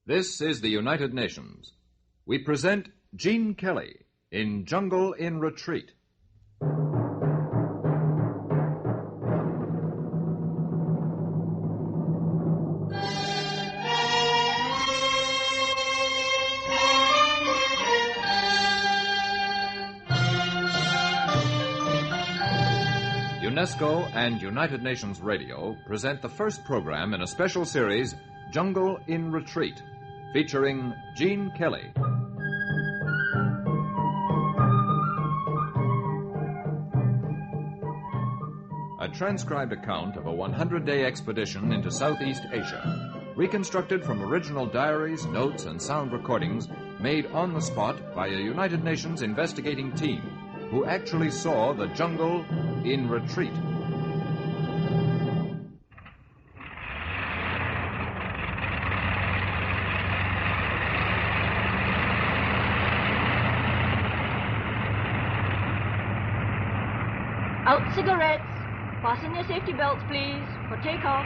This is the United Nations. We present Gene Kelly in Jungle in Retreat. UNESCO and United Nations Radio present the first program in a special series, Jungle in Retreat, featuring Gene Kelly. A transcribed account of a 100-day expedition into Southeast Asia, reconstructed from original diaries, notes, and sound recordings made on the spot by a United Nations investigating team who actually saw the jungle in retreat. Out cigarettes. Fasten your safety belts, please, for takeoff.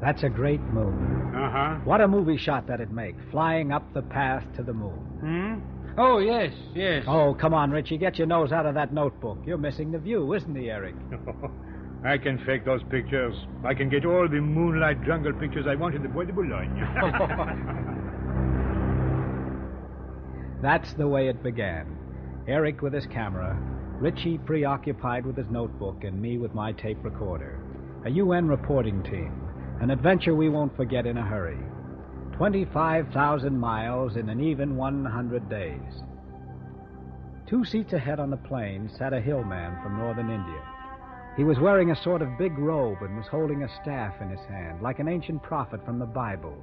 That's a great moon. Uh-huh. What a movie shot that'd make, flying up the path to the moon. Hmm? Oh, yes. Oh, come on, Richie, get your nose out of that notebook. You're missing the view, isn't he, Eric? I can fake those pictures. I can get all the moonlight jungle pictures I want in the Bois de Boulogne. That's the way it began. Eric with his camera, Richie preoccupied with his notebook, and me with my tape recorder. A UN reporting team. An adventure we won't forget in a hurry. 25,000 miles in an even 100 days. 2 seats ahead on the plane sat a hillman from northern India. He was wearing a sort of big robe and was holding a staff in his hand, like an ancient prophet from the Bible.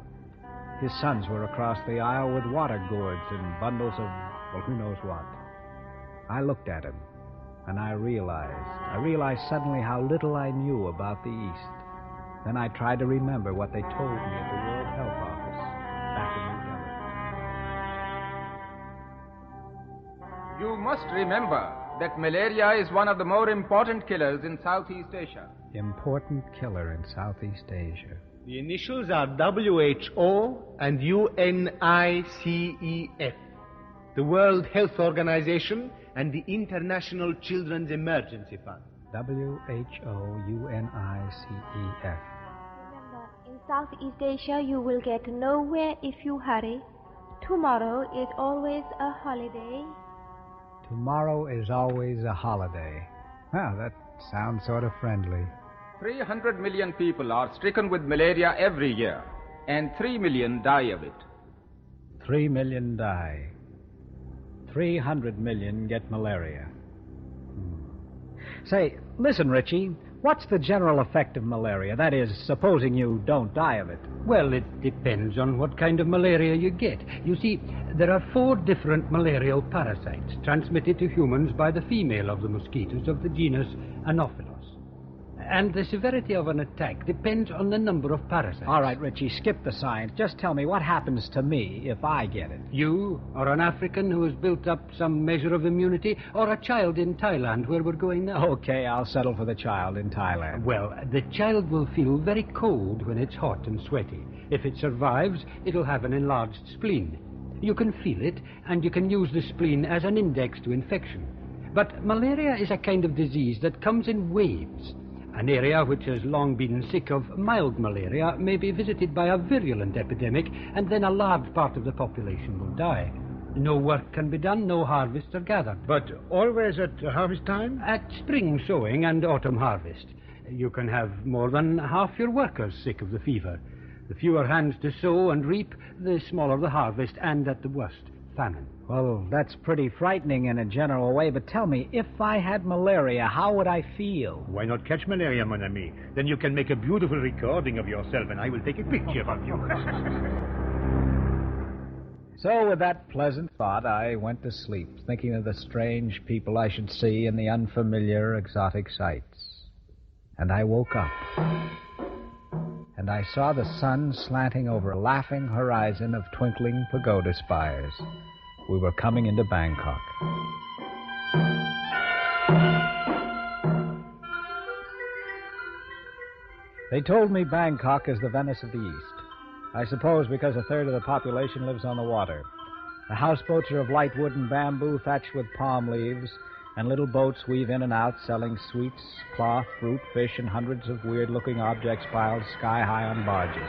His sons were across the aisle with water gourds and bundles of, well, who knows what. I looked at him, and I realized suddenly how little I knew about the East. Then I tried to remember what they told me at the World Health Office back in New Delhi. You must remember that malaria is one of the more important killers in Southeast Asia. Important killer in Southeast Asia. The initials are WHO and UNICEF, the World Health Organization and the International Children's Emergency Fund. WHO-UNICEF. In Southeast Asia, you will get nowhere if you hurry. Tomorrow is always a holiday. Tomorrow is always a holiday. Well, that sounds sort of friendly. 300 million people are stricken with malaria every year, and 3 million die of it. 3 million die. 300 million get malaria. Say, listen, Richie, what's the general effect of malaria? That is, supposing you don't die of it. Well, it depends on what kind of malaria you get. You see, there are 4 different malarial parasites transmitted to humans by the female of the mosquitoes of the genus Anopheles. And the severity of an attack depends on the number of parasites. All right, Richie, skip the science. Just tell me what happens to me if I get it. You, or an African who has built up some measure of immunity, or a child in Thailand where we're going now. Okay, I'll settle for the child in Thailand. Well, the child will feel very cold when it's hot and sweaty. If it survives, it'll have an enlarged spleen. You can feel it, and you can use the spleen as an index to infection. But malaria is a kind of disease that comes in waves. An area which has long been sick of mild malaria may be visited by a virulent epidemic, and then a large part of the population will die. No work can be done, no harvests are gathered. But always at harvest time? At spring sowing and autumn harvest. You can have more than half your workers sick of the fever. The fewer hands to sow and reap, the smaller the harvest, and at the worst, famine. Well, that's pretty frightening in a general way, but tell me, if I had malaria, how would I feel? Why not catch malaria, mon ami? Then you can make a beautiful recording of yourself, and I will take a picture of you. So, with that pleasant thought, I went to sleep, thinking of the strange people I should see and the unfamiliar, exotic sights. And I woke up. And I saw the sun slanting over a laughing horizon of twinkling pagoda spires. We were coming into Bangkok. They told me Bangkok is the Venice of the East. I suppose because a third of the population lives on the water. The houseboats are of light wood and bamboo thatched with palm leaves, and little boats weave in and out selling sweets, cloth, fruit, fish, and hundreds of weird-looking objects piled sky-high on barges.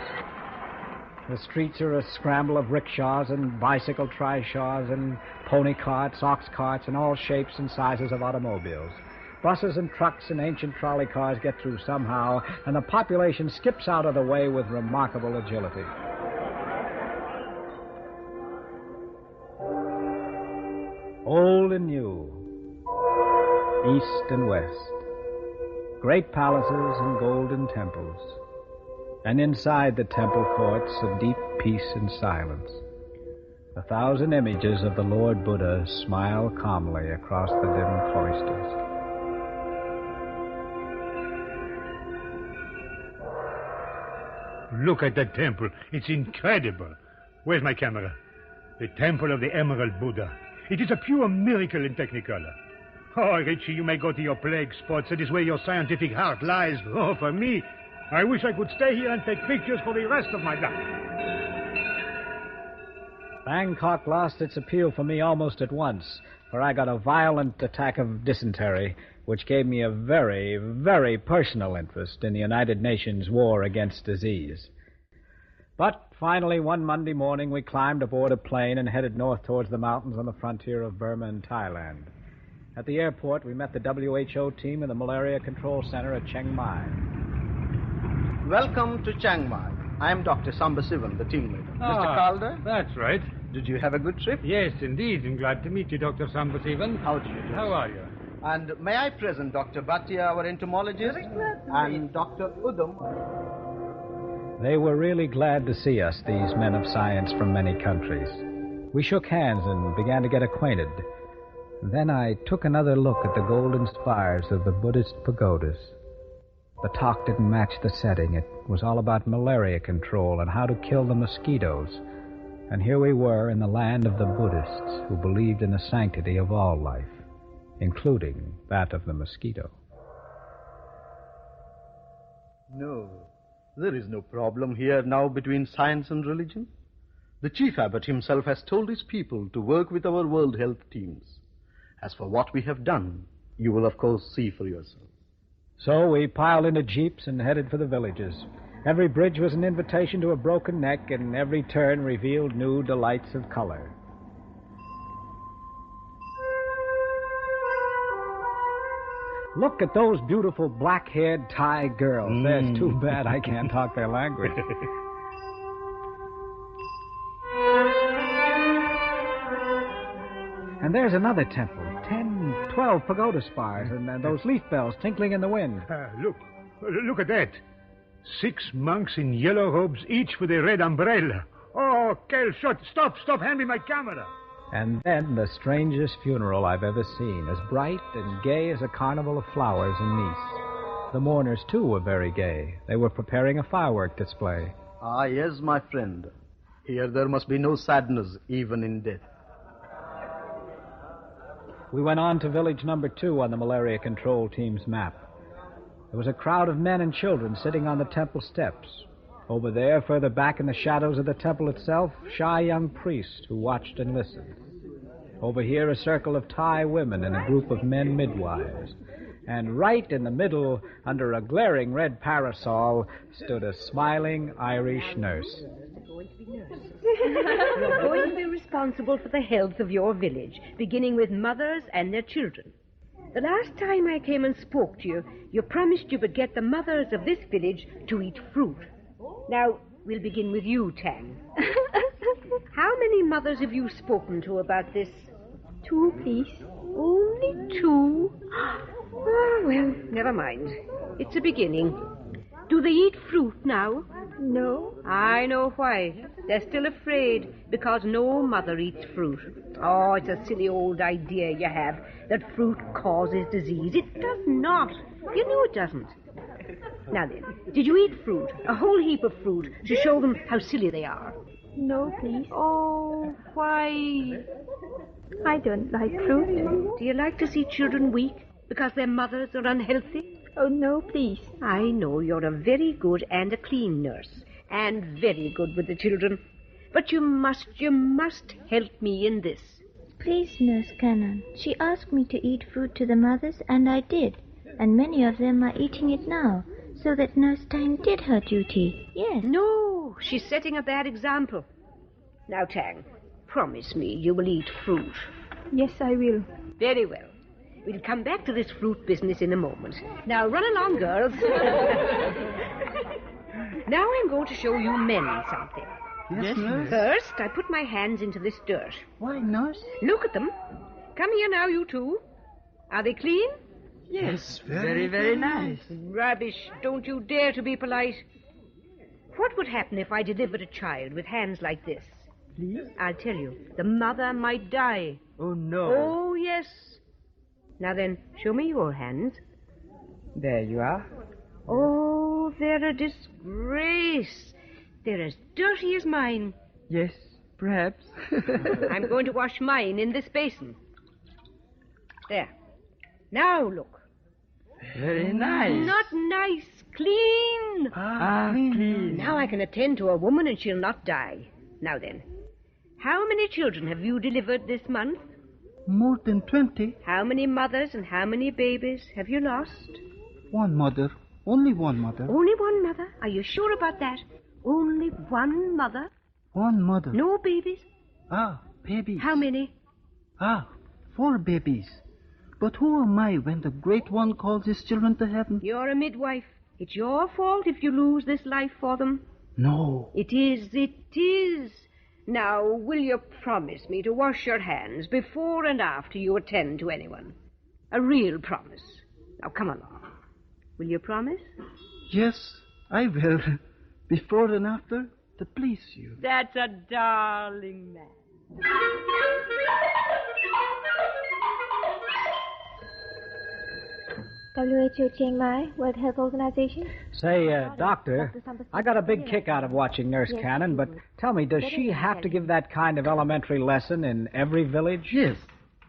The streets are a scramble of rickshaws and bicycle trishaws and pony carts, ox carts, and all shapes and sizes of automobiles. Buses and trucks and ancient trolley cars get through somehow, and the population skips out of the way with remarkable agility. Old and new, east and west, great palaces and golden temples, and inside the temple courts a deep peace and silence. 1,000 images of the Lord Buddha smile calmly across the dim cloisters. Look at that temple. It's incredible. Where's my camera? The Temple of the Emerald Buddha. It is a pure miracle in Technicolor. Oh, Richie, you may go to your plague spots. That is where your scientific heart lies. Oh, for me, I wish I could stay here and take pictures for the rest of my life. Bangkok lost its appeal for me almost at once, for I got a violent attack of dysentery, which gave me a very, very personal interest in the United Nations war against disease. But finally, one Monday morning, we climbed aboard a plane and headed north towards the mountains on the frontier of Burma and Thailand. At the airport, we met the WHO team in the Malaria Control Center at Chiang Mai. Welcome to Chiang Mai. I am Dr. Sambasivan, the team leader. Mr. Calder? That's right. Did you have a good trip? Yes, indeed. I'm glad to meet you, Dr. Sambasivan. How do you do? How are you? And may I present Dr. Bhatia, our entomologist, and Dr. Udam. They were really glad to see us, these men of science from many countries. We shook hands and began to get acquainted. Then I took another look at the golden spires of the Buddhist pagodas. The talk didn't match the setting. It was all about malaria control and how to kill the mosquitoes. And here we were in the land of the Buddhists who believed in the sanctity of all life, including that of the mosquito. No, there is no problem here now between science and religion. The chief abbot himself has told his people to work with our World Health teams. As for what we have done, you will of course see for yourself. So we piled into jeeps and headed for the villages. Every bridge was an invitation to a broken neck, and every turn revealed new delights of color. Look at those beautiful black-haired Thai girls. It's too bad I can't talk their language. And there's another temple. 10, 12 pagoda spires, and those leaf bells tinkling in the wind. Look at that. 6 monks in yellow robes, each with a red umbrella. Oh, Kel, stop, hand me my camera. And then the strangest funeral I've ever seen, as bright and gay as a carnival of flowers in Nice. The mourners, too, were very gay. They were preparing a firework display. Ah, yes, my friend. Here there must be no sadness, even in death. We went on to village number 2 on the malaria control team's map. There was a crowd of men and children sitting on the temple steps. Over there, further back in the shadows of the temple itself, shy young priests who watched and listened. Over here, a circle of Thai women and a group of men midwives. And right in the middle, under a glaring red parasol, stood a smiling Irish nurse. You're going to be responsible for the health of your village, beginning with mothers and their children. The last time I came and spoke to you, you promised you would get the mothers of this village to eat fruit. Now, we'll begin with you, Tang. How many mothers have you spoken to about this? 2, please. Only 2? Oh, well, never mind. It's a beginning. Do they eat fruit now? No. I know why. They're still afraid because no mother eats fruit. Oh, it's a silly old idea you have that fruit causes disease. It does not. You know it doesn't. Now then, did you eat fruit? A whole heap of fruit to show them how silly they are? No, please. Oh, why? I don't like fruit. Do you like to see children weak because their mothers are unhealthy? Oh, no, please. I know you're a very good and a clean nurse, and very good with the children. But you must help me in this. Please, Nurse Cannon. She asked me to eat fruit to the mothers, and I did. And many of them are eating it now, so that Nurse Tang did her duty. Yes. No, she's setting a bad example. Now, Tang, promise me you will eat fruit. Yes, I will. Very well. We'll come back to this fruit business in a moment. Now, run along, girls. Now I'm going to show you men something. Yes, nurse. First, I put my hands into this dirt. Why, nurse? Look at them. Come here now, you two. Are they clean? Yes, very, very nice. Rubbish. Don't you dare to be polite. What would happen if I delivered a child with hands like this? Please? I'll tell you. The mother might die. Oh, no. Oh, yes. Now then, show me your hands. There you are. Oh, they're a disgrace. They're as dirty as mine. Yes, perhaps. I'm going to wash mine in this basin. There. Now look. Very nice. Not nice. Clean. Clean. Now I can attend to a woman and she'll not die. Now then, how many children have you delivered this month? More than 20. How many mothers and how many babies have you lost? One mother. Only one mother. Only one mother? Are you sure about that? Only one mother? One mother. No babies? Babies. How many? 4 babies. But who am I when the Great One calls his children to heaven? You're a midwife. It's your fault if you lose this life for them. No. It is. Now, will you promise me to wash your hands before and after you attend to anyone? A real promise. Now, come along. Will you promise? Yes, I will. Before and after, to please you. That's a darling man. WHO Chiang Mai, World Health Organization. Say, Doctor, I got a big kick out of watching Nurse Cannon, but tell me, does she have to give that kind of elementary lesson in every village? Yes,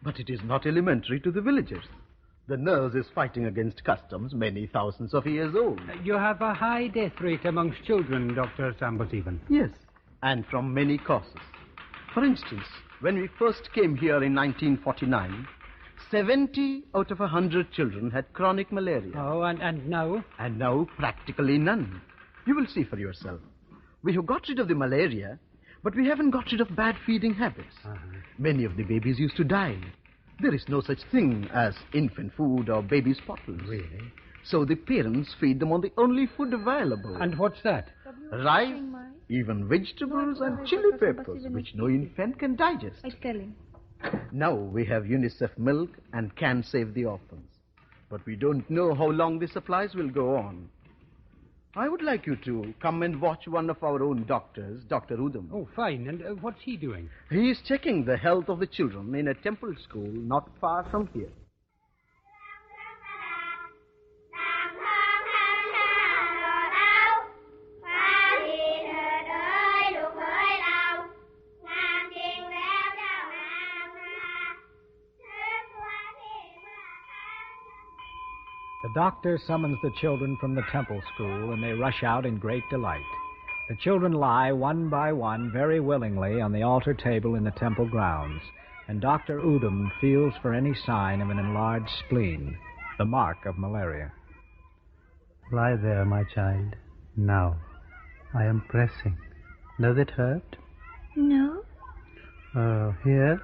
but it is not elementary to the villagers. The nurse is fighting against customs many thousands of years old. You have a high death rate amongst children, Dr. Sambasivan. Yes, and from many causes. For instance, when we first came here in 1949, 70 out of 100 children had chronic malaria. Oh, and now? And now practically none. You will see for yourself. We have got rid of the malaria, but we haven't got rid of bad feeding habits. Many of the babies used to die. There is no such thing as infant food or baby's bottles. Really? So the parents feed them on the only food available. And what's that? Rice, even vegetables and chili peppers, which no infant can digest. I tell him. Now we have UNICEF milk and can save the orphans. But we don't know how long the supplies will go on. I would like you to come and watch one of our own doctors, Dr. Udam. Oh, fine. And what's he doing? He is checking the health of the children in a temple school not far from here. The doctor summons the children from the temple school, and they rush out in great delight. The children lie one by one very willingly on the altar table in the temple grounds, and Dr. Udam feels for any sign of an enlarged spleen, the mark of malaria. Lie there, my child. Now, I am pressing. Does it hurt? No. Here?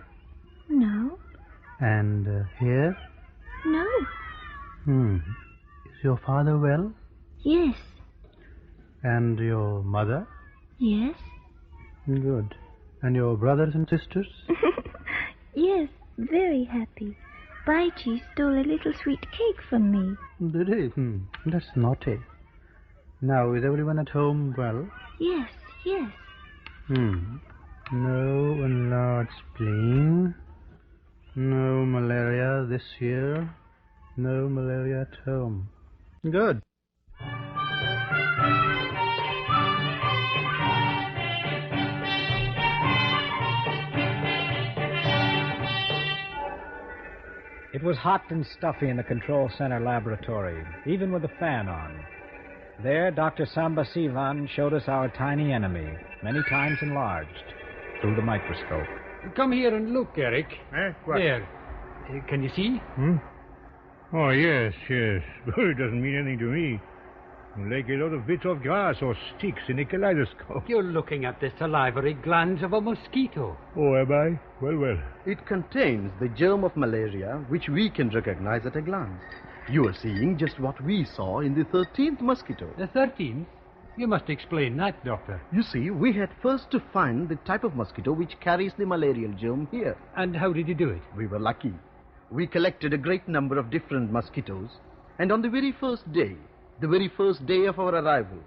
No. And here? No. Is your father well? Yes. And your mother? Yes. Good. And your brothers and sisters? Yes, very happy. Baiji stole a little sweet cake from me. Did he? That's naughty. Now, is everyone at home well? Yes, yes. No enlarged spleen. No malaria this year. No malaria at home. Good. It was hot and stuffy in the control center laboratory, even with the fan on. There, Dr. Sambasivan showed us our tiny enemy, many times enlarged, through the microscope. Come here and look, Eric. What? There. Can you see? Oh, yes. But it doesn't mean anything to me. Like a lot of bits of grass or sticks in a kaleidoscope. You're looking at the salivary glands of a mosquito. Oh, am I? Well. It contains the germ of malaria, which we can recognize at a glance. You are seeing just what we saw in the 13th mosquito. The 13th? You must explain that, Doctor. You see, we had first to find the type of mosquito which carries the malarial germ here. And how did you do it? We were lucky. We collected a great number of different mosquitoes, and on the very first day of our arrival,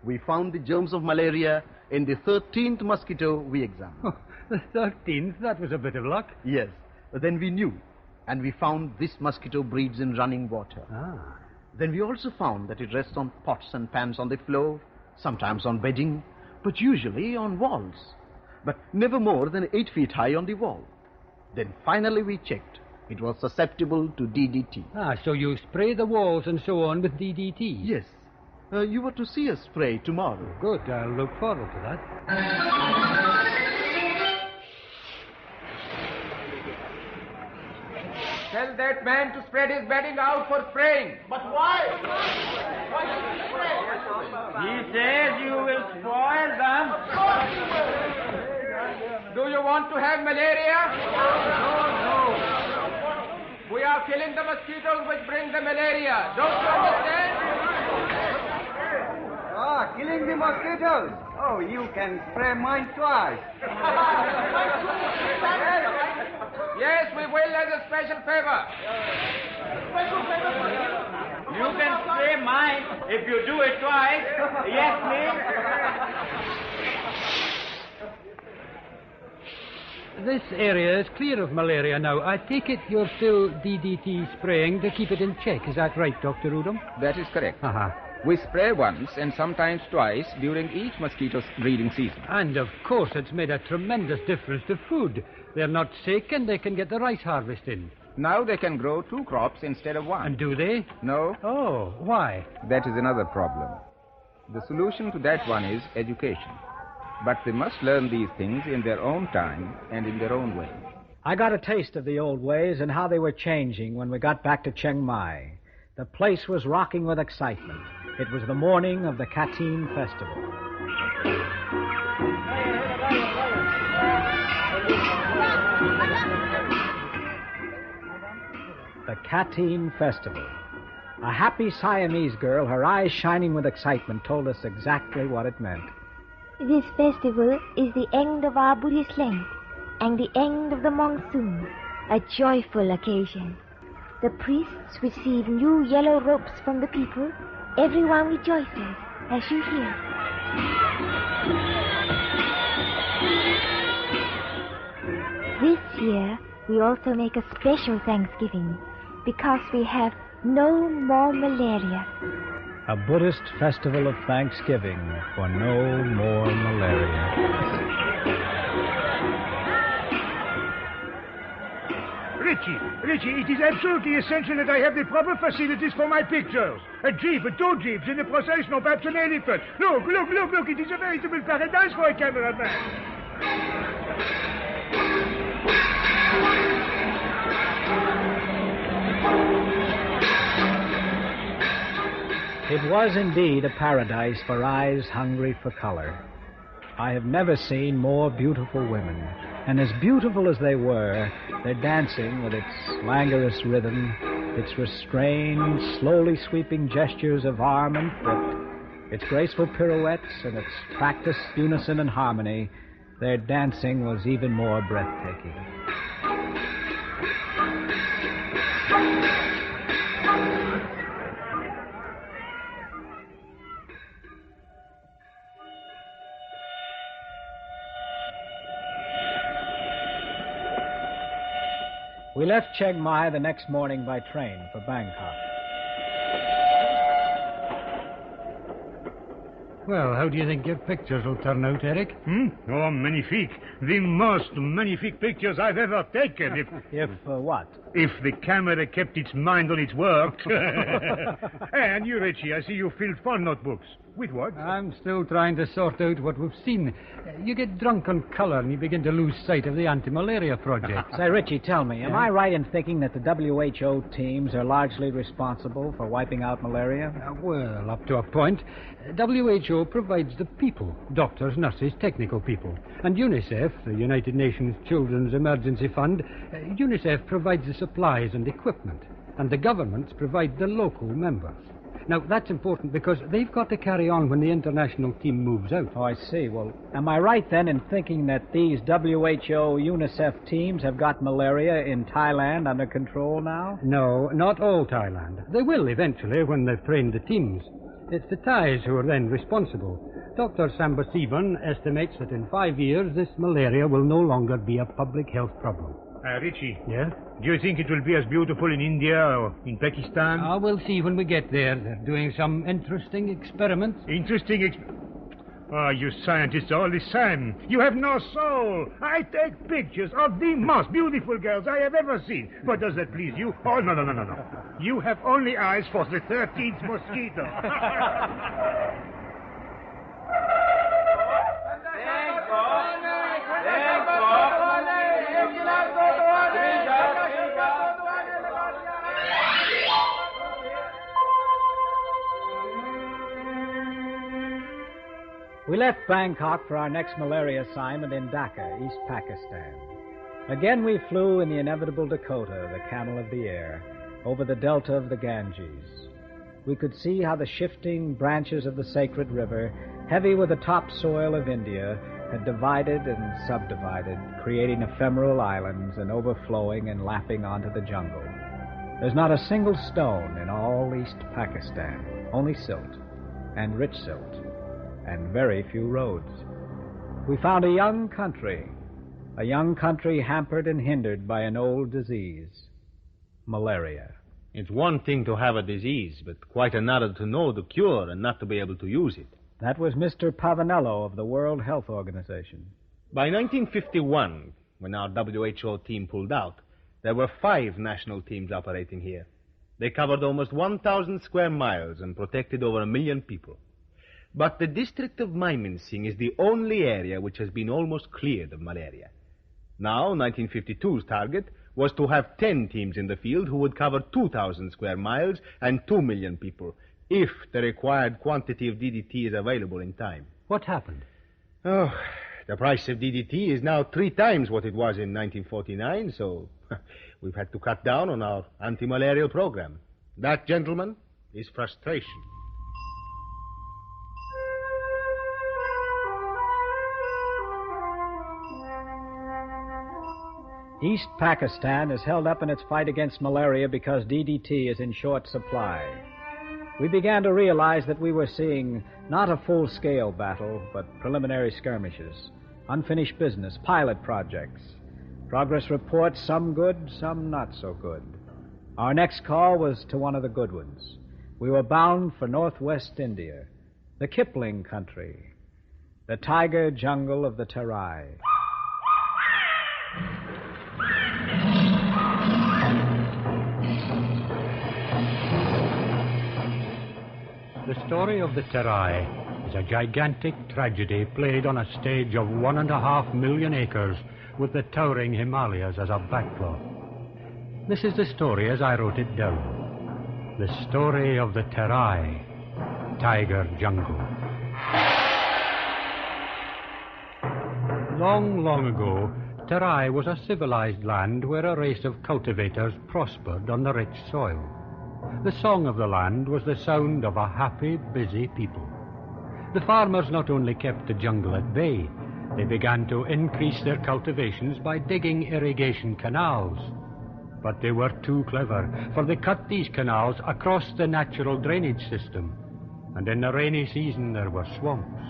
we found the germs of malaria in the 13th mosquito we examined. Oh, the 13th? That was a bit of luck. Yes. Then we knew, and we found this mosquito breeds in running water. Then we also found that it rests on pots and pans on the floor, sometimes on bedding, but usually on walls, but never more than 8 feet high on the wall. Then finally we checked. It was susceptible to DDT. So you spray the walls and so on with DDT? Yes. You were to see us spray tomorrow. Good. I'll look forward to that. Tell that man to spread his bedding out for spraying. But why? Why should he spray? He says you will spoil them. Do you want to have malaria? No. We are killing the mosquitoes which bring the malaria. Don't you understand? Killing the mosquitoes. Oh, you can spray mine twice. Yes, we will as a special favor. You can spray mine if you do it twice. Yes, please. This area is clear of malaria now. I take it you're still DDT spraying to keep it in check. Is that right, Dr. Udom? That is correct. We spray once and sometimes twice during each mosquito's breeding season. And, of course, it's made a tremendous difference to food. They're not sick and they can get the rice harvest in. Now they can grow 2 crops instead of 1. And do they? No. Oh, why? That is another problem. The solution to that one is education. But they must learn these things in their own time and in their own way. I got a taste of the old ways and how they were changing when we got back to Chiang Mai. The place was rocking with excitement. It was the morning of the Kateen Festival. The Kateen Festival. A happy Siamese girl, her eyes shining with excitement, told us exactly what it meant. This festival is the end of our Buddhist Lent and the end of the monsoon, a joyful occasion. The priests receive new yellow robes from the people. Everyone rejoices, as you hear. This year, we also make a special Thanksgiving because we have no more malaria. A Buddhist festival of Thanksgiving for no more malaria. Richie, it is absolutely essential that I have the proper facilities for my pictures. A jeep, 2 jeeps in a procession, or perhaps an elephant. Look. It is a veritable paradise for a cameraman. It was indeed a paradise for eyes hungry for color. I have never seen more beautiful women, and as beautiful as they were, their dancing with its languorous rhythm, its restrained, slowly sweeping gestures of arm and foot, its graceful pirouettes and its practiced unison and harmony, their dancing was even more breathtaking. We left Chiang Mai the next morning by train for Bangkok. Well, how do you think your pictures will turn out, Eric? Oh, magnifique. The most magnifique pictures I've ever taken. If what? If the camera kept its mind on its work. And you, Richie, I see you filled 4 notebooks. With what? I'm still trying to sort out what we've seen. You get drunk on colour and you begin to lose sight of the anti-malaria project. Say, Richie, tell me, am I right in thinking that the WHO teams are largely responsible for wiping out malaria? Well, up to a point. WHO provides the people, doctors, nurses, technical people. And UNICEF, the United Nations Children's Emergency Fund, UNICEF provides the supplies and equipment. And the governments provide the local members. Now, that's important because they've got to carry on when the international team moves out. Oh, I see. Well, am I right then in thinking that these WHO UNICEF teams have got malaria in Thailand under control now? No, not all Thailand. They will eventually when they've trained the teams. It's the Thais who are then responsible. Dr. Sambasivan estimates that in 5 years this malaria will no longer be a public health problem. Richie. Yeah? Do you think it will be as beautiful in India or in Pakistan? We'll see when we get there. They're doing some interesting experiments. You scientists are all the same. You have no soul. I take pictures of the most beautiful girls I have ever seen. But does that please you? Oh, no. You have only eyes for the 13th mosquito. We left Bangkok for our next malaria assignment in Dhaka, East Pakistan. Again we flew in the inevitable Dakota, the camel of the air, over the delta of the Ganges. We could see how the shifting branches of the sacred river, heavy with the topsoil of India, had divided and subdivided, creating ephemeral islands and overflowing and lapping onto the jungle. There's not a single stone in all East Pakistan, only silt, and rich silt, and very few roads. We found a young country hampered and hindered by an old disease, malaria. It's one thing to have a disease, but quite another to know the cure and not to be able to use it. That was Mr. Pavanello of the World Health Organization. By 1951, when our WHO team pulled out, there were 5 national teams operating here. They covered almost 1,000 square miles and protected over 1 million people. But the district of Mymensingh is the only area which has been almost cleared of malaria. Now, 1952's target was to have 10 teams in the field who would cover 2,000 square miles and 2 million people, if the required quantity of DDT is available in time. What happened? Oh, the price of DDT is now 3 times what it was in 1949, so we've had to cut down on our anti-malarial program. That, gentlemen, is frustration. East Pakistan is held up in its fight against malaria because DDT is in short supply. We began to realize that we were seeing not a full-scale battle, but preliminary skirmishes, unfinished business, pilot projects, progress reports, some good, some not so good. Our next call was to one of the good ones. We were bound for northwest India, the Kipling country, the tiger jungle of the Terai. The story of the Terai is a gigantic tragedy played on a stage of 1.5 million acres with the towering Himalayas as a backdrop. This is the story as I wrote it down. The story of the Terai, tiger jungle. Long, long ago, Terai was a civilized land where a race of cultivators prospered on the rich soil. The song of the land was the sound of a happy, busy people. The farmers not only kept the jungle at bay, they began to increase their cultivations by digging irrigation canals. But they were too clever, for they cut these canals across the natural drainage system. And in the rainy season there were swamps.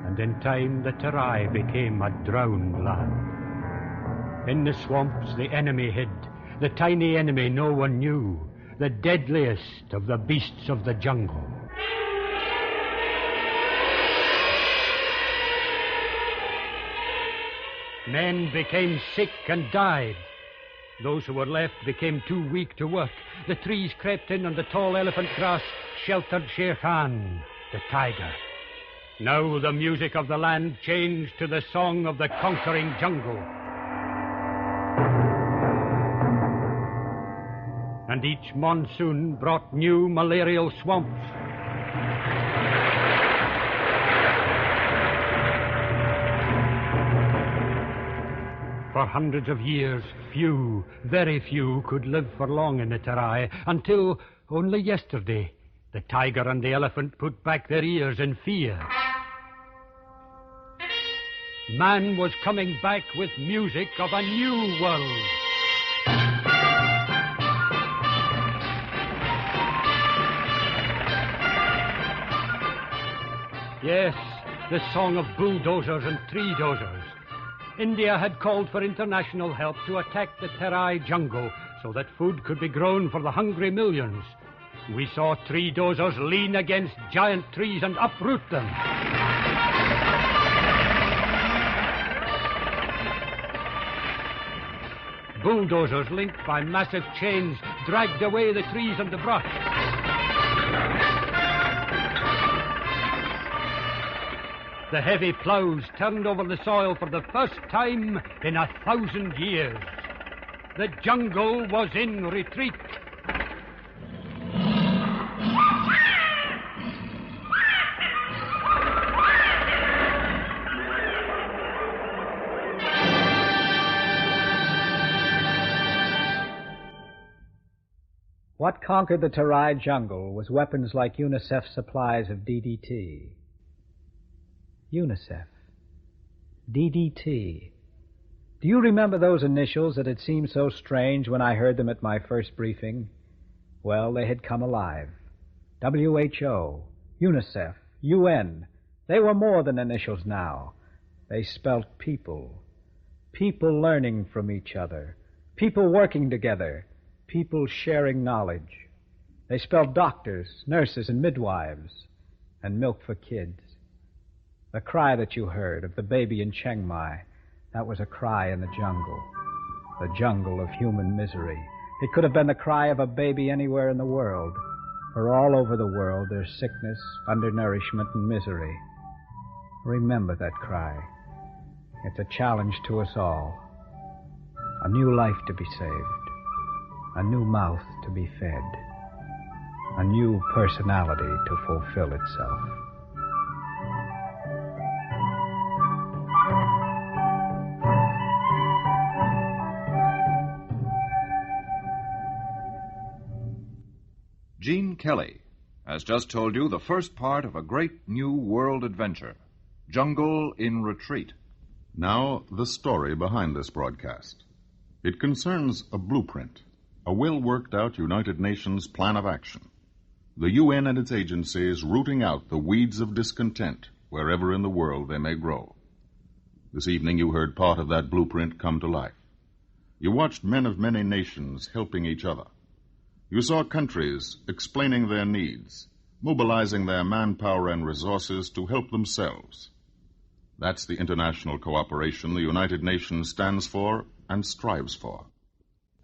And in time the Terai became a drowned land. In the swamps the enemy hid, the tiny enemy no one knew, the deadliest of the beasts of the jungle. Men became sick and died. Those who were left became too weak to work. The trees crept in and the tall elephant grass sheltered Shere Khan, the tiger. Now the music of the land changed to the song of the conquering jungle. And each monsoon brought new malarial swamps. For hundreds of years, few, very few, could live for long in the Terai, until only yesterday, the tiger and the elephant put back their ears in fear. Man was coming back with music of a new world. Yes, the song of bulldozers and tree dozers. India had called for international help to attack the Terai jungle so that food could be grown for the hungry millions. We saw tree dozers lean against giant trees and uproot them. Bulldozers linked by massive chains dragged away the trees and the brush. The heavy plows turned over the soil for the first time in 1,000 years. The jungle was in retreat. What conquered the Terai jungle was weapons like UNICEF's supplies of DDT. UNICEF. DDT. Do you remember those initials that had seemed so strange when I heard them at my first briefing? Well, they had come alive. WHO, UNICEF, UN. They were more than initials now. They spelt people. People learning from each other. People working together. People sharing knowledge. They spelled doctors, nurses, and midwives. And milk for kids. The cry that you heard of the baby in Chiang Mai, that was a cry in the jungle of human misery. It could have been the cry of a baby anywhere in the world, for all over the world there's sickness, undernourishment, and misery. Remember that cry. It's a challenge to us all. A new life to be saved, a new mouth to be fed, a new personality to fulfill itself. Gene Kelly has just told you the first part of a great new world adventure, Jungle in Retreat. Now, the story behind this broadcast. It concerns a blueprint, a well-worked-out United Nations plan of action. The UN and its agencies rooting out the weeds of discontent wherever in the world they may grow. This evening you heard part of that blueprint come to life. You watched men of many nations helping each other. You saw countries explaining their needs, mobilizing their manpower and resources to help themselves. That's the international cooperation the United Nations stands for and strives for.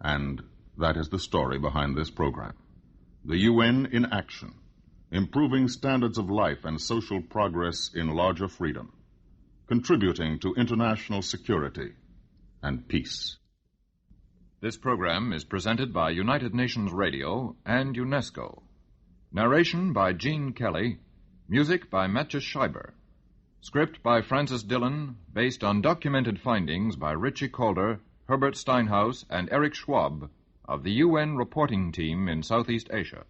And that is the story behind this program. The UN in action, improving standards of life and social progress in larger freedom, contributing to international security and peace. This program is presented by United Nations Radio and UNESCO. Narration by Gene Kelly. Music by Matches Schreiber. Script by Francis Dillon, based on documented findings by Richie Calder, Herbert Steinhaus, and Eric Schwab of the UN reporting team in Southeast Asia.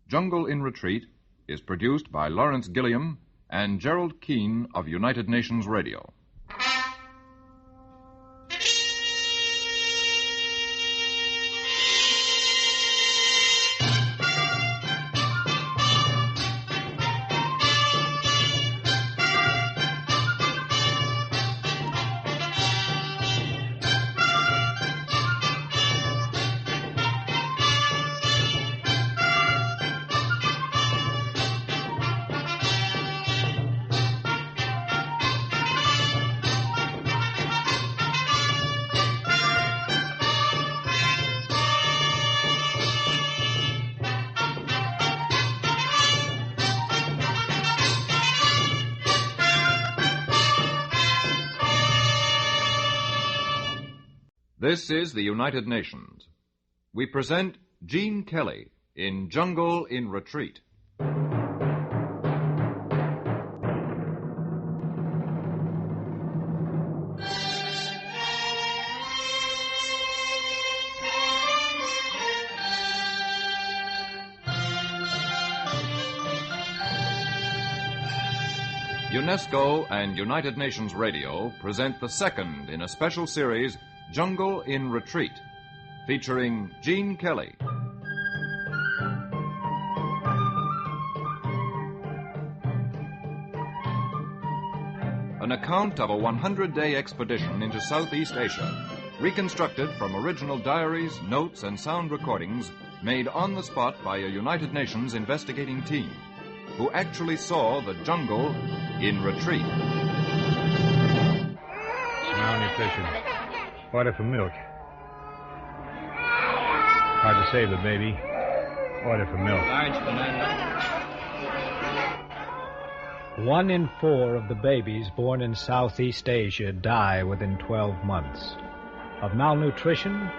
Jungle in Retreat is produced by Lawrence Gilliam and Gerald Keane of United Nations Radio. This is the United Nations. We present Gene Kelly in Jungle in Retreat. UNESCO and United Nations Radio present the second in a special series, Jungle in Retreat, featuring Gene Kelly. An account of a 100-day expedition into Southeast Asia, reconstructed from original diaries, notes, and sound recordings made on the spot by a United Nations investigating team, who actually saw the jungle in retreat. Malnutrition. Order for milk. Hard to save the baby. Order for milk. Large banana. 1 in 4 of the babies born in Southeast Asia die within 12 months. Of malnutrition,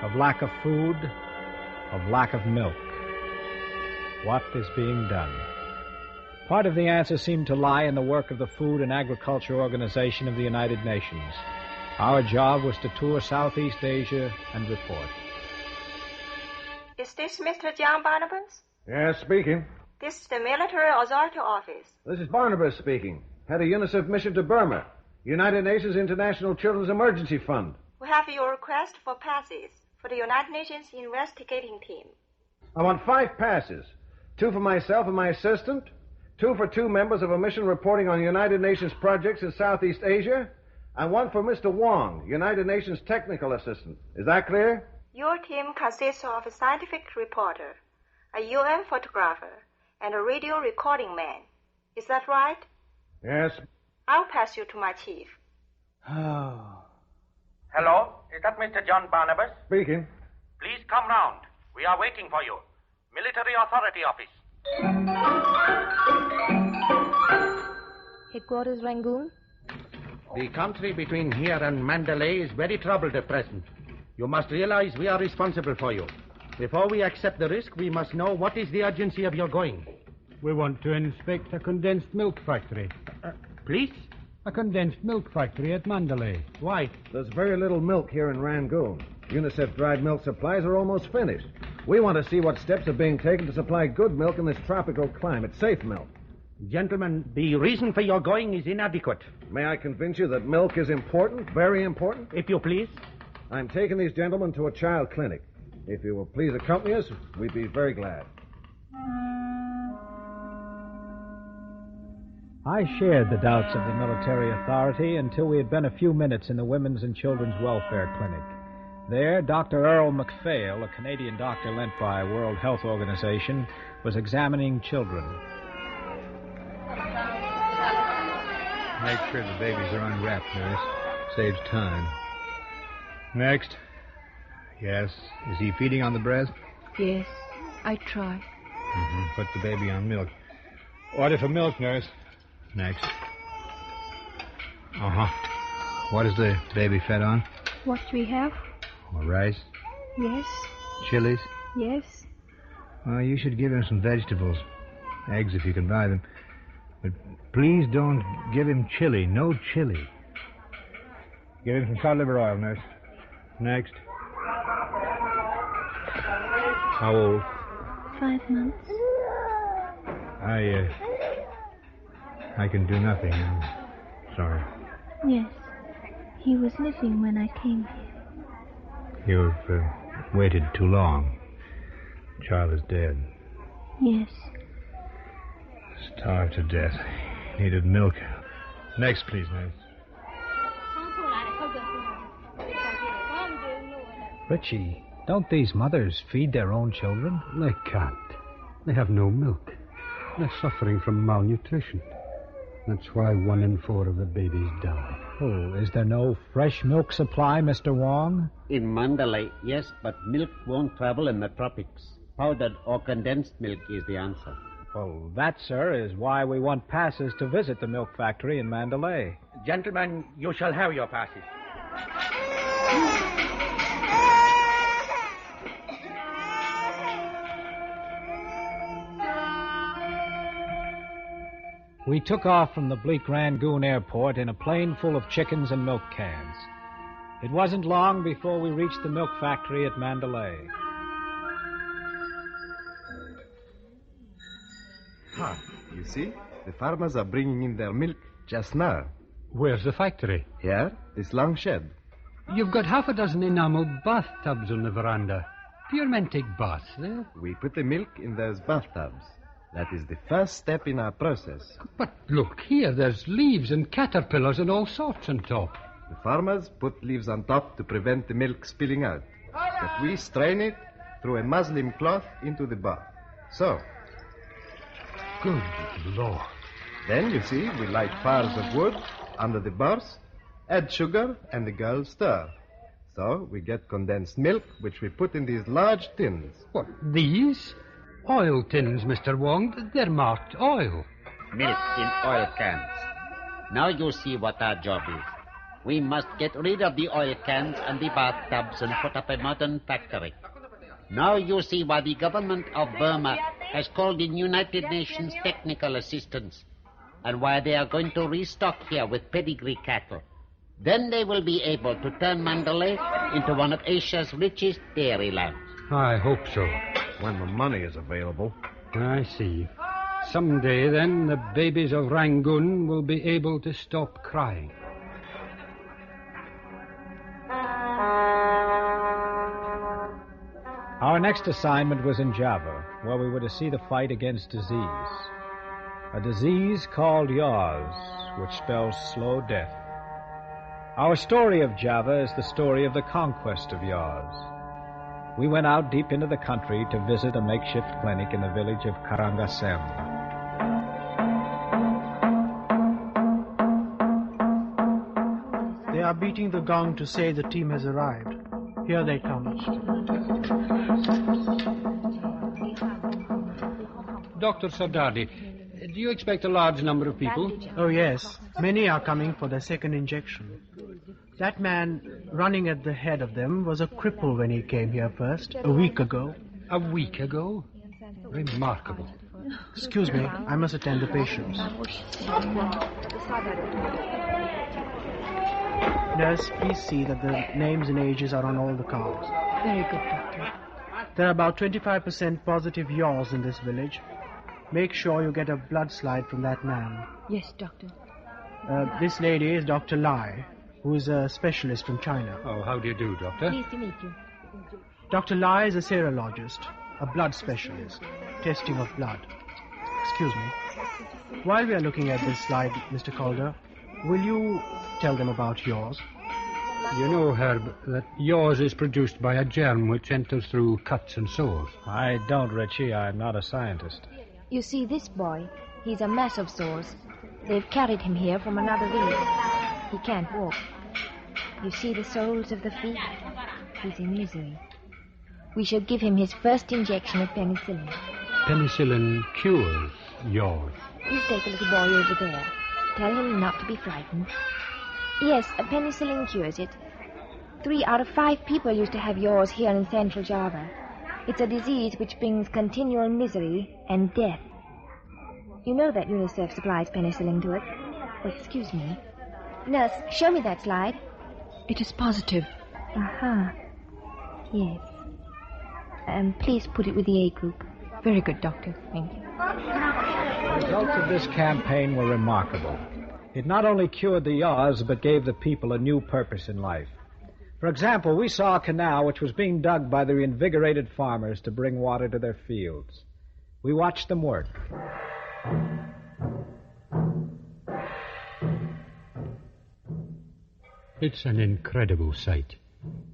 of lack of food, of lack of milk. What is being done? Part of the answer seemed to lie in the work of the Food and Agriculture Organization of the United Nations. Our job was to tour Southeast Asia and report. Is this Mr. John Barnabas? Yes, speaking. This is the Military Authority Office. This is Barnabas speaking. Head of UNICEF mission to Burma. United Nations International Children's Emergency Fund. We have your request for passes for the United Nations investigating team. I want 5 passes. 2 for myself and my assistant. 2 for 2 members of a mission reporting on United Nations projects in Southeast Asia. And 1 for Mr. Wong, United Nations technical assistant. Is that clear? Your team consists of a scientific reporter, a UN photographer, and a radio recording man. Is that right? Yes. I'll pass you to my chief. Hello, is that Mr. John Barnabas? Speaking. Please come round. We are waiting for you. Military Authority Office. Headquarters, Rangoon. The country between here and Mandalay is very troubled at present. You must realize we are responsible for you. Before we accept the risk, we must know what is the urgency of your going. We want to inspect a condensed milk factory. Please? A condensed milk factory at Mandalay. Why? There's very little milk here in Rangoon. UNICEF dried milk supplies are almost finished. We want to see what steps are being taken to supply good milk in this tropical climate, safe milk. Gentlemen, the reason for your going is inadequate. May I convince you that milk is important, very important? If you please. I'm taking these gentlemen to a child clinic. If you will please accompany us, we'd be very glad. I shared the doubts of the military authority until we had been a few minutes in the Women's and Children's Welfare Clinic. There, Dr. Earl MacPhail, a Canadian doctor lent by World Health Organization, was examining children. Make sure the babies are unwrapped, nurse. Saves time. Next. Yes. Is he feeding on the breast? Yes, I try. Put the baby on milk. Order for milk, nurse. Next. What is the baby fed on? What we have? Rice? Yes. Chilies? Yes. You should give him some vegetables. Eggs if you can buy them. But please don't give him chili. No chili. Give him some cod liver oil, nurse. Next. How old? 5 months. I can do nothing. I'm sorry. Yes. He was missing when I came here. You've waited too long. The child is dead. Yes. Starved to death. Needed milk. Next, please, nurse. Richie, don't these mothers feed their own children? They can't. They have no milk. They're suffering from malnutrition. That's why 1 in 4 of the babies die. Oh, is there no fresh milk supply, Mr. Wong? In Mandalay, yes, but milk won't travel in the tropics. Powdered or condensed milk is the answer. Oh, that, sir, is why we want passes to visit the milk factory in Mandalay. Gentlemen, you shall have your passes. We took off from the bleak Rangoon airport in a plane full of chickens and milk cans. It wasn't long before we reached the milk factory at Mandalay. You see, the farmers are bringing in their milk just now. Where's the factory? Here, this long shed. You've got half a dozen enamel bathtubs on the veranda. Do your men take baths there? We put the milk in those bathtubs. That is the first step in our process. But look here, there's leaves and caterpillars and all sorts on top. The farmers put leaves on top to prevent the milk spilling out. But we strain it through a muslin cloth into the bath. So. Good Lord. Then, you see, we light fires of wood under the bars, add sugar, and the girls stir. So we get condensed milk, which we put in these large tins. What, these? Oil tins, Mr. Wong. They're marked oil. Milk in oil cans. Now you see what our job is. We must get rid of the oil cans and the bathtubs and put up a modern factory. Now you see why the government of Burma has called in United Nations technical assistance and why they are going to restock here with pedigree cattle. Then they will be able to turn Mandalay into one of Asia's richest dairy lands. I hope so. When the money is available. I see. Someday, then, the babies of Rangoon will be able to stop crying. Our next assignment was in Java, where we were to see the fight against disease. A disease called yaws, which spells slow death. Our story of Java is the story of the conquest of yaws. We went out deep into the country to visit a makeshift clinic in the village of Karangasem. They are beating the gong to say the team has arrived. Here they come. Dr. Sardadi, do you expect a large number of people? Oh, yes. Many are coming for their second injection. That man running at the head of them was a cripple when he came here first, a week ago. A week ago? Remarkable. Excuse me, I must attend the patients. Nurse, please see that the names and ages are on all the cards. Very good, Doctor. There are about 25% positive yaws in this village. Make sure you get a blood slide from that man. Yes, Doctor. This lady is Dr. Lai, who is a specialist from China. Oh, how do you do, Doctor? Pleased to meet you. Dr. Lai is a serologist, a blood specialist, testing of blood. Excuse me. While we are looking at this slide, Mr. Calder, will you tell them about yaws? You know, Herb, that yaws is produced by a germ which enters through cuts and sores. I don't, Richie. I'm not a scientist. You see, this boy, he's a mess of sores. They've carried him here from another village. He can't walk. You see the soles of the feet? He's in misery. We shall give him his first injection of penicillin. Penicillin cures yaws. You take the little boy over there. Tell him not to be frightened. Yes, a penicillin cures it. 3 out of 5 people used to have yaws here in Central Java. It's a disease which brings continual misery and death. You know that UNICEF supplies penicillin to it. Oh, excuse me. Nurse, show me that slide. It is positive. Aha. Yes. Please put it with the A group. Very good, Doctor. Thank you. The results of this campaign were remarkable. It not only cured the yaws, but gave the people a new purpose in life. For example, we saw a canal which was being dug by the reinvigorated farmers to bring water to their fields. We watched them work. It's an incredible sight.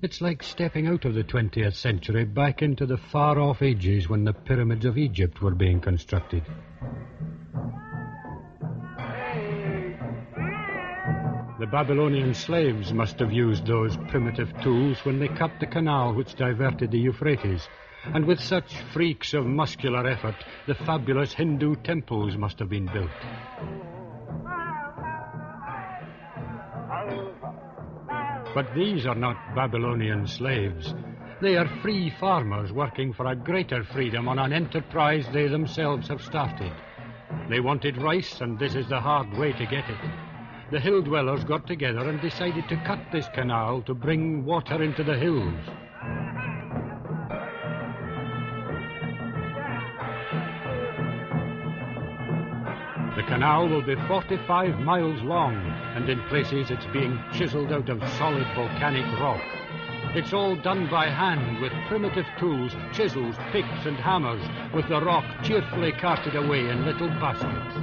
It's like stepping out of the 20th century back into the far-off ages when the pyramids of Egypt were being constructed. The Babylonian slaves must have used those primitive tools when they cut the canal which diverted the Euphrates. And with such freaks of muscular effort, the fabulous Hindu temples must have been built. But these are not Babylonian slaves. They are free farmers working for a greater freedom on an enterprise they themselves have started. They wanted rice, and this is the hard way to get it. The hill dwellers got together and decided to cut this canal to bring water into the hills. The canal will be 45 miles long, and in places it's being chiseled out of solid volcanic rock. It's all done by hand with primitive tools, chisels, picks and hammers, with the rock cheerfully carted away in little baskets.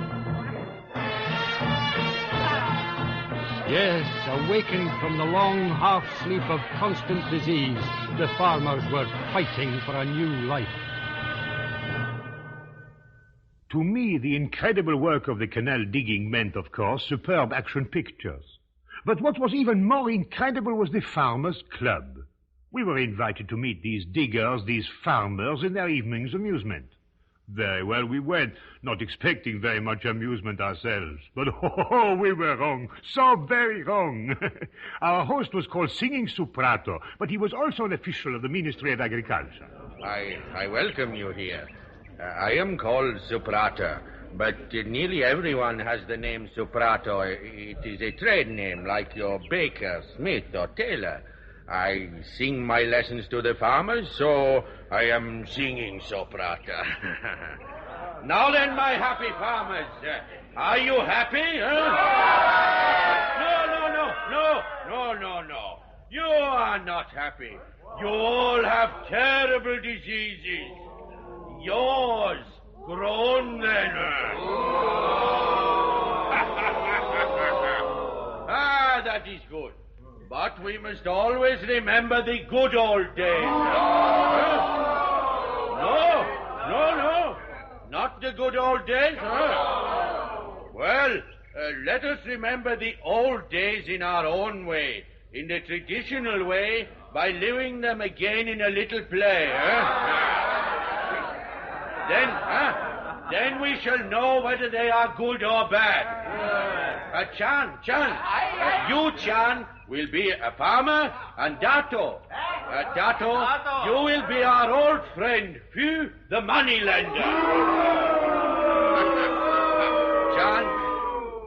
Yes, awakened from the long half-sleep of constant disease, the farmers were fighting for a new life. To me, the incredible work of the canal digging meant, of course, superb action pictures. But what was even more incredible was the Farmers' Club. We were invited to meet these diggers, these farmers, in their evening's amusement. Very well, we went, not expecting very much amusement ourselves. But we were wrong, so very wrong. Our host was called Singing Suprato, but he was also an official of the Ministry of Agriculture. I welcome you here. I am called Suprato, but nearly everyone has the name Suprato. It is a trade name, like your baker, smith, or tailor. I sing my lessons to the farmers, so I am singing Suprato. Now then, my happy farmers, are you happy? Huh? No. You are not happy. You all have terrible diseases. Yours, grown then. That is good. But we must always remember the good old days. No. Not the good old days. Well, let us remember the old days in our own way, in the traditional way, by living them again in a little play. Then we shall know whether they are good or bad. Chan, you, Chan, will be a farmer, and Dato, you will be our old friend, Phu, the moneylender.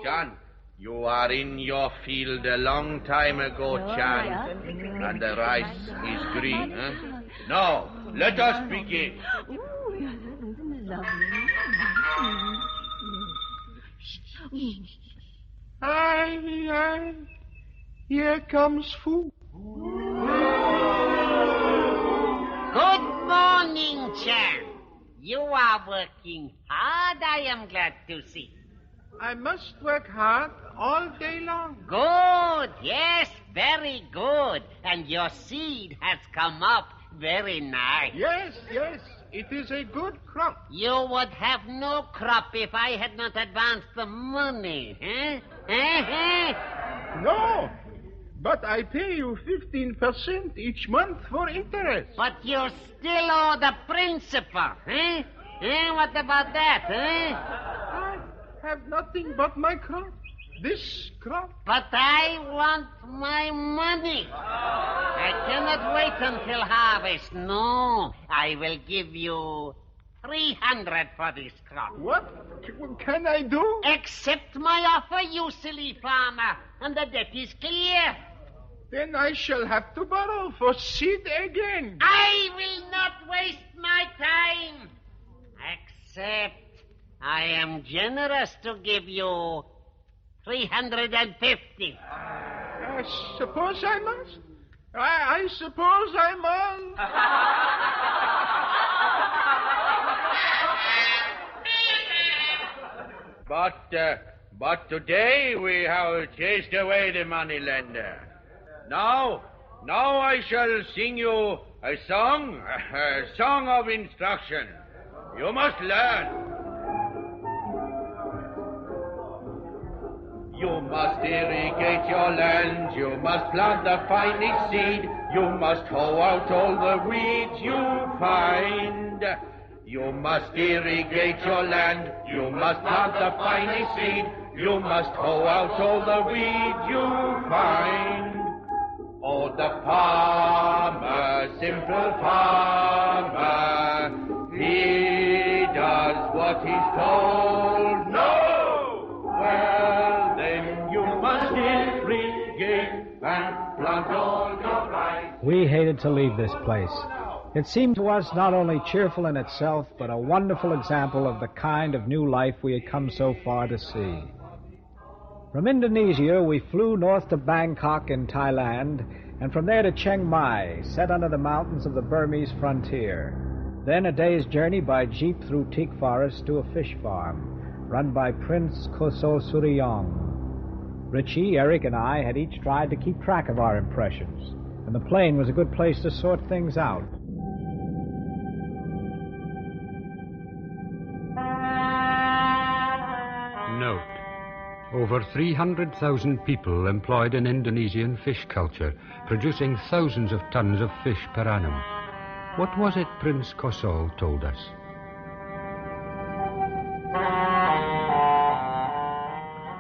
Chan, you are in your field a long time ago, Chan, and the rice is green. Now, let us begin. Aye, here comes Phu. Good morning, Chan. You are working hard, I am glad to see. I must work hard all day long. Good, yes, very good. And your seed has come up very nice. Yes, it is a good crop. You would have no crop if I had not advanced the money, No, but I pay you 15% each month for interest. But you still owe the principal, What about that, I have nothing but my crop. This crop. But I want my money. I cannot wait until harvest. No, I will give you 300 for this crop. What can I do? Accept my offer, you silly farmer, and the debt is clear. Then I shall have to borrow for seed again. I will not waste my time. Accept. I am generous to give you 350. I suppose I must. I suppose I must. But today we have chased away the moneylender. Now I shall sing you a song of instruction. You must learn. You must irrigate your land, you must plant the finest seed, you must hoe out all the weeds you find. You must irrigate your land, you must plant the finest seed, you must hoe out all the weeds you find. Oh, the farmer, simple farmer, he does what he's told. hated to leave this place. It seemed to us not only cheerful in itself, but a wonderful example of the kind of new life we had come so far to see. From Indonesia, we flew north to Bangkok in Thailand, and from there to Chiang Mai, set under the mountains of the Burmese frontier. Then a day's journey by jeep through teak forest to a fish farm, run by Prince Koso Suriyong. Richie, Eric, and I had each tried to keep track of our impressions, and the plane was a good place to sort things out. Note: over 300,000 people employed in Indonesian fish culture, producing thousands of tons of fish per annum. What was it Prince Koso told us?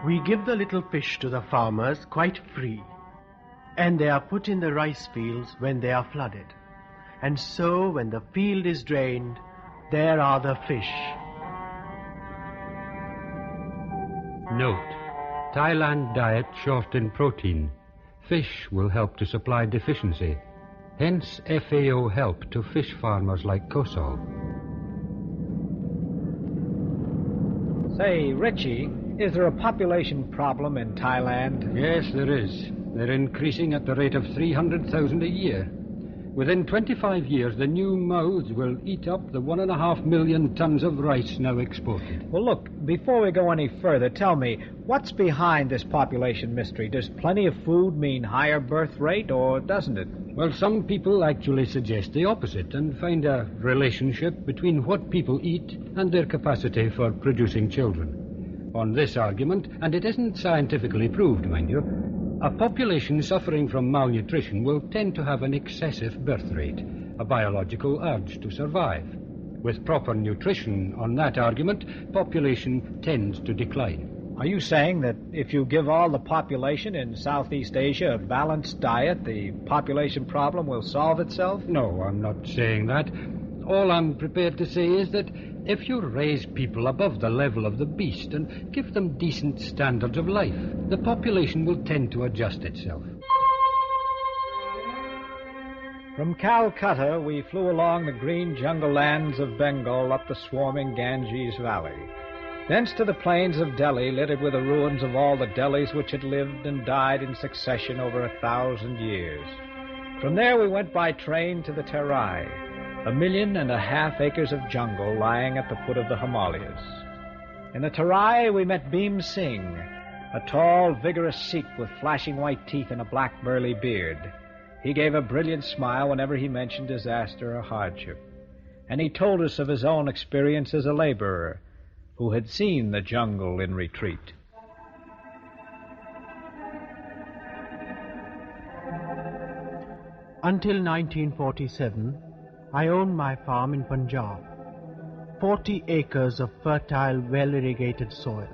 We give the little fish to the farmers quite free, and they are put in the rice fields when they are flooded. And so when the field is drained, there are the fish. Note: Thailand diet short in protein. Fish will help to supply deficiency. Hence FAO help to fish farmers like Koso. Say, Richie, is there a population problem in Thailand? Yes, there is. They're increasing at the rate of 300,000 a year. Within 25 years, the new mouths will eat up the 1.5 million tons of rice now exported. Well, look, before we go any further, tell me, what's behind this population mystery? Does plenty of food mean higher birth rate, or doesn't it? Well, some people actually suggest the opposite and find a relationship between what people eat and their capacity for producing children. On this argument, and it isn't scientifically proved, mind you, a population suffering from malnutrition will tend to have an excessive birth rate, a biological urge to survive. With proper nutrition, on that argument, population tends to decline. Are you saying that if you give all the population in Southeast Asia a balanced diet, the population problem will solve itself? No, I'm not saying that. All I'm prepared to say is that if you raise people above the level of the beast and give them decent standards of life, the population will tend to adjust itself. From Calcutta, we flew along the green jungle lands of Bengal up the swarming Ganges Valley. Thence to the plains of Delhi, littered with the ruins of all the Delhis which had lived and died in succession over 1,000 years. From there we went by train to the Terai, 1.5 million acres of jungle lying at the foot of the Himalayas. In the Terai we met Bhim Singh, a tall, vigorous Sikh with flashing white teeth and a black burly beard. He gave a brilliant smile whenever he mentioned disaster or hardship, and he told us of his own experience as a laborer who had seen the jungle in retreat. Until 1947, I owned my farm in Punjab, 40 acres of fertile, well-irrigated soil.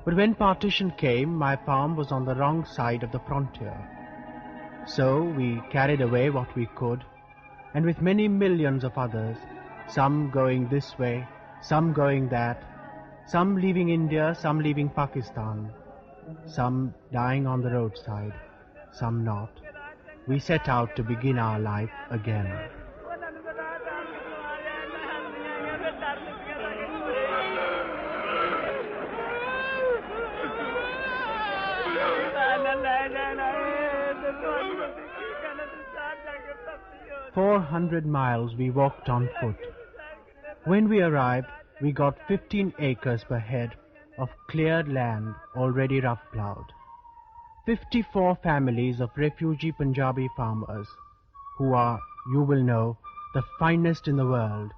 But when partition came, my farm was on the wrong side of the frontier. So we carried away what we could, and with many millions of others, some going this way, some going that, some leaving India, some leaving Pakistan, some dying on the roadside, some not, we set out to begin our life again. "400 miles we walked on foot. When we arrived, we got 15 acres per head of cleared land already rough plowed. 54 families of refugee Punjabi farmers, who are, you will know, the finest in the world,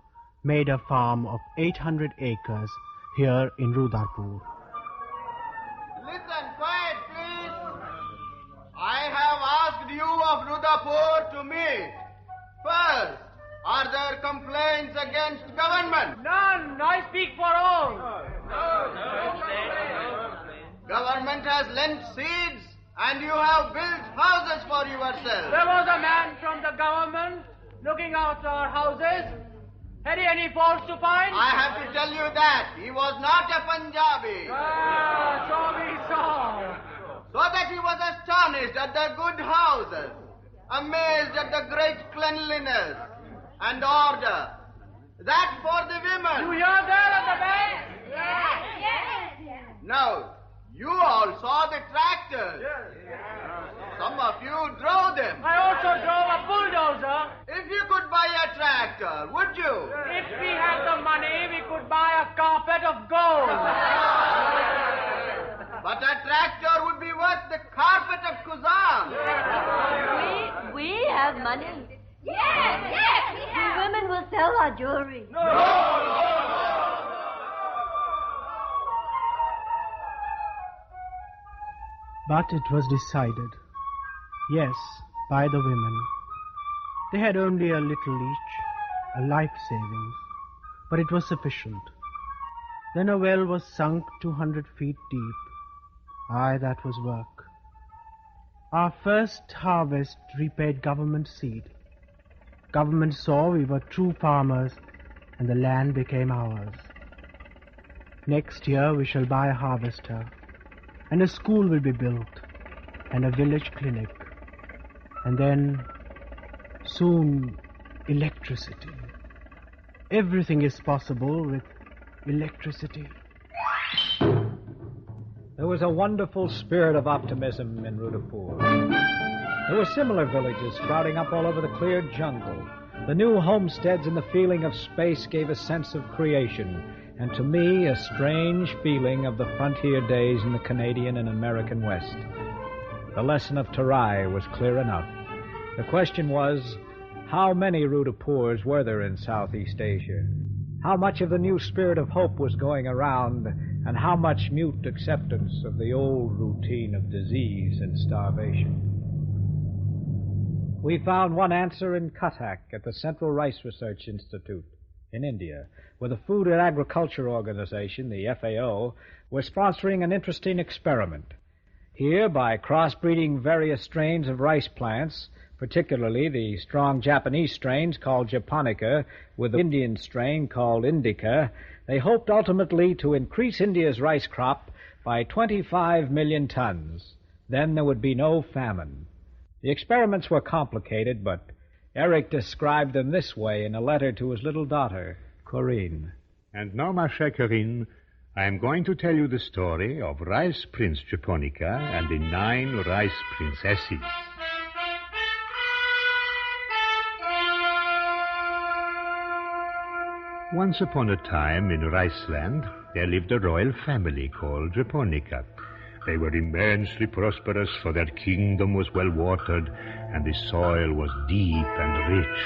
made a farm of 800 acres here in Rudrapur. Listen, quiet, please. I have asked you of Rudrapur to meet. First, are there complaints against government? None. I speak for all. Government has lent seeds and you have built houses for yourself. There was a man from the government looking after our houses. Had he any faults to find? I have to tell you that he was not a Punjabi. So we saw. So that he was astonished at the good houses amazed at the great cleanliness and order. That's for the women. You hear that at the back? Yes. Now, you all saw the tractors. Some of you drove them. I also drove a bulldozer. If you could buy a tractor, would you? If we had the money, we could buy a carpet of gold. But a tractor would be worth the carpet of Kuzan. We have money. Yes, The women will sell our jewelry. But it was decided. Yes, by the women. They had only a little each, a life savings, but it was sufficient. Then a well was sunk 200 feet deep. Aye, that was work. Our first harvest repaid government seed. Government saw we were true farmers, and the land became ours. Next year we shall buy a harvester, and a school will be built, and a village clinic. And then, soon, electricity. Everything is possible with electricity. There was a wonderful spirit of optimism in Rudapur. There were similar villages sprouting up all over the cleared jungle. The new homesteads and the feeling of space gave a sense of creation, and to me a strange feeling of the frontier days in the Canadian and American West. The lesson of Tarai was clear enough. The question was, how many Rudapurs were there in Southeast Asia? How much of the new spirit of hope was going around, and how much mute acceptance of the old routine of disease and starvation? We found one answer in Cuttack at the Central Rice Research Institute in India, where the Food and Agriculture Organization, the FAO, was sponsoring an interesting experiment. Here, by crossbreeding various strains of rice plants, particularly the strong Japanese strains called Japonica with the Indian strain called Indica, they hoped ultimately to increase India's rice crop by 25 million tons. Then there would be no famine. The experiments were complicated, but Eric described them this way in a letter to his little daughter, Corinne. And now, ma chère Corinne, I am going to tell you the story of Rice Prince Japonica and the 9 rice princesses. Once upon a time in Riceland, there lived a royal family called Japonica. They were immensely prosperous, for their kingdom was well watered, and the soil was deep and rich.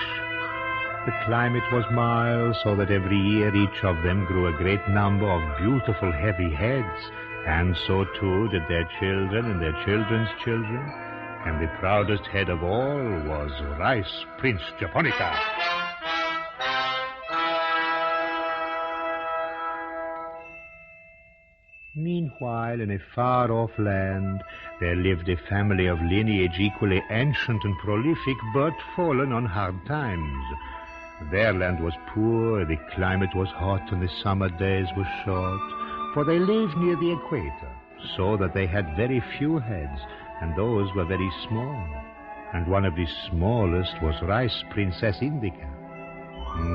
The climate was mild, so that every year each of them grew a great number of beautiful heavy heads, and so too did their children and their children's children. And the proudest head of all was Rice Prince Japonica. Meanwhile, in a far-off land, there lived a family of lineage equally ancient and prolific, but fallen on hard times. Their land was poor, the climate was hot, and the summer days were short, for they lived near the equator, so that they had very few heads, and those were very small. And one of the smallest was Rice Princess Indica.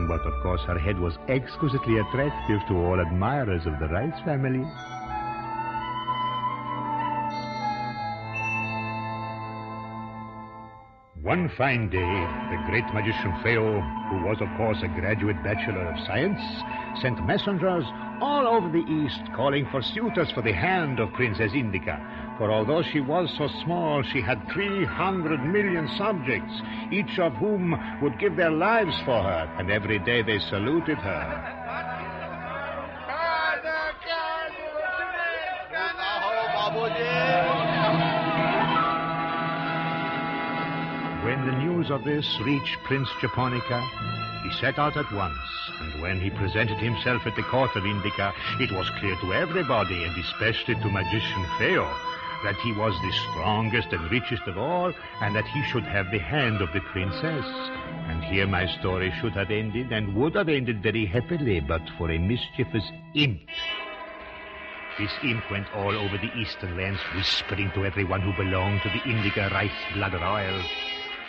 But, of course, her head was exquisitely attractive to all admirers of the Rice family. One fine day, the great magician Pharaoh, who was, of course, a graduate bachelor of science, sent messengers all over the East calling for suitors for the hand of Princess Indica. For although she was so small, she had 300 million subjects, each of whom would give their lives for her, and every day they saluted her. When the news of this reached Prince Japonica, he set out at once, and when he presented himself at the court of Indica, it was clear to everybody, and especially to magician Pharaoh, that he was the strongest and richest of all, and that he should have the hand of the princess. And here my story should have ended, and would have ended very happily, but for a mischievous imp. This imp went all over the eastern lands, whispering to everyone who belonged to the Indica rice blood royal.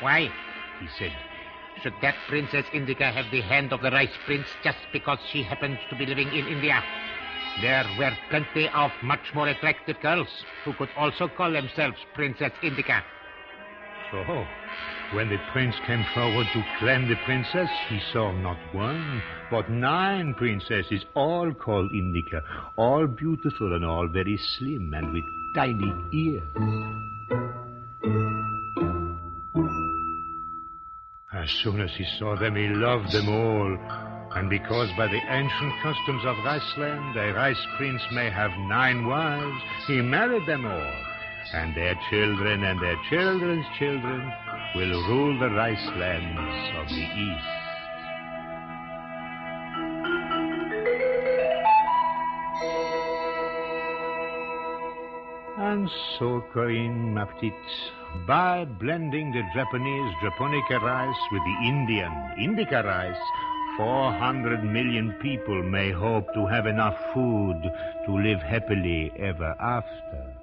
Why? He said. Should that Princess Indica have the hand of the Rice Prince just because she happens to be living in India? There were plenty of much more attractive girls who could also call themselves Princess Indica. So, when the prince came forward to claim the princess, he saw not one, but 9 princesses, all called Indica, all beautiful and all very slim and with tiny ears. As soon as he saw them, he loved them all. And because by the ancient customs of Riceland, a rice prince may have 9 wives, he married them all. And their children and their children's children will rule the rice lands of the East. And so, Corinne, ma petite, by blending the Japanese Japonica rice with the Indian Indica rice, 400 million people may hope to have enough food to live happily ever after.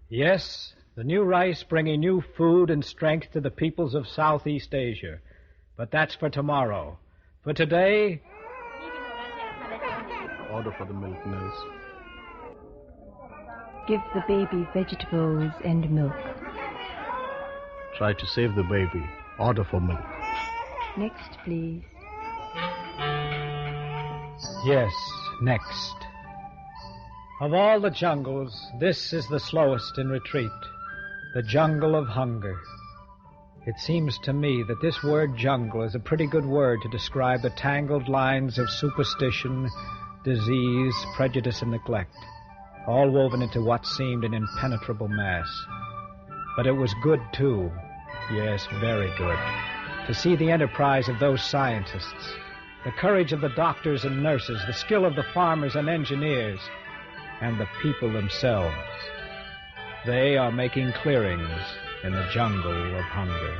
Yes, the new rice bringing new food and strength to the peoples of Southeast Asia. But that's for tomorrow. For today... Order for the milk, nurse. Give the baby vegetables and milk. Try to save the baby. Order for milk. Next, please. Yes, next. Of all the jungles, this is the slowest in retreat. The jungle of hunger. It seems to me that this word jungle is a pretty good word to describe the tangled lines of superstition, disease, prejudice, and neglect, all woven into what seemed an impenetrable mass. But it was good, too. Yes, very good. To see the enterprise of those scientists, the courage of the doctors and nurses, the skill of the farmers and engineers, and the people themselves. They are making clearings in the jungle of hunger.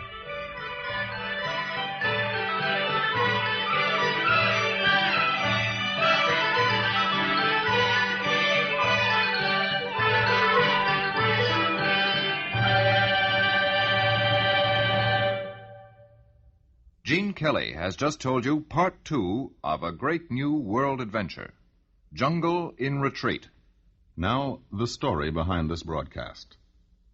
Gene Kelly has just told you part 2 of a great new world adventure, Jungle in Retreat. Now, the story behind this broadcast.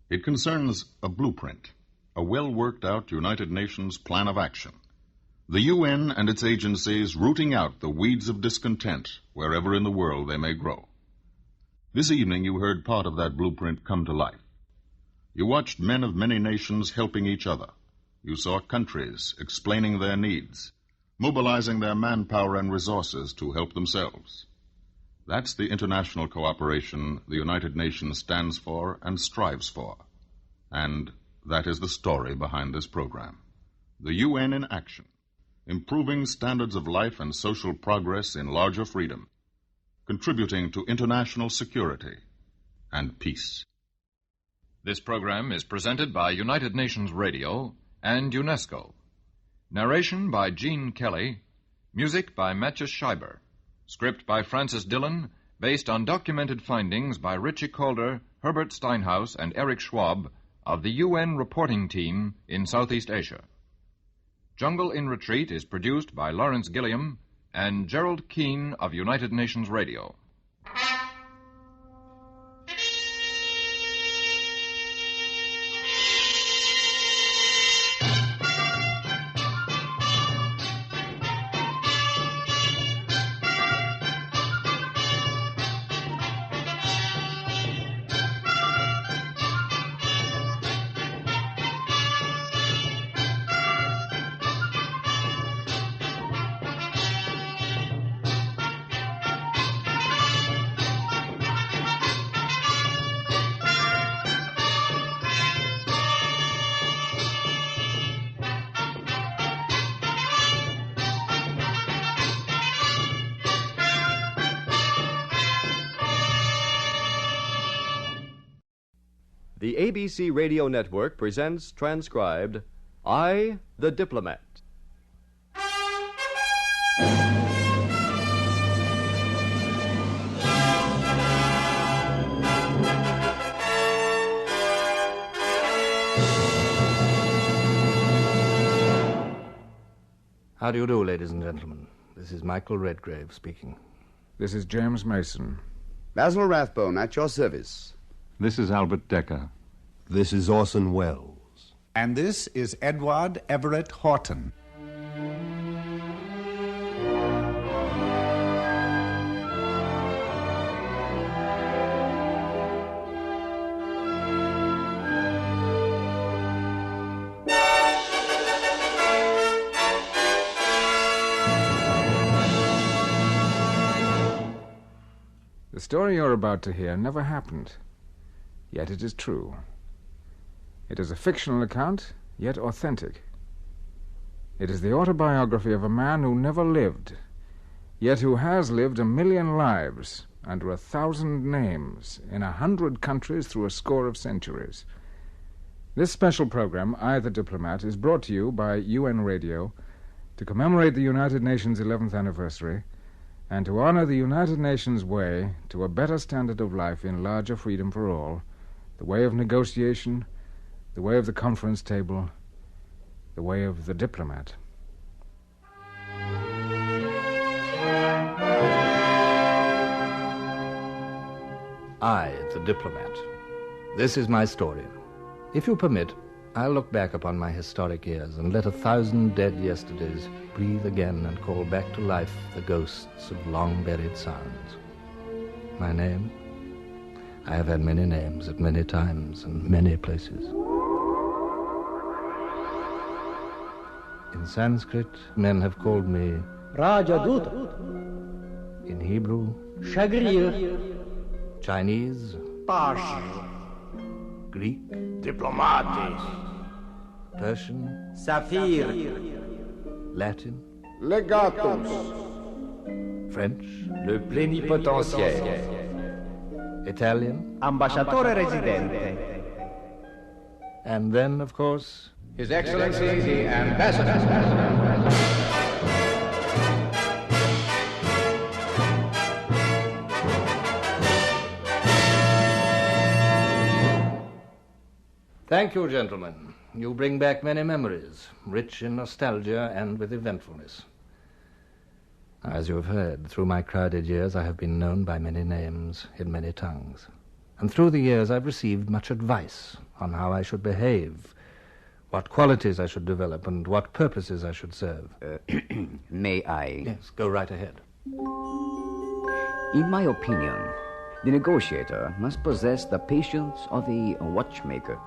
It concerns a blueprint, a well-worked-out United Nations plan of action. The UN and its agencies rooting out the weeds of discontent wherever in the world they may grow. This evening you heard part of that blueprint come to life. You watched men of many nations helping each other. You saw countries explaining their needs, mobilizing their manpower and resources to help themselves. That's the international cooperation the United Nations stands for and strives for. And that is the story behind this program. The UN in action, improving standards of life and social progress in larger freedom, contributing to international security and peace. This program is presented by United Nations Radio and UNESCO. Narration by Gene Kelly. Music by Matches Scheiber. Script by Francis Dillon, based on documented findings by Richie Calder, Herbert Steinhaus, and Eric Schwab of the UN reporting team in Southeast Asia. Jungle in Retreat is produced by Lawrence Gilliam and Gerald Keane of United Nations Radio. The ABC Radio Network presents transcribed, I, the Diplomat. How do you do, ladies and gentlemen? This is Michael Redgrave speaking. This is James Mason. Basil Rathbone, at your service. This is Albert Decker. This is Orson Welles. And this is Edward Everett Horton. The story you're about to hear never happened, yet it is true. It is a fictional account, yet authentic. It is the autobiography of a man who never lived, yet who has lived 1,000,000 lives under 1,000 names in 100 countries through a score of centuries. This special program, I, the Diplomat, is brought to you by UN Radio to commemorate the United Nations 11th anniversary and to honor the United Nations way to a better standard of life in larger freedom for all, the way of negotiation, the way of the conference table, the way of the diplomat. I, the Diplomat. This is my story. If you permit, I'll look back upon my historic years and let 1,000 dead yesterdays breathe again and call back to life the ghosts of long-buried sounds. My name? I have had many names at many times and many places. In Sanskrit, men have called me Rajaduta. In Hebrew, Shagrir. Chinese, Pash. Greek, Diplomatis. Persian, Saphir. Latin, Legatus. French, Le plénipotentiaire. Italian, Ambasciatore residente. And then, of course, His Excellency the Ambassador. Thank you, gentlemen. You bring back many memories, rich in nostalgia and with eventfulness. As you have heard, through my crowded years I have been known by many names in many tongues. And through the years I've received much advice on how I should behave, what qualities I should develop, and what purposes I should serve. May I? Yes, go right ahead. In my opinion, the negotiator must possess the patience of a watchmaker.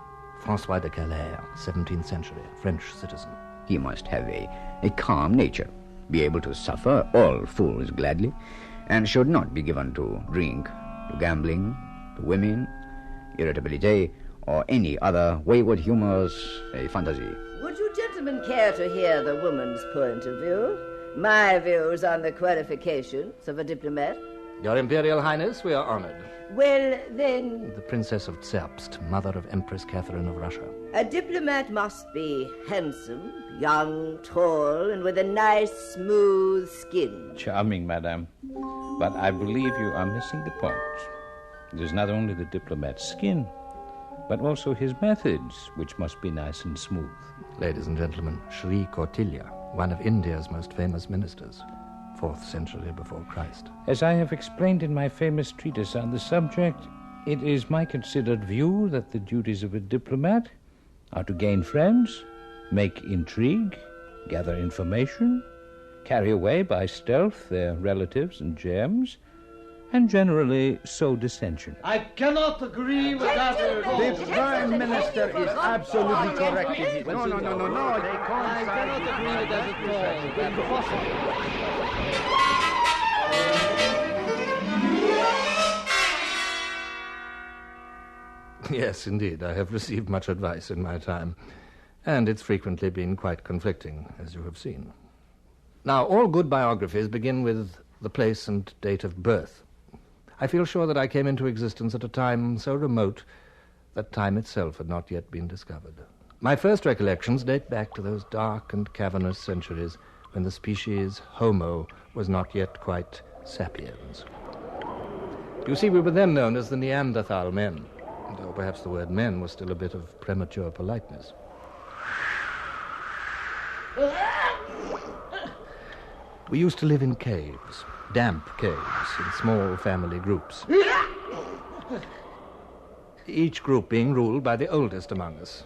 François de Calais, 17th century, French citizen. He must have a calm nature, be able to suffer all fools gladly, and should not be given to drink, to gambling, to women, irritability, or any other wayward humors, a fantasy. Would you gentlemen care to hear the woman's point of view? My views on the qualifications of a diplomat? Your Imperial Highness, we are honored. Well, then, The Princess of Zerbst, mother of Empress Catherine of Russia. a diplomat must be handsome, young, tall, and with a nice, smooth skin. Charming, madame. But I believe you are missing the point. It is not only the diplomat's skin, but also his methods, which must be nice and smooth. Ladies and gentlemen, Shri Kautilya, one of India's most famous ministers, 4th century before Christ. As I have explained in my famous treatise on the subject, it is my considered view that the duties of a diplomat are to gain friends, make intrigue, gather information, carry away by stealth their relatives and gems, and generally sow dissension. I cannot agree with that. The Prime Minister is absolutely correct in his No. I cannot agree with that at all. Impossible. Yes, indeed, I have received much advice in my time, and it's frequently been quite conflicting, as you have seen. Now, all good biographies begin with the place and date of birth. I feel sure that I came into existence at a time so remote that time itself had not yet been discovered. My first recollections date back to those dark and cavernous centuries when the species Homo was not yet quite sapiens. You see, we were then known as the Neanderthal men, though perhaps the word men was still a bit of premature politeness. We used to live in caves, damp caves, in small family groups. Each group being ruled by the oldest among us,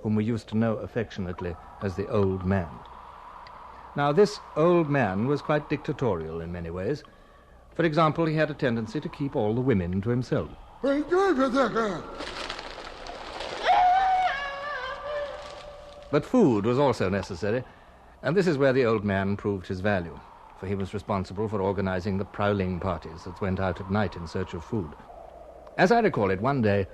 whom we used to know affectionately as the Old Man. Now, this old man was quite dictatorial in many ways. For example, he had a tendency to keep all the women to himself. But food was also necessary, and this is where the old man proved his value, for he was responsible for organizing the prowling parties that went out at night in search of food. As I recall it, one day,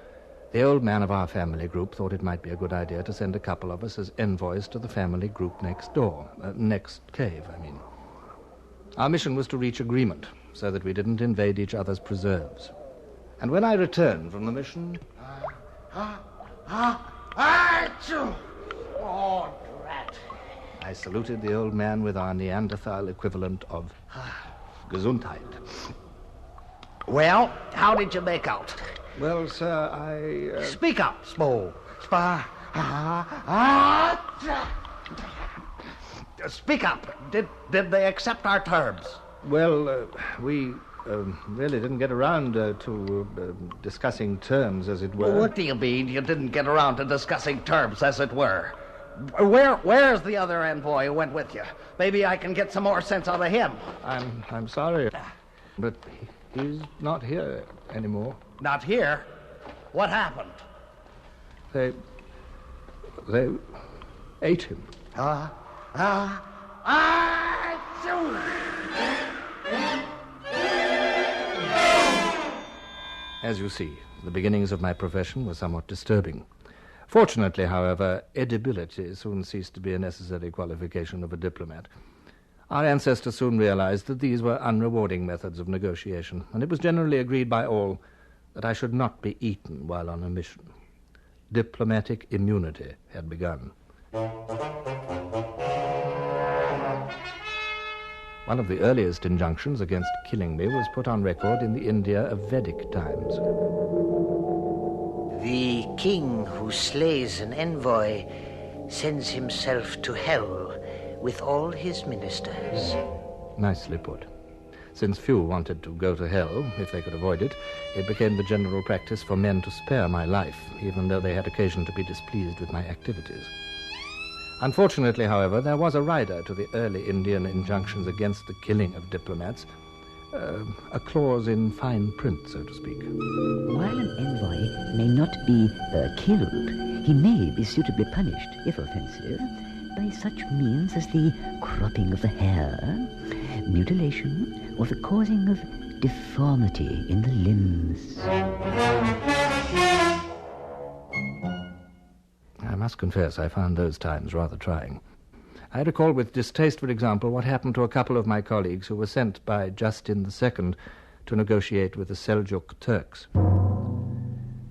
the old man of our family group thought it might be a good idea to send a couple of us as envoys to the family group next door. Next cave, I mean. Our mission was to reach agreement so that we didn't invade each other's preserves. And when I returned from the mission... Oh, drat. I saluted the old man with our Neanderthal equivalent of Gesundheit. Well, how did you make out? Well, sir, I... Speak up, Small. Speak up. Did they accept our terms? Well, we really didn't get around to discussing terms, as it were. What do you mean you didn't get around to discussing terms, as it were? Where's the other envoy who went with you? Maybe I can get some more sense out of him. I'm sorry, but he's not here anymore. Not here? What happened? They ate him. As you see, the beginnings of my profession were somewhat disturbing. Fortunately, however, edibility soon ceased to be a necessary qualification of a diplomat. Our ancestors soon realized that these were unrewarding methods of negotiation, and it was generally agreed by all that I should not be eaten while on a mission. Diplomatic immunity had begun. One of the earliest injunctions against killing me was put on record in the India of Vedic times. The king who slays an envoy sends himself to hell with all his ministers. Nicely put. Since few wanted to go to hell, if they could avoid it, it became the general practice for men to spare my life, even though they had occasion to be displeased with my activities. Unfortunately, however, there was a rider to the early Indian injunctions against the killing of diplomats, a clause in fine print, so to speak. While an envoy may not be killed, he may be suitably punished, if offensive, by such means as the cropping of the hair, mutilation, or the causing of deformity in the limbs. I must confess I found those times rather trying. I recall with distaste, for example, what happened to a couple of my colleagues who were sent by Justin II to negotiate with the Seljuk Turks.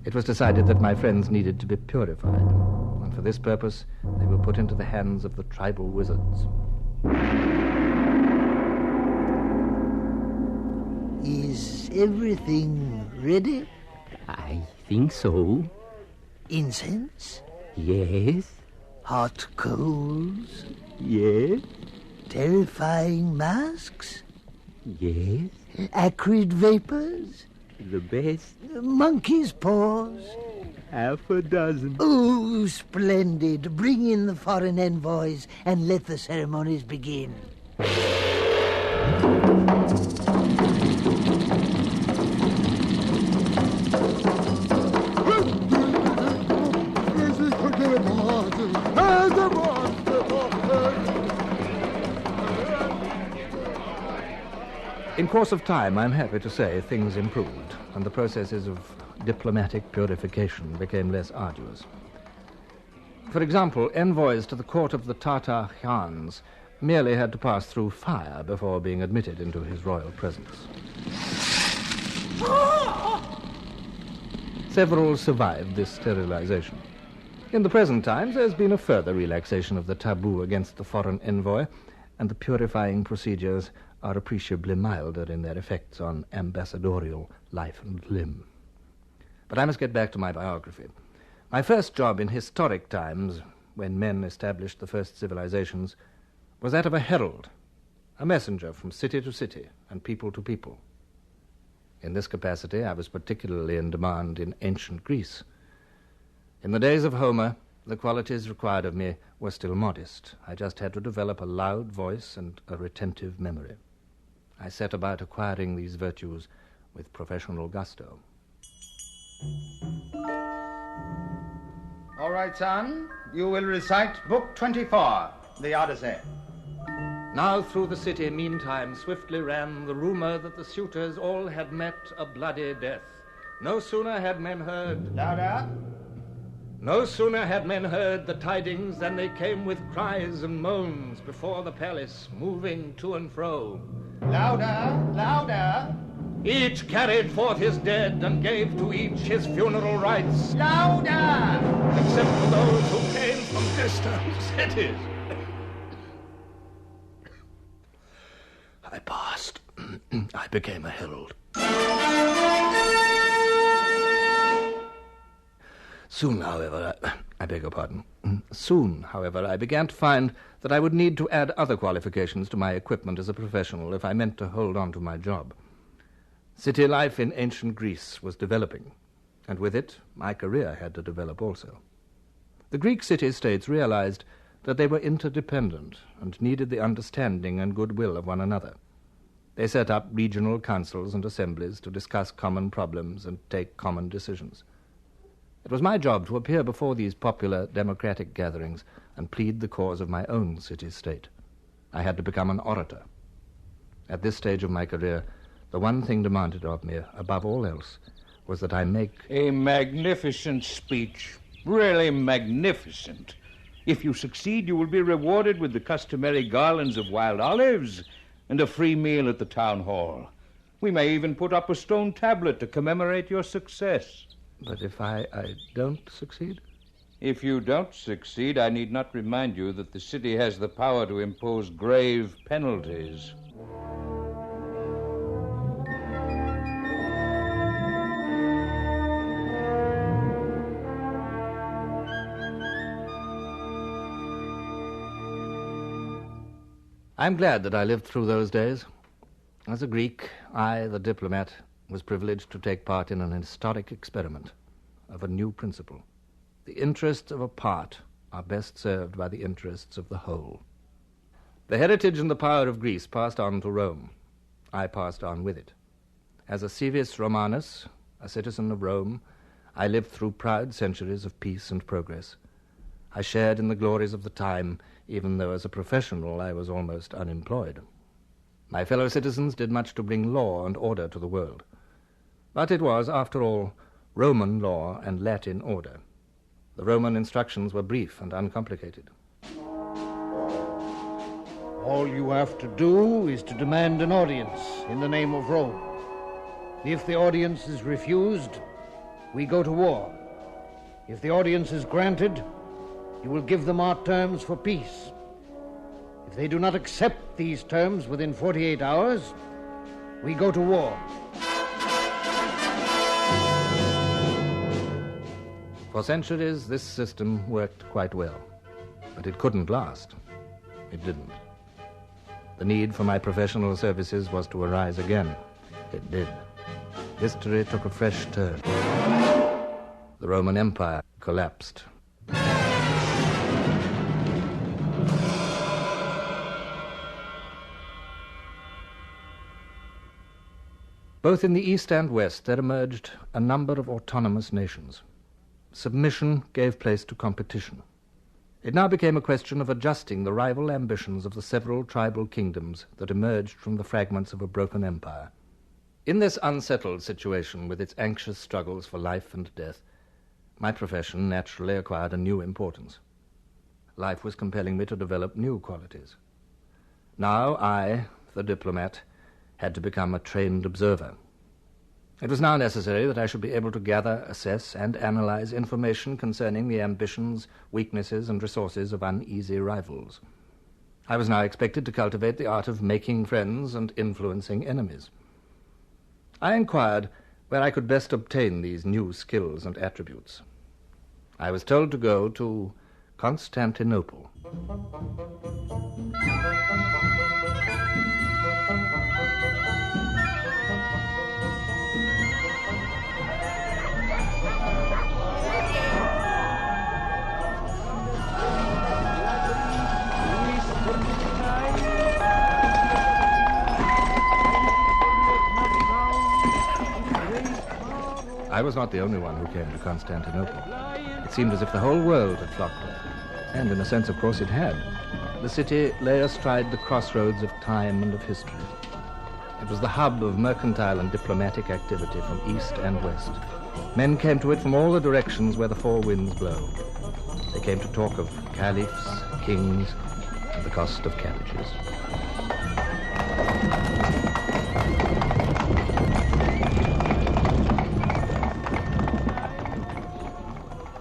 It was decided that my friends needed to be purified, and for this purpose they were put into the hands of the tribal wizards. Is everything ready? I think so. Incense? Yes. Hot coals? Yes. Terrifying masks? Yes. Acrid vapors? The best. Monkey's paws? Half a dozen. Oh, splendid. Bring in the foreign envoys and let the ceremonies begin. In course of time, I'm happy to say, things improved, and the processes of diplomatic purification became less arduous. For example, envoys to the court of the Tatar Khans merely had to pass through fire before being admitted into his royal presence. Several survived this sterilization. In the present times, there's been a further relaxation of the taboo against the foreign envoy, and the purifying procedures are appreciably milder in their effects on ambassadorial life and limb. But I must get back to my biography. My first job in historic times, when men established the first civilizations, was that of a herald, a messenger from city to city and people to people. In this capacity, I was particularly in demand in ancient Greece. In the days of Homer, the qualities required of me were still modest. I just had to develop a loud voice and a retentive memory. I set about acquiring these virtues with professional gusto. All right, son. You will recite Book 24, the Odyssey. Now through the city, meantime, swiftly ran the rumor that the suitors all had met a bloody death. No sooner had men heard... Louder. No sooner had men heard the tidings than they came with cries and moans before the palace, moving to and fro. Louder, louder. Each carried forth his dead and gave to each his funeral rites. Louder! Except for those who came from distant cities. I passed. I became a herald. Soon, however, I beg your pardon. Soon, however, I began to find that I would need to add other qualifications to my equipment as a professional if I meant to hold on to my job. City life in ancient Greece was developing, and with it, my career had to develop also. The Greek city-states realized that they were interdependent and needed the understanding and goodwill of one another. They set up regional councils and assemblies to discuss common problems and take common decisions. It was my job to appear before these popular democratic gatherings and plead the cause of my own city-state. I had to become an orator. At this stage of my career, the one thing demanded of me, above all else, was that I make... A magnificent speech. Really magnificent. If you succeed, you will be rewarded with the customary garlands of wild olives and a free meal at the town hall. We may even put up a stone tablet to commemorate your success. But if I don't succeed? If you don't succeed, I need not remind you that the city has the power to impose grave penalties. I'm glad that I lived through those days. As a Greek, I, the diplomat, was privileged to take part in an historic experiment of a new principle. The interests of a part are best served by the interests of the whole. The heritage and the power of Greece passed on to Rome. I passed on with it. As a civis Romanus, a citizen of Rome, I lived through proud centuries of peace and progress. I shared in the glories of the time, even though as a professional I was almost unemployed. My fellow citizens did much to bring law and order to the world. But it was, after all, Roman law and Latin order. The Roman instructions were brief and uncomplicated. All you have to do is to demand an audience in the name of Rome. If the audience is refused, we go to war. If the audience is granted, you will give them our terms for peace. If they do not accept these terms within 48 hours, we go to war. For centuries, this system worked quite well. But it couldn't last. It didn't. The need for my professional services was to arise again. It did. History took a fresh turn. The Roman Empire collapsed. Both in the East and West, there emerged a number of autonomous nations. Submission gave place to competition. It now became a question of adjusting the rival ambitions of the several tribal kingdoms that emerged from the fragments of a broken empire. In this unsettled situation, with its anxious struggles for life and death, my profession naturally acquired a new importance. Life was compelling me to develop new qualities. Now I, the diplomat, had to become a trained observer. It was now necessary that I should be able to gather, assess, and analyze information concerning the ambitions, weaknesses, and resources of uneasy rivals. I was now expected to cultivate the art of making friends and influencing enemies. I inquired where I could best obtain these new skills and attributes. I was told to go to Constantinople. I was not the only one who came to Constantinople. It seemed as if the whole world had flocked there. And in a sense, of course, it had. The city lay astride the crossroads of time and of history. It was the hub of mercantile and diplomatic activity from east and west. Men came to it from all the directions where the four winds blow. They came to talk of caliphs, kings, and the cost of cabbages.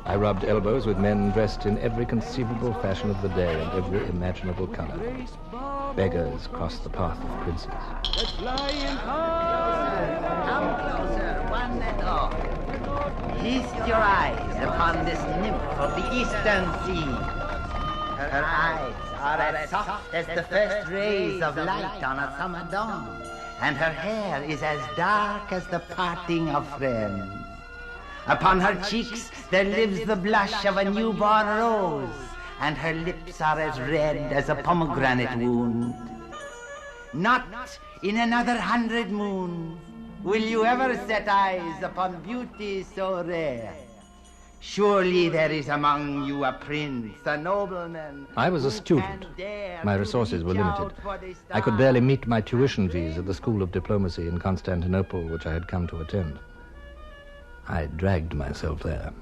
I rubbed elbows with men dressed in every conceivable fashion of the day and every imaginable color. Beggars crossed the path of princes. Come closer, one and all. Feast your eyes upon this nymph of the eastern sea. Her eyes are as soft as the first rays of light on a summer dawn, and her hair is as dark as the parting of friends. Upon her cheeks there lives the blush of a newborn rose, and her lips are as red as a pomegranate wound. Not in another 100 moons will you ever set eyes upon beauty so rare. Surely there is among you a prince, a nobleman. I was a student. My resources were limited. I could barely meet my tuition fees at the School of Diplomacy in Constantinople, which I had come to attend. I dragged myself there.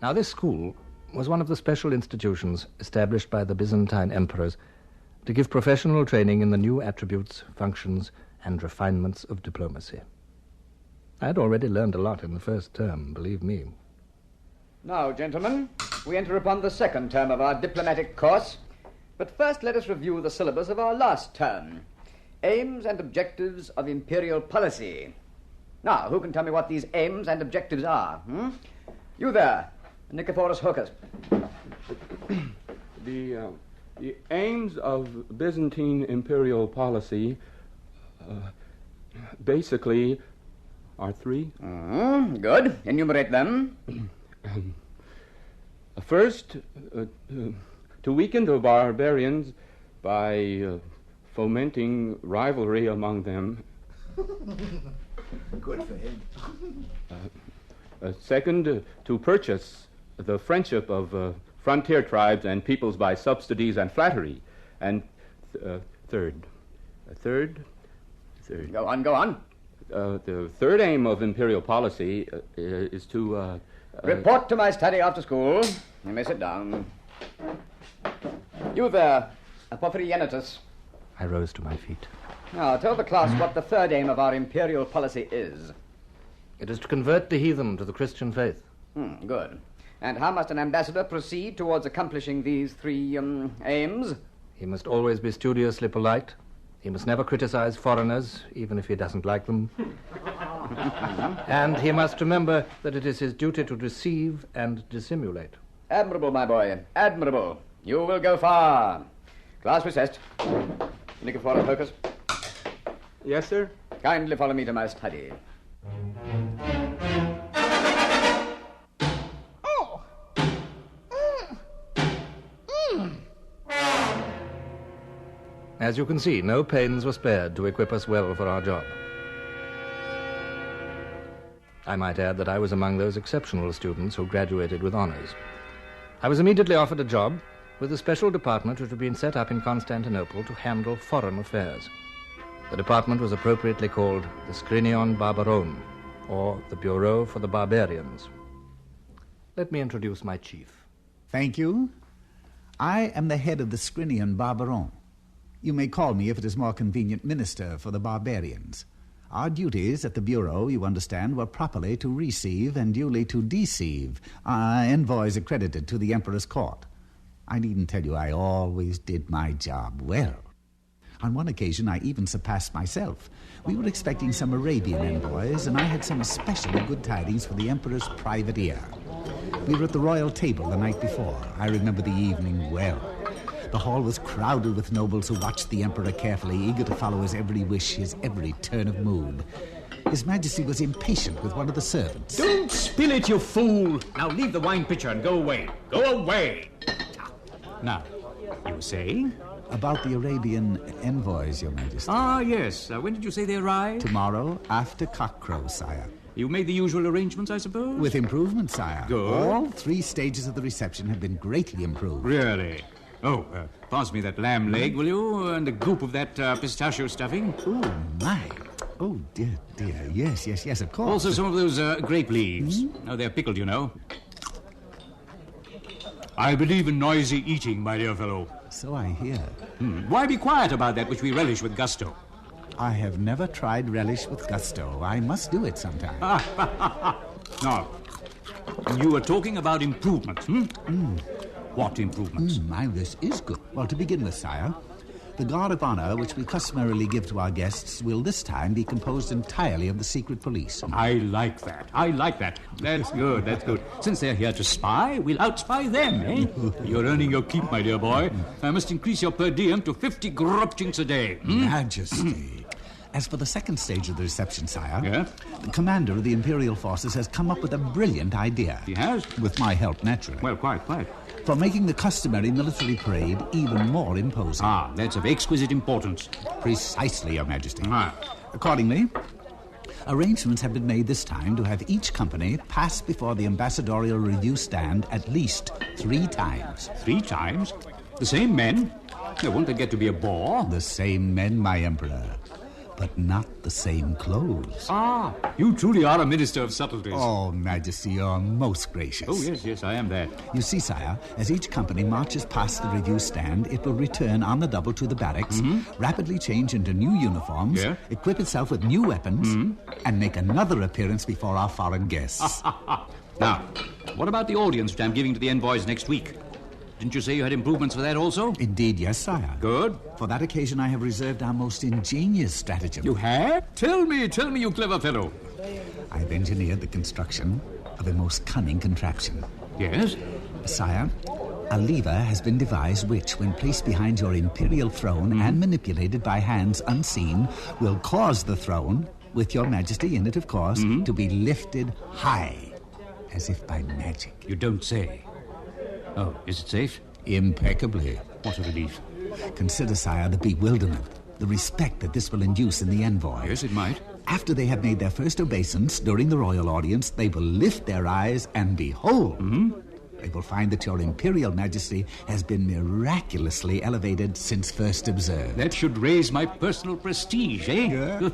Now, this school was one of the special institutions established by the Byzantine emperors to give professional training in the new attributes, functions, and refinements of diplomacy. I had already learned a lot in the first term, believe me. Now, gentlemen, we enter upon the second term of our diplomatic course. But first let us review the syllabus of our last term. Aims and objectives of imperial policy. Now, who can tell me what these aims and objectives are? You there, Nicephorus Hocus. The aims of Byzantine imperial policy basically are three. Good. Enumerate them. First, to weaken the barbarians by fomenting rivalry among them. Good for him. Second, to purchase the friendship of frontier tribes and peoples by subsidies and flattery. And third. Go on. The third aim of imperial policy is to... Report to my study after school. You may sit down. You there, Porphyrianitus. I rose to my feet. Now, tell the class what the third aim of our imperial policy is. It is to convert the heathen to the Christian faith. Good. And how must an ambassador proceed towards accomplishing these three aims? He must always be studiously polite. He must never criticize foreigners, even if he doesn't like them. And he must remember that it is his duty to deceive and dissimulate. Admirable, my boy. Admirable. You will go far. Class recessed. Nicephorus Hocus. Yes, sir? Kindly follow me to my study. As you can see, no pains were spared to equip us well for our job. I might add that I was among those exceptional students who graduated with honors. I was immediately offered a job with a special department which had been set up in Constantinople to handle foreign affairs. The department was appropriately called the Scrinion Barbaron, or the Bureau for the Barbarians. Let me introduce my chief. Thank you. I am the head of the Scrinion Barbaron. You may call me, if it is more convenient, Minister for the Barbarians. Our duties at the Bureau, you understand, were properly to receive and duly to deceive envoys accredited to the Emperor's court. I needn't tell you I always did my job well. On one occasion, I even surpassed myself. We were expecting some Arabian envoys, and I had some especially good tidings for the Emperor's private ear. We were at the royal table the night before. I remember the evening well. The hall was crowded with nobles who watched the Emperor carefully, eager to follow his every wish, his every turn of mood. His Majesty was impatient with one of the servants. Don't spill it, you fool! Now leave the wine pitcher and go away. Go away! Now, you were saying? About the Arabian envoys, Your Majesty. Ah, yes. When did you say they arrived? Tomorrow, after cockcrow, sire. You made the usual arrangements, I suppose? With improvement, sire. Good. All 3 stages of the reception have been greatly improved. Really? Oh, pass me that lamb leg, will you? And a goop of that pistachio stuffing. Oh, my. Oh, dear. Yes, of course. Also some of those grape leaves. Oh, they're pickled, you know. I believe in noisy eating, my dear fellow. So I hear. Why be quiet about that which we relish with gusto? I have never tried relish with gusto. I must do it sometime. Now, you were talking about improvements, What improvements? This is good. Well, to begin with, sire, the guard of honor which we customarily give to our guests will this time be composed entirely of the secret police. I like that. That's good. Since they're here to spy, we'll outspy them, eh? You're earning your keep, my dear boy. I must increase your per diem to 50 grubchinks a day. Majesty. As for the second stage of the reception, sire, the commander of the Imperial forces has come up with a brilliant idea. He has? With my help, naturally. Well, quite. For making the customary military parade even more imposing. That's of exquisite importance. Precisely, Your Majesty. Accordingly, arrangements have been made this time to have each company pass before the ambassadorial review stand at least 3 times. 3 times? The same men? Now, won't they get to be a bore? The same men, my Emperor, but not the same clothes. You truly are a minister of subtleties. Oh, Majesty, you're most gracious. Oh, yes, I am that. You see, sire, as each company marches past the review stand, it will return on the double to the barracks, rapidly change into new uniforms, equip itself with new weapons, and make another appearance before our foreign guests. Now, what about the audience which I'm giving to the envoys next week? Didn't you say you had improvements for that also? Indeed, yes, sire. Good. For that occasion, I have reserved our most ingenious stratagem. You have? Tell me, you clever fellow. I've engineered the construction of a most cunning contraption. Yes? Sire, a lever has been devised which, when placed behind your imperial throne and manipulated by hands unseen, will cause the throne, with your Majesty in it, of course, to be lifted high, as if by magic. You don't say. Oh, is it safe? Impeccably. What a relief. Consider, sire, the bewilderment, the respect that this will induce in the envoy. Yes, it might. After they have made their first obeisance during the royal audience, they will lift their eyes and behold, they will find that your Imperial Majesty has been miraculously elevated since first observed. That should raise my personal prestige, eh? Yeah.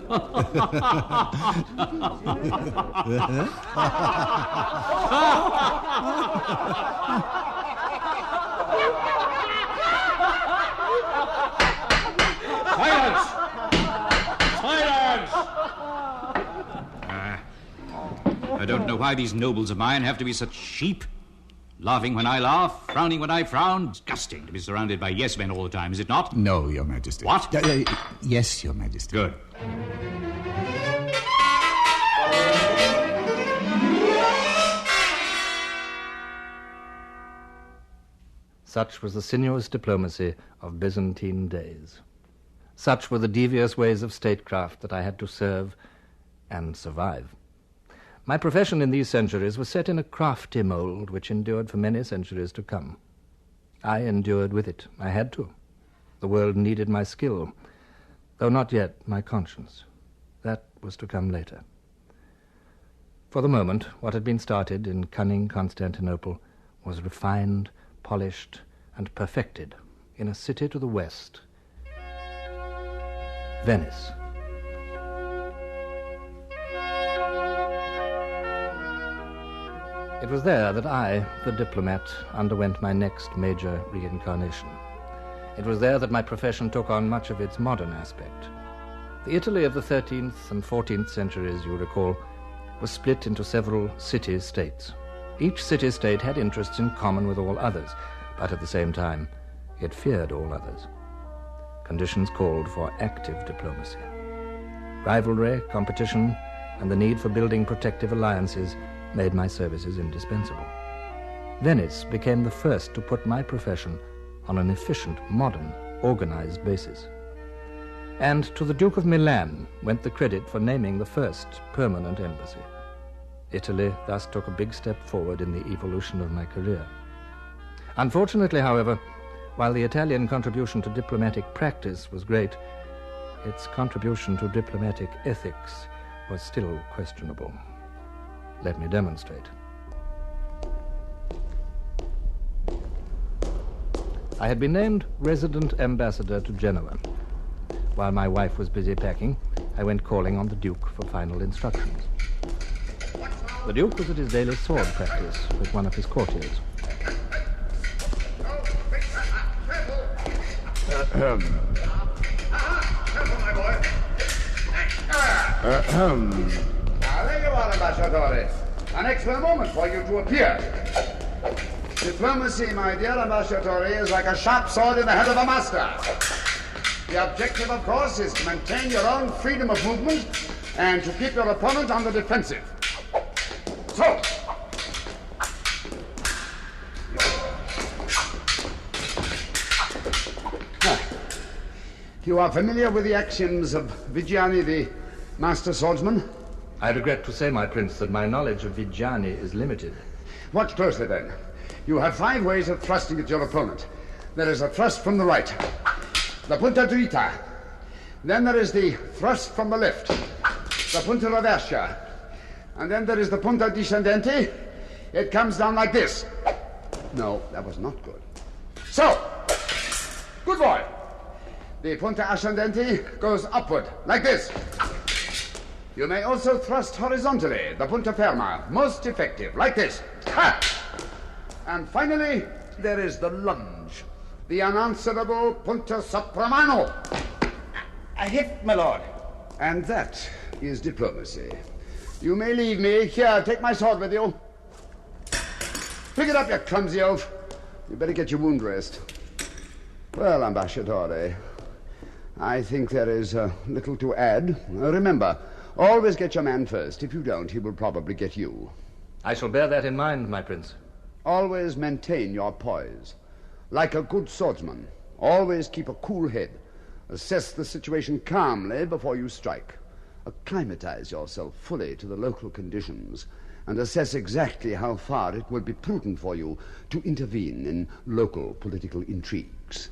I don't know why these nobles of mine have to be such sheep. Laughing when I laugh, frowning when I frown. Disgusting to be surrounded by yes-men all the time, is it not? No, Your Majesty. What? Yes, Your Majesty. Good. Such was the sinuous diplomacy of Byzantine days. Such were the devious ways of statecraft that I had to serve and survive. My profession in these centuries was set in a crafty mould which endured for many centuries to come. I endured with it. I had to. The world needed my skill, though not yet my conscience. That was to come later. For the moment, what had been started in cunning Constantinople was refined, polished, and perfected in a city to the west, Venice. It was there that I, the diplomat, underwent my next major reincarnation. It was there that my profession took on much of its modern aspect. The Italy of the 13th and 14th centuries, you recall, was split into several city-states. Each city-state had interests in common with all others, but at the same time, it feared all others. Conditions called for active diplomacy. Rivalry, competition, and the need for building protective alliances made my services indispensable. Venice became the first to put my profession on an efficient, modern, organized basis. And to the Duke of Milan went the credit for naming the first permanent embassy. Italy thus took a big step forward in the evolution of my career. Unfortunately, however, while the Italian contribution to diplomatic practice was great, its contribution to diplomatic ethics was still questionable. Let me demonstrate. I had been named resident ambassador to Genoa. While my wife was busy packing, I went calling on the Duke for final instructions. The Duke was at his daily sword practice with one of his courtiers. Now, there you are, Ambassador. An excellent moment for you to appear. Diplomacy, my dear Ambassador, is like a sharp sword in the hand of a master. The objective, of course, is to maintain your own freedom of movement and to keep your opponent on the defensive. So, you are familiar with the axioms of Vigiani, the master swordsman? I regret to say, my prince, that my knowledge of Vigiani is limited. Watch closely, then. You have 5 ways of thrusting at your opponent. There is a thrust from the right, the punta dritta. Then there is the thrust from the left, the punta rovescia. And then there is the punta discendente. It comes down like this. No, that was not good. So, good boy. The punta ascendente goes upward, like this. You may also thrust horizontally, the punta ferma, most effective, like this. Ha! And finally, there is the lunge, the unanswerable punta sopramano. A hit, my lord. And that is diplomacy. You may leave me. Here, take my sword with you. Pick it up, you clumsy oaf. You better get your wound dressed. Well, Ambassadore, I think there is little to add. Remember, always get your man first. If you don't, he will probably get you. I shall bear that in mind, my prince. Always maintain your poise. Like a good swordsman, always keep a cool head. Assess the situation calmly before you strike. Acclimatize yourself fully to the local conditions and assess exactly how far it will be prudent for you to intervene in local political intrigues.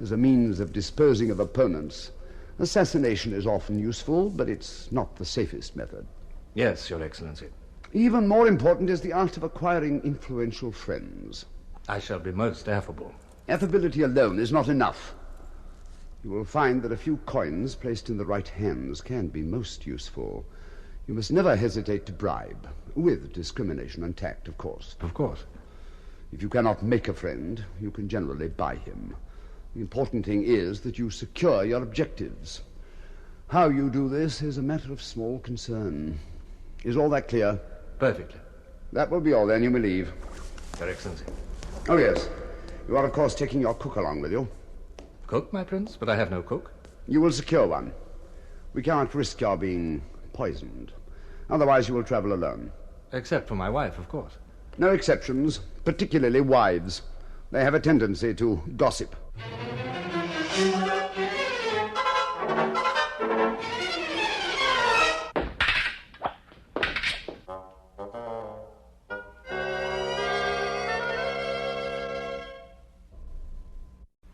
As a means of disposing of opponents, assassination is often useful, but it's not the safest method. Yes, Your Excellency. Even more important is the art of acquiring influential friends. I shall be most affable. Affability alone is not enough. You will find that a few coins placed in the right hands can be most useful. You must never hesitate to bribe, with discrimination and tact, of course. Of course. If you cannot make a friend, you can generally buy him. The important thing is that you secure your objectives. How you do this is a matter of small concern. Is all that clear? Perfectly. That will be all, then. You may leave. Your Excellency. Oh, yes. You are, of course, taking your cook along with you. Cook, my prince? But I have no cook. You will secure one. We cannot risk your being poisoned. Otherwise, you will travel alone. Except for my wife, of course. No exceptions, particularly wives. They have a tendency to gossip.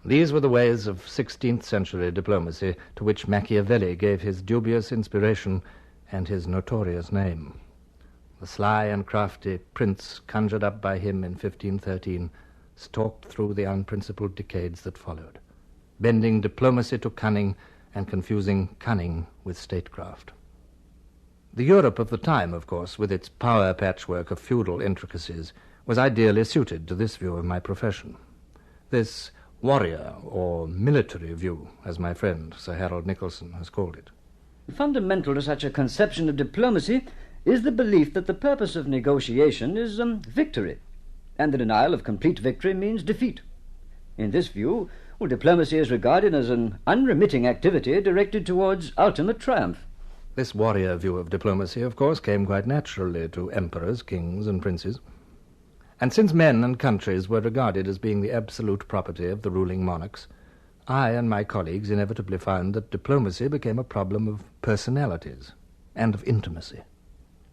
These were the ways of 16th century diplomacy to which Machiavelli gave his dubious inspiration and his notorious name. The sly and crafty prince conjured up by him in 1513 stalked through the unprincipled decades that followed, bending diplomacy to cunning and confusing cunning with statecraft. The Europe of the time, of course, with its power patchwork of feudal intricacies, was ideally suited to this view of my profession. This warrior or military view, as my friend Sir Harold Nicholson has called it. Fundamental to such a conception of diplomacy is the belief that the purpose of negotiation is victory, and the denial of complete victory means defeat. In this view, diplomacy is regarded as an unremitting activity directed towards ultimate triumph. This warrior view of diplomacy, of course, came quite naturally to emperors, kings, and princes. And since men and countries were regarded as being the absolute property of the ruling monarchs, I and my colleagues inevitably found that diplomacy became a problem of personalities and of intimacy.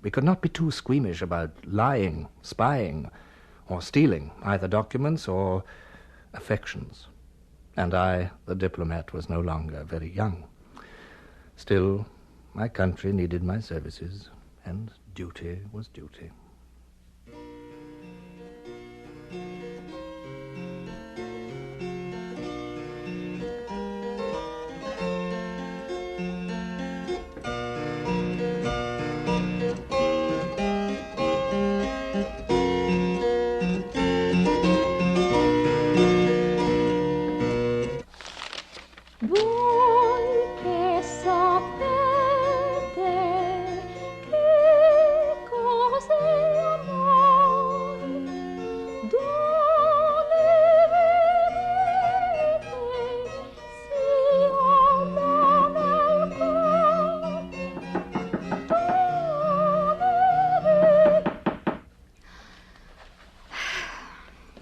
We could not be too squeamish about lying, spying, or stealing either documents or affections. And I, the diplomat, was no longer very young. Still, my country needed my services, and duty was duty.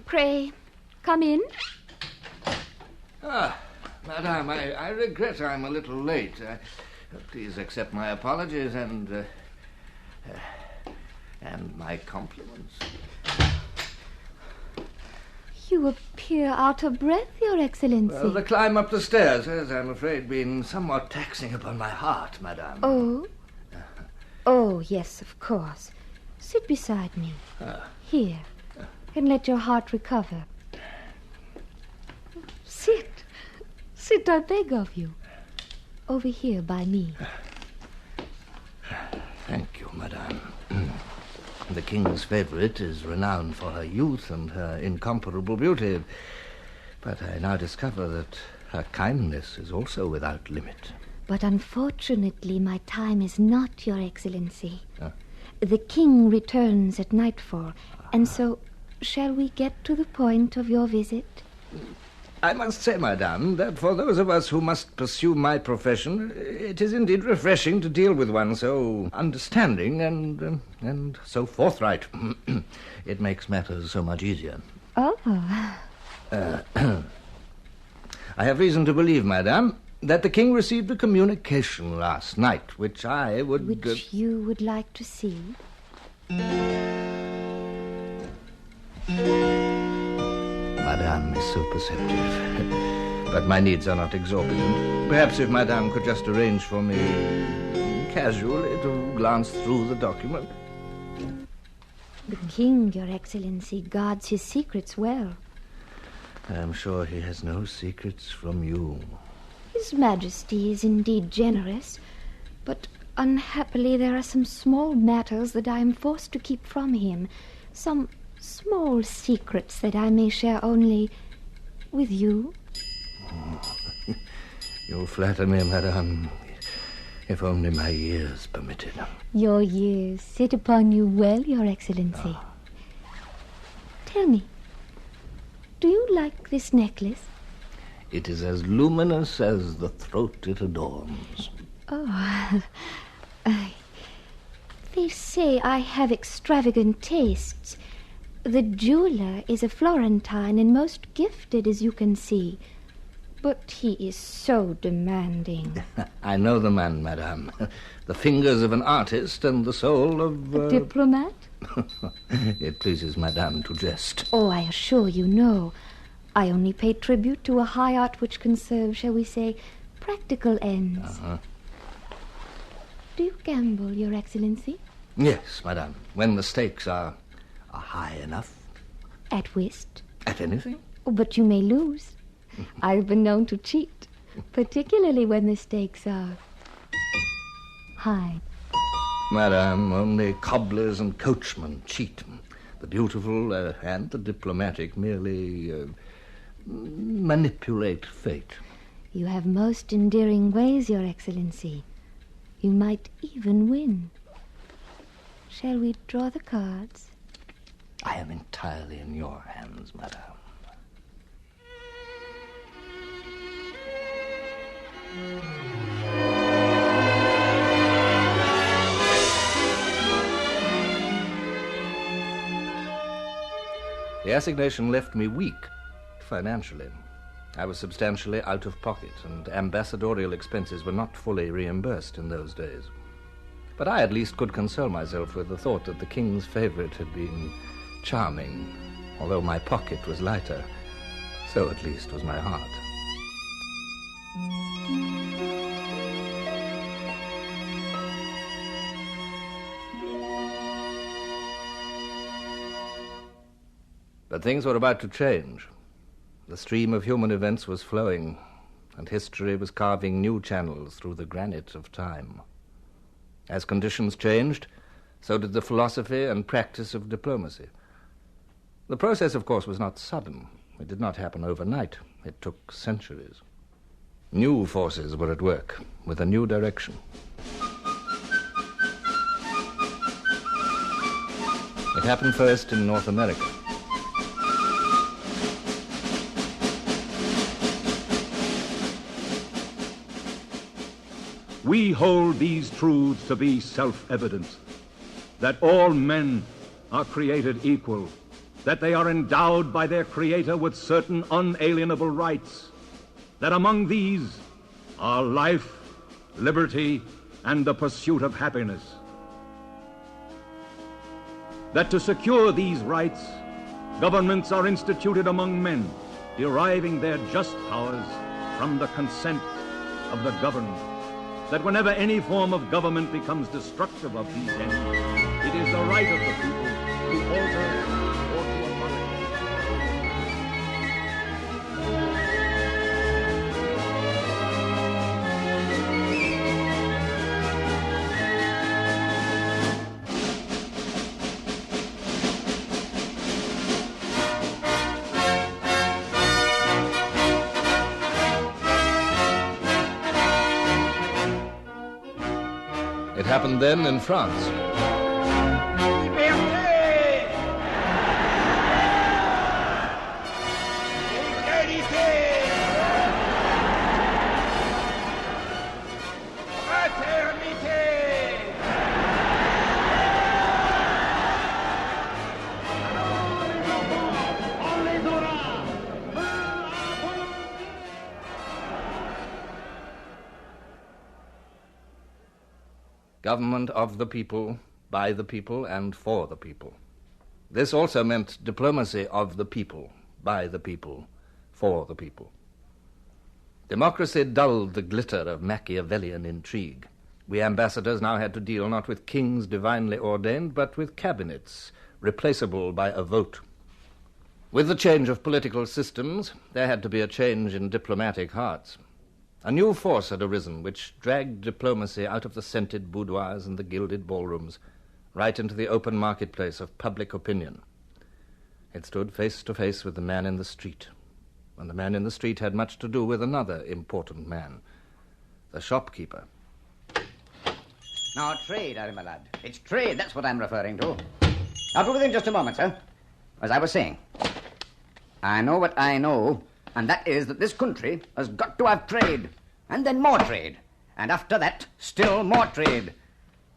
Pray, come in. Madame, I regret I'm a little late. Please accept my apologies and my compliments. You appear out of breath, Your Excellency. Well, the climb up the stairs has, I'm afraid, been somewhat taxing upon my heart, Madame. Oh? Oh, yes, of course. Sit beside me. Here. And let your heart recover. Sit. Sit, I beg of you. Over here by me. Thank you, Madame. The king's favorite is renowned for her youth and her incomparable beauty. But I now discover that her kindness is also without limit. But unfortunately, my time is not, Your Excellency. The king returns at nightfall, and so shall we get to the point of your visit? I must say, Madame, that for those of us who must pursue my profession, it is indeed refreshing to deal with one so understanding and so forthright. It makes matters so much easier. Oh. I have reason to believe, Madame, that the king received a communication last night, which I would... Which you would like to see? Madame is so perceptive. But my needs are not exorbitant. Perhaps if Madame could just arrange for me casually to glance through the document. The king, Your Excellency, guards his secrets well. I am sure he has no secrets from you. His Majesty is indeed generous, but unhappily there are some small matters that I am forced to keep from him. Some small secrets that I may share only with you. You flatter me, Madame. If only my years permitted. Your years sit upon you well, Your Excellency. Tell me, do you like this necklace? It is as luminous as the throat it adorns. Oh, they say I have extravagant tastes. The jeweler is a Florentine and most gifted, as you can see. But he is so demanding. I know the man, Madame. The fingers of an artist and the soul of... A diplomat? It pleases Madame to jest. Oh, I assure you, no. I only pay tribute to a high art which can serve, shall we say, practical ends. Do you gamble, Your Excellency? Yes, Madame. When the stakes are high enough. At whist? At anything? Oh, but you may lose. I've been known to cheat, particularly when the stakes are high. Madame, only cobblers and coachmen cheat. The beautiful and the diplomatic merely manipulate fate. You have most endearing ways, Your Excellency. You might even win. Shall we draw the cards? I am entirely in your hands, Madame. The assignation left me weak financially. I was substantially out of pocket, and ambassadorial expenses were not fully reimbursed in those days. But I at least could console myself with the thought that the king's favorite had been charming. Although my pocket was lighter, so at least was my heart. But things were about to change. The stream of human events was flowing, and history was carving new channels through the granite of time. As conditions changed, so did the philosophy and practice of diplomacy. The process, of course, was not sudden. It did not happen overnight. It took centuries. New forces were at work, with a new direction. It happened first in North America. We hold these truths to be self-evident, that all men are created equal, that they are endowed by their Creator with certain unalienable rights, that among these are life, liberty, and the pursuit of happiness. That to secure these rights, governments are instituted among men, deriving their just powers from the consent of the governed. That whenever any form of government becomes destructive of these ends, it is the right of the people to alter or to abolish. It happened then in France. Government of the people, by the people, and for the people. This also meant diplomacy of the people, by the people, for the people. Democracy dulled the glitter of Machiavellian intrigue. We ambassadors now had to deal not with kings divinely ordained, but with cabinets, replaceable by a vote. With the change of political systems, there had to be a change in diplomatic hearts. A new force had arisen which dragged diplomacy out of the scented boudoirs and the gilded ballrooms, right into the open marketplace of public opinion. It stood face to face with the man in the street, and the man in the street had much to do with another important man, the shopkeeper. Now, trade, Harry, my lad. It's trade, that's what I'm referring to. I'll be with you in just a moment, sir. As I was saying, I know what I know, and that is that this country has got to have trade, and then more trade, and after that, still more trade.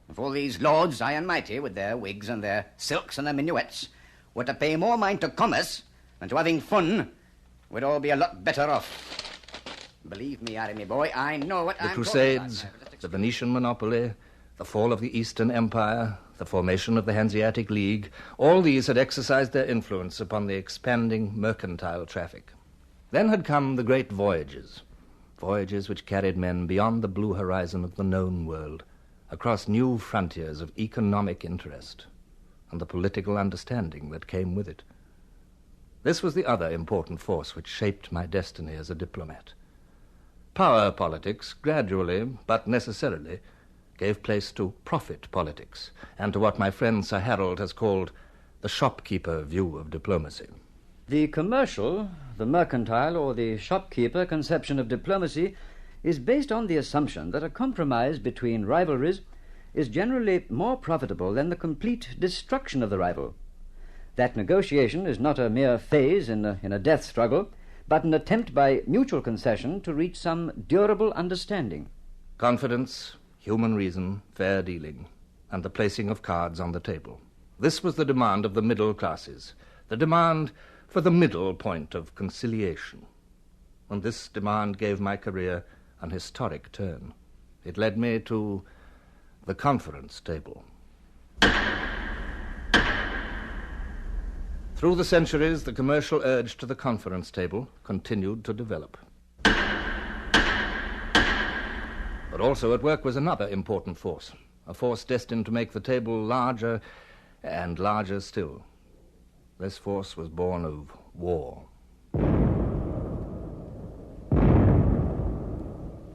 If all these lords, high and mighty, with their wigs and their silks and their minuets, were to pay more mind to commerce than to having fun, we'd all be a lot better off. Believe me, Harry, me boy, I know what The I'm Crusades, talking about. the Venetian monopoly, the fall of the Eastern Empire, the formation of the Hanseatic League, all these had exercised their influence upon the expanding mercantile traffic. Then had come the great voyages which carried men beyond the blue horizon of the known world, across new frontiers of economic interest, and the political understanding that came with it. This was the other important force which shaped my destiny as a diplomat. Power politics gradually, but necessarily, gave place to profit politics, and to what my friend Sir Harold has called the shopkeeper view of diplomacy. The commercial, the mercantile, or the shopkeeper conception of diplomacy is based on the assumption that a compromise between rivalries is generally more profitable than the complete destruction of the rival. That negotiation is not a mere phase in a death struggle, but an attempt by mutual concession to reach some durable understanding. Confidence, human reason, fair dealing, and the placing of cards on the table. This was the demand of the middle classes, the demand for the middle point of conciliation. And this demand gave my career an historic turn. It led me to the conference table. Through the centuries, the commercial urge to the conference table continued to develop. But also at work was another important force, a force destined to make the table larger and larger still. This force was born of war.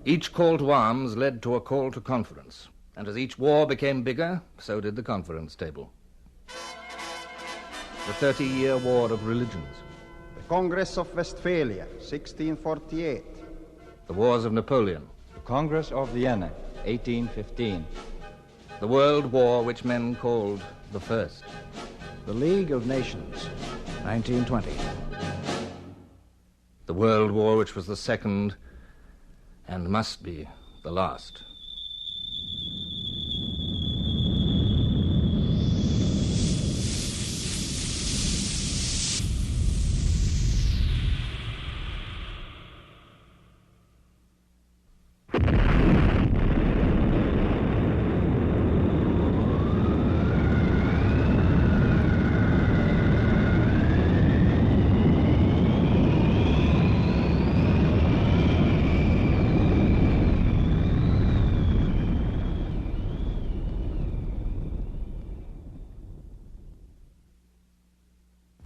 Each call to arms led to a call to conference, and as each war became bigger, so did the conference table. The 30-year War of Religions. The Congress of Westphalia, 1648. The Wars of Napoleon. The Congress of Vienna, 1815. The World War which men called the First. The League of Nations, 1920. The World War which was the second and must be the last.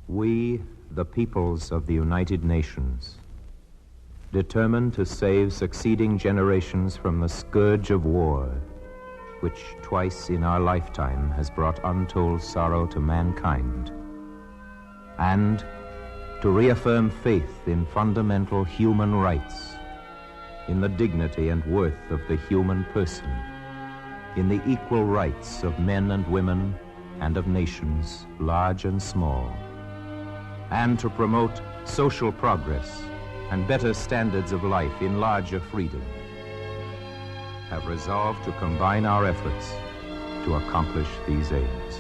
We, the peoples of the United Nations, determined to save succeeding generations from the scourge of war, which twice in our lifetime has brought untold sorrow to mankind, and to reaffirm faith in fundamental human rights, in the dignity and worth of the human person, in the equal rights of men and women and of nations, large and small, and to promote social progress and better standards of life in larger freedom, have resolved to combine our efforts to accomplish these aims.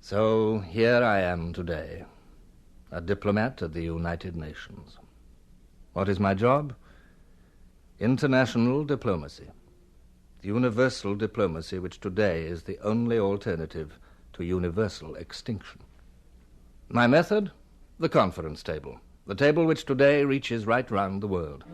So here I am today, a diplomat at the United Nations. What is my job? International diplomacy. The universal diplomacy which today is the only alternative to universal extinction. My method? The conference table. The table which today reaches right round the world.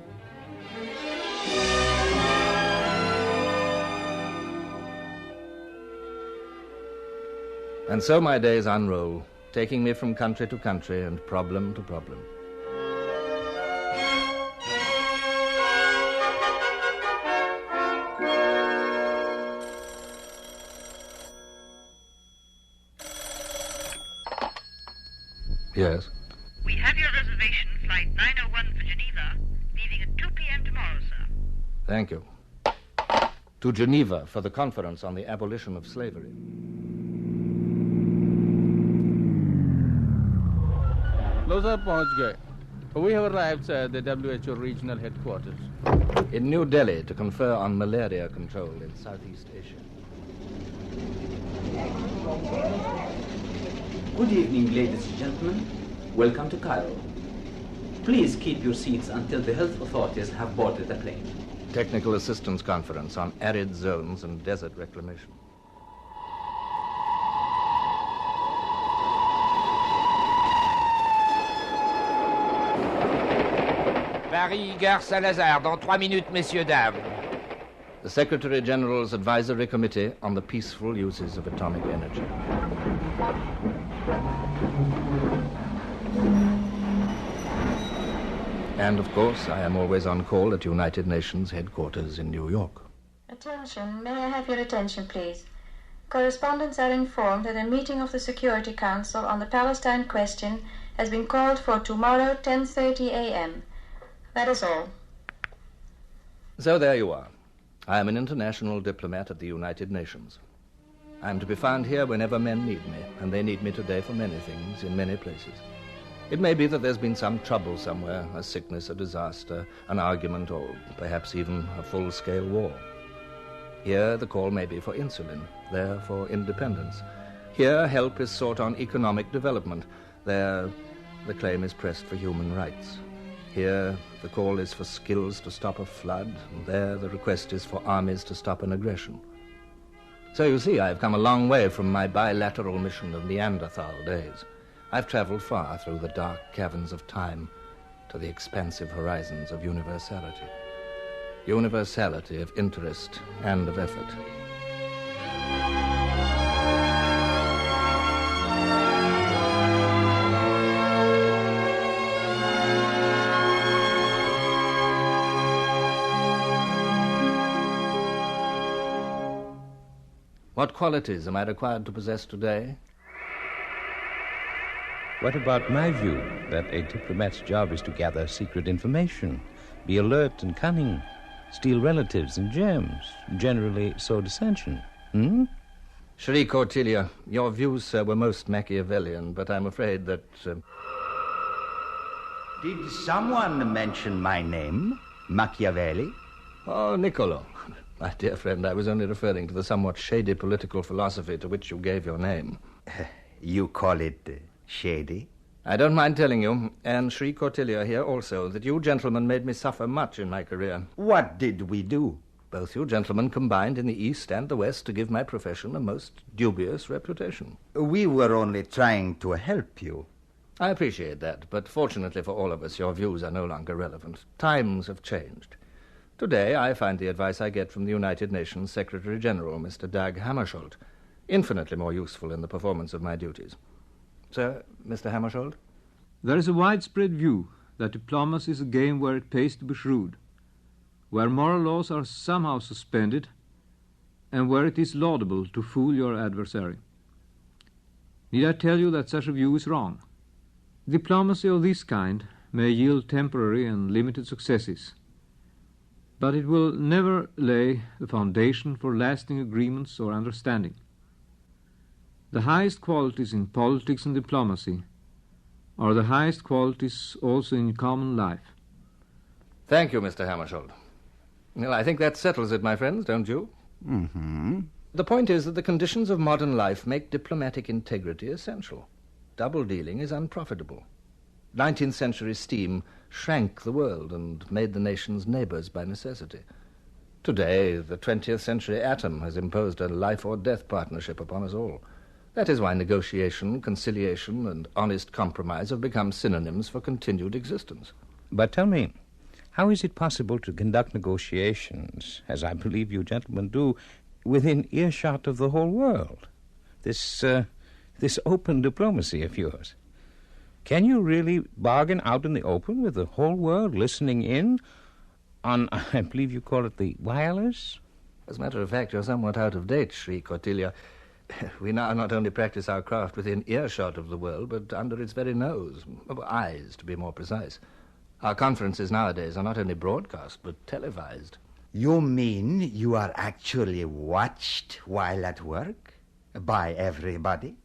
And so my days unroll, taking me from country to country and problem to problem. Yes? We have your reservation, flight 901 for Geneva, leaving at 2 p.m. tomorrow, sir. Thank you. To Geneva for the conference on the abolition of slavery. Low sir पहुंच गए. We have arrived at the WHO regional headquarters. In New Delhi to confer on malaria control in Southeast Asia. Good evening, ladies and gentlemen. Welcome to Cairo. Please keep your seats until the health authorities have boarded the plane. Technical Assistance Conference on arid zones and desert reclamation. Paris, Gare Saint-Lazare, dans 3 minutes, messieurs, dames. The Secretary General's Advisory Committee on the Peaceful Uses of Atomic Energy. And, of course, I am always on call at United Nations headquarters in New York. Attention, may I have your attention, please? Correspondents are informed that a meeting of the Security Council on the Palestine question has been called for tomorrow, 10:30 a.m. That is all. So there you are. I am an international diplomat at the United Nations. I am to be found here whenever men need me, and they need me today for many things, in many places. It may be that there's been some trouble somewhere, a sickness, a disaster, an argument, or perhaps even a full-scale war. Here the call may be for insulin, there for independence, Here, help is sought on economic development. There, the claim is pressed for human rights. Here, the call is for skills to stop a flood, and there the request is for armies to stop an aggression. So you see, I've come a long way from my bilateral mission of Neanderthal days. I've traveled far through the dark caverns of time to the expansive horizons of universality. Universality of interest and of effort. What qualities am I required to possess today? What about my view that a diplomat's job is to gather secret information, be alert and cunning, steal relatives and gems, generally sow dissension? Shri Cortelia, your views, sir, were most Machiavellian, but I'm afraid that... Did someone mention my name, Machiavelli? Oh, Niccolo. My dear friend, I was only referring to the somewhat shady political philosophy to which you gave your name. You call it shady? I don't mind telling you, and Shri Cortelia here also, that you gentlemen made me suffer much in my career. What did we do? Both you gentlemen combined in the East and the West to give my profession a most dubious reputation. We were only trying to help you. I appreciate that, but fortunately for all of us, your views are no longer relevant. Times have changed. Today, I find the advice I get from the United Nations Secretary-General, Mr. Dag Hammarskjöld, infinitely more useful in the performance of my duties. Sir, Mr. Hammarskjöld? There is a widespread view that diplomacy is a game where it pays to be shrewd, where moral laws are somehow suspended, and where it is laudable to fool your adversary. Need I tell you that such a view is wrong? Diplomacy of this kind may yield temporary and limited successes, but it will never lay the foundation for lasting agreements or understanding. The highest qualities in politics and diplomacy are the highest qualities also in common life. Thank you, Mr. Hammarskjöld. Well, I think that settles it, my friends, don't you? Mm-hmm. The point is that the conditions of modern life make diplomatic integrity essential. Double-dealing is unprofitable. 19th century steam shrank the world and made the nations neighbors by necessity. Today, the 20th century atom has imposed a life-or-death partnership upon us all. That is why negotiation, conciliation, and honest compromise have become synonyms for continued existence. But tell me, how is it possible to conduct negotiations, as I believe you gentlemen do, within earshot of the whole world? This open diplomacy of yours. Can you really bargain out in the open with the whole world listening in on, I believe you call it the wireless? As a matter of fact, you're somewhat out of date, Shri Cortelia. We now not only practice our craft within earshot of the world, but under its very nose, eyes, to be more precise. Our conferences nowadays are not only broadcast, but televised. You mean you are actually watched while at work? By everybody?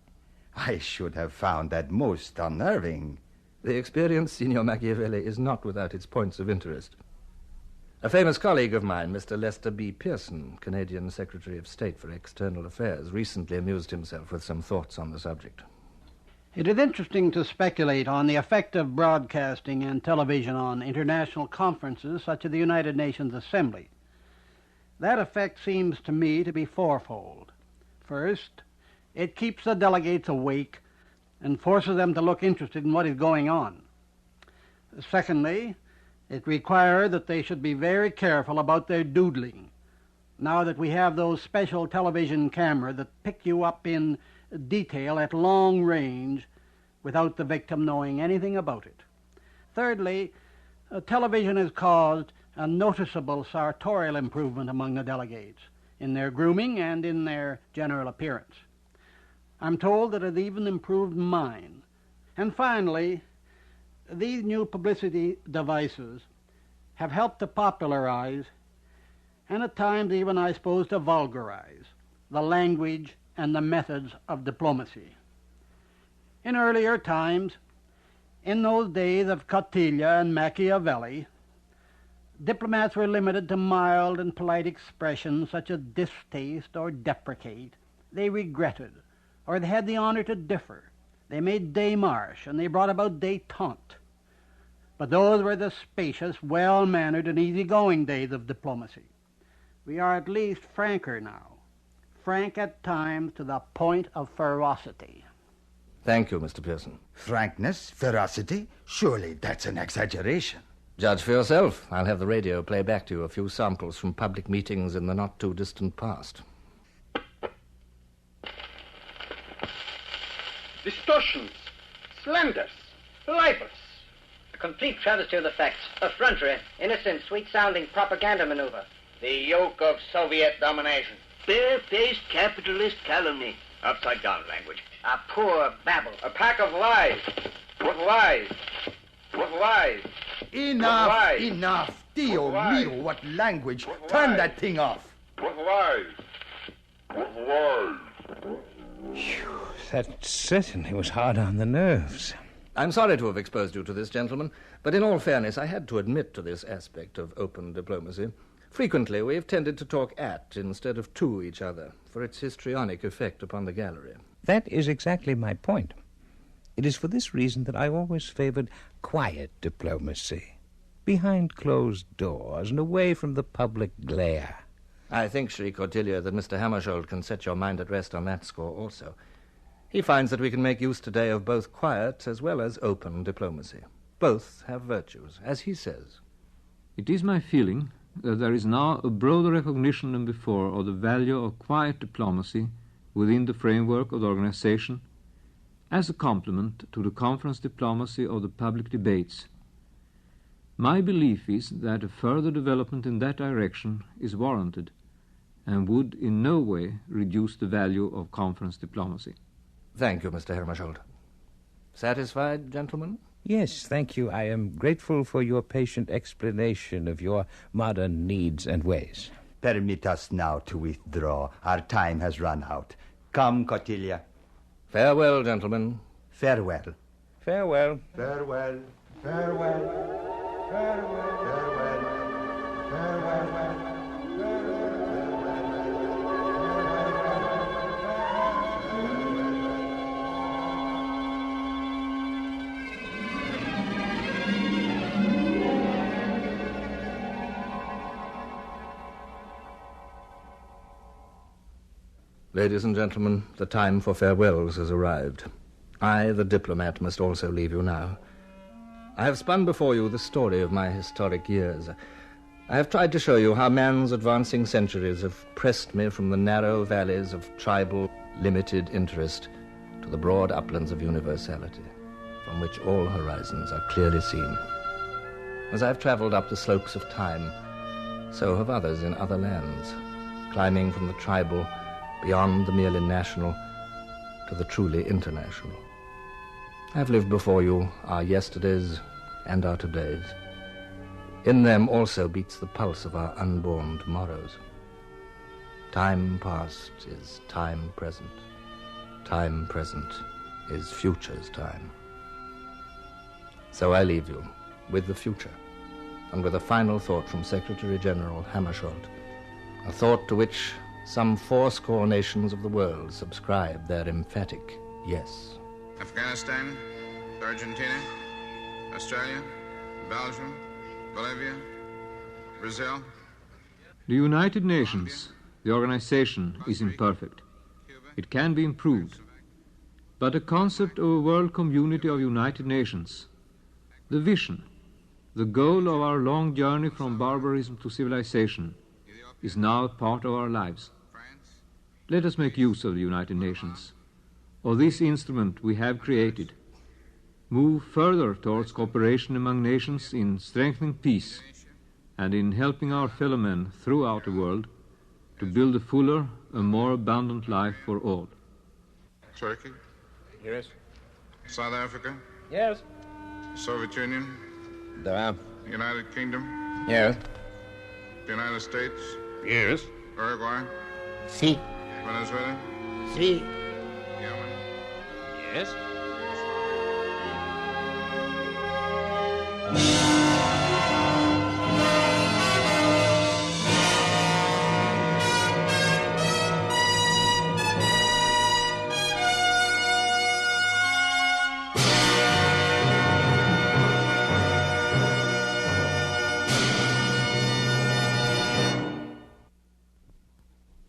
I should have found that most unnerving. The experience, Signor Machiavelli, is not without its points of interest. A famous colleague of mine, Mr. Lester B. Pearson, Canadian Secretary of State for External Affairs, recently amused himself with some thoughts on the subject. It is interesting to speculate on the effect of broadcasting and television on international conferences such as the United Nations Assembly. That effect seems to me to be fourfold. First, it keeps the delegates awake and forces them to look interested in what is going on. Secondly, it requires that they should be very careful about their doodling, now that we have those special television cameras that pick you up in detail at long range without the victim knowing anything about it. Thirdly, television has caused a noticeable sartorial improvement among the delegates in their grooming and in their general appearance. I'm told that it even improved mine. And finally, these new publicity devices have helped to popularize, and at times even, I suppose, to vulgarize the language and the methods of diplomacy. In earlier times, in those days of Cortelia and Machiavelli, diplomats were limited to mild and polite expressions such as distaste or deprecate. They regretted or they had the honor to differ. They made démarche, and they brought about détente. But those were the spacious, well-mannered, and easy-going days of diplomacy. We are at least franker now, frank at times to the point of ferocity. Thank you, Mr. Pearson. Frankness? Ferocity? Surely that's an exaggeration. Judge for yourself. I'll have the radio play back to you a few samples from public meetings in the not-too-distant past. Distortions, slanders, libels. A complete travesty of the facts. Effrontery, innocent, sweet-sounding propaganda maneuver. The yoke of Soviet domination. Bare-faced capitalist calumny. Upside-down language. A poor babble. A pack of lies. With lies. With lies. Enough, With lies. enough. Dio With lies. mio, what language. With Turn lies. that thing off. With lies. With lies. That certainly was hard on the nerves. I'm sorry to have exposed you to this, gentlemen, but in all fairness, I had to admit to this aspect of open diplomacy. Frequently, we have tended to talk at instead of to each other for its histrionic effect upon the gallery. That is exactly my point. It is for this reason that I always favored quiet diplomacy, behind closed doors and away from the public glare. I think, Shri Cordelia, that Mr. Hammersholt can set your mind at rest on that score also. He finds that we can make use today of both quiet as well as open diplomacy. Both have virtues, as he says. It is my feeling that there is now a broader recognition than before of the value of quiet diplomacy within the framework of the organization as a complement to the conference diplomacy of the public debates. My belief is that a further development in that direction is warranted and would in no way reduce the value of conference diplomacy. Thank you, Mr. Hammersholt. Satisfied, gentlemen? Yes, thank you. I am grateful for your patient explanation of your modern needs and ways. Permit us now to withdraw. Our time has run out. Come, Cordelia. Farewell, gentlemen. Farewell. Farewell. Farewell. Farewell. Farewell. Farewell. Farewell. Ladies and gentlemen, the time for farewells has arrived. I, the diplomat, must also leave you now. I have spun before you the story of my historic years. I have tried to show you how man's advancing centuries have pressed me from the narrow valleys of tribal, limited interest to the broad uplands of universality, from which all horizons are clearly seen. As I've traveled up the slopes of time, so have others in other lands, climbing from the tribal beyond the merely national to the truly international. I've lived before you our yesterdays and our todays. In them also beats the pulse of our unborn tomorrows. Time past is time present. Time present is future's time. So I leave you with the future, and with a final thought from Secretary General Hammersholt, a thought to which some 80 nations of the world subscribe their emphatic yes. Afghanistan, Argentina, Australia, Belgium, Bolivia, Brazil. The United Nations, the organization, is imperfect. It can be improved. But the concept of a world community of United Nations, the vision, the goal of our long journey from barbarism to civilization, is now a part of our lives. Let us make use of the United Nations, of this instrument we have created, move further towards cooperation among nations in strengthening peace and in helping our fellow men throughout the world to build a fuller and more abundant life for all. Turkey? Yes. South Africa? Yes. Soviet Union? Da. United Kingdom? Yes. United States? Yes. Uruguay? Si. Venezuela? Si. Yemen? Yes.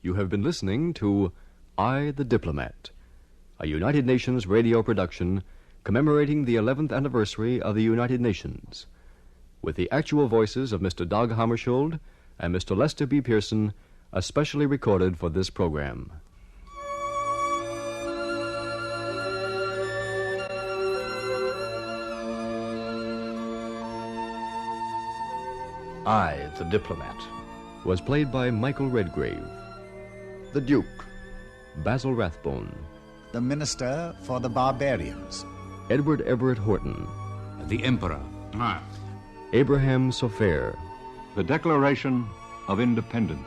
You have been listening to I, the Diplomat, a United Nations radio production commemorating the 11th anniversary of the United Nations, with the actual voices of Mr. Dag Hammarskjöld and Mr. Lester B. Pearson, especially recorded for this program. I, the Diplomat, was played by Michael Redgrave. The Duke, Basil Rathbone. The Minister for the Barbarians, Edward Everett Horton. The Emperor. Abraham Sofair. The Declaration of Independence.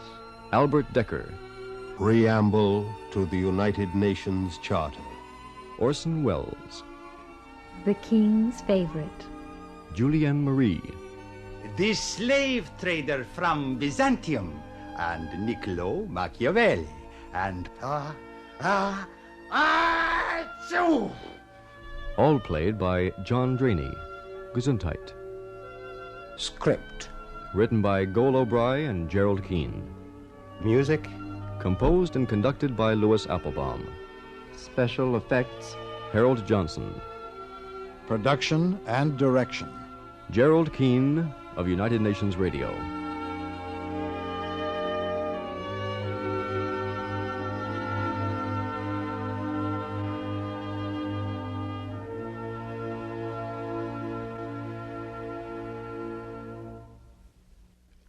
Albert Decker. Preamble to the United Nations Charter. Orson Welles. The King's Favorite. Julianne Marie. The Slave Trader from Byzantium, and Niccolo Machiavelli, and all played by John Draney. Gesundheit. Script. Written by Gol O'Bry and Gerald Keane. Music. Composed and conducted by Louis Applebaum. Special effects. Harold Johnson. Production and direction. Gerald Keane of United Nations Radio.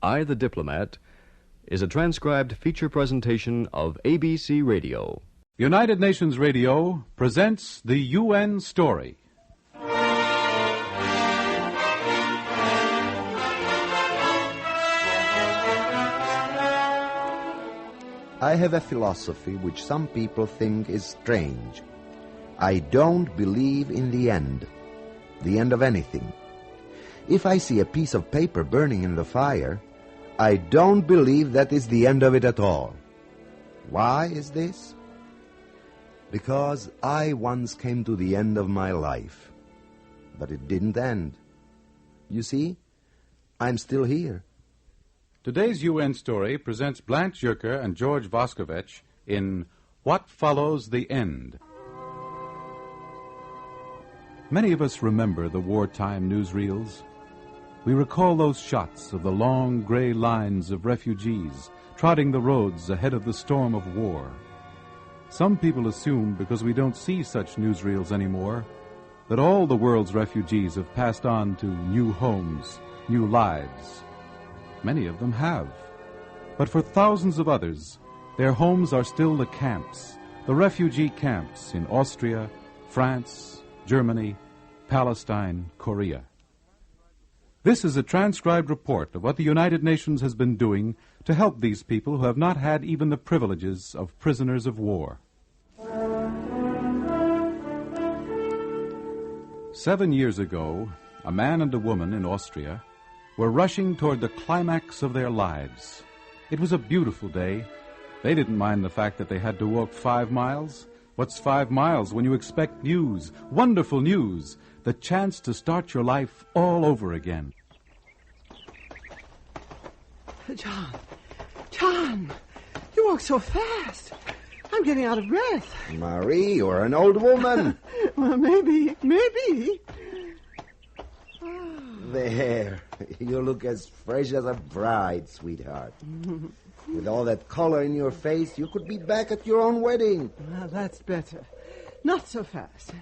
I, the Diplomat, is a transcribed feature presentation of ABC Radio. United Nations Radio presents the UN Story. I have a philosophy which some people think is strange. I don't believe in the end of anything. If I see a piece of paper burning in the fire, I don't believe that is the end of it at all. Why is this? Because I once came to the end of my life, but it didn't end. You see, I'm still here. Today's UN Story presents Blanche Yerker and George Voskovich in What Follows the End. Many of us remember the wartime newsreels. We recall those shots of the long gray lines of refugees trotting the roads ahead of the storm of war. Some people assume, because we don't see such newsreels anymore, that all the world's refugees have passed on to new homes, new lives. Many of them have. But for thousands of others, their homes are still the camps, the refugee camps in Austria, France, Germany, Palestine, Korea. This is a transcribed report of what the United Nations has been doing to help these people who have not had even the privileges of prisoners of war. 7 years ago, a man and a woman in Austria were rushing toward the climax of their lives. It was a beautiful day. They didn't mind the fact that they had to walk 5 miles. What's 5 miles when you expect news, wonderful news, the chance to start your life all over again? John, you walk so fast. I'm getting out of breath. Marie, you're an old woman. Well, maybe. There, you look as fresh as a bride, sweetheart. With all that color in your face, you could be back at your own wedding. Well, that's better. Not so fast.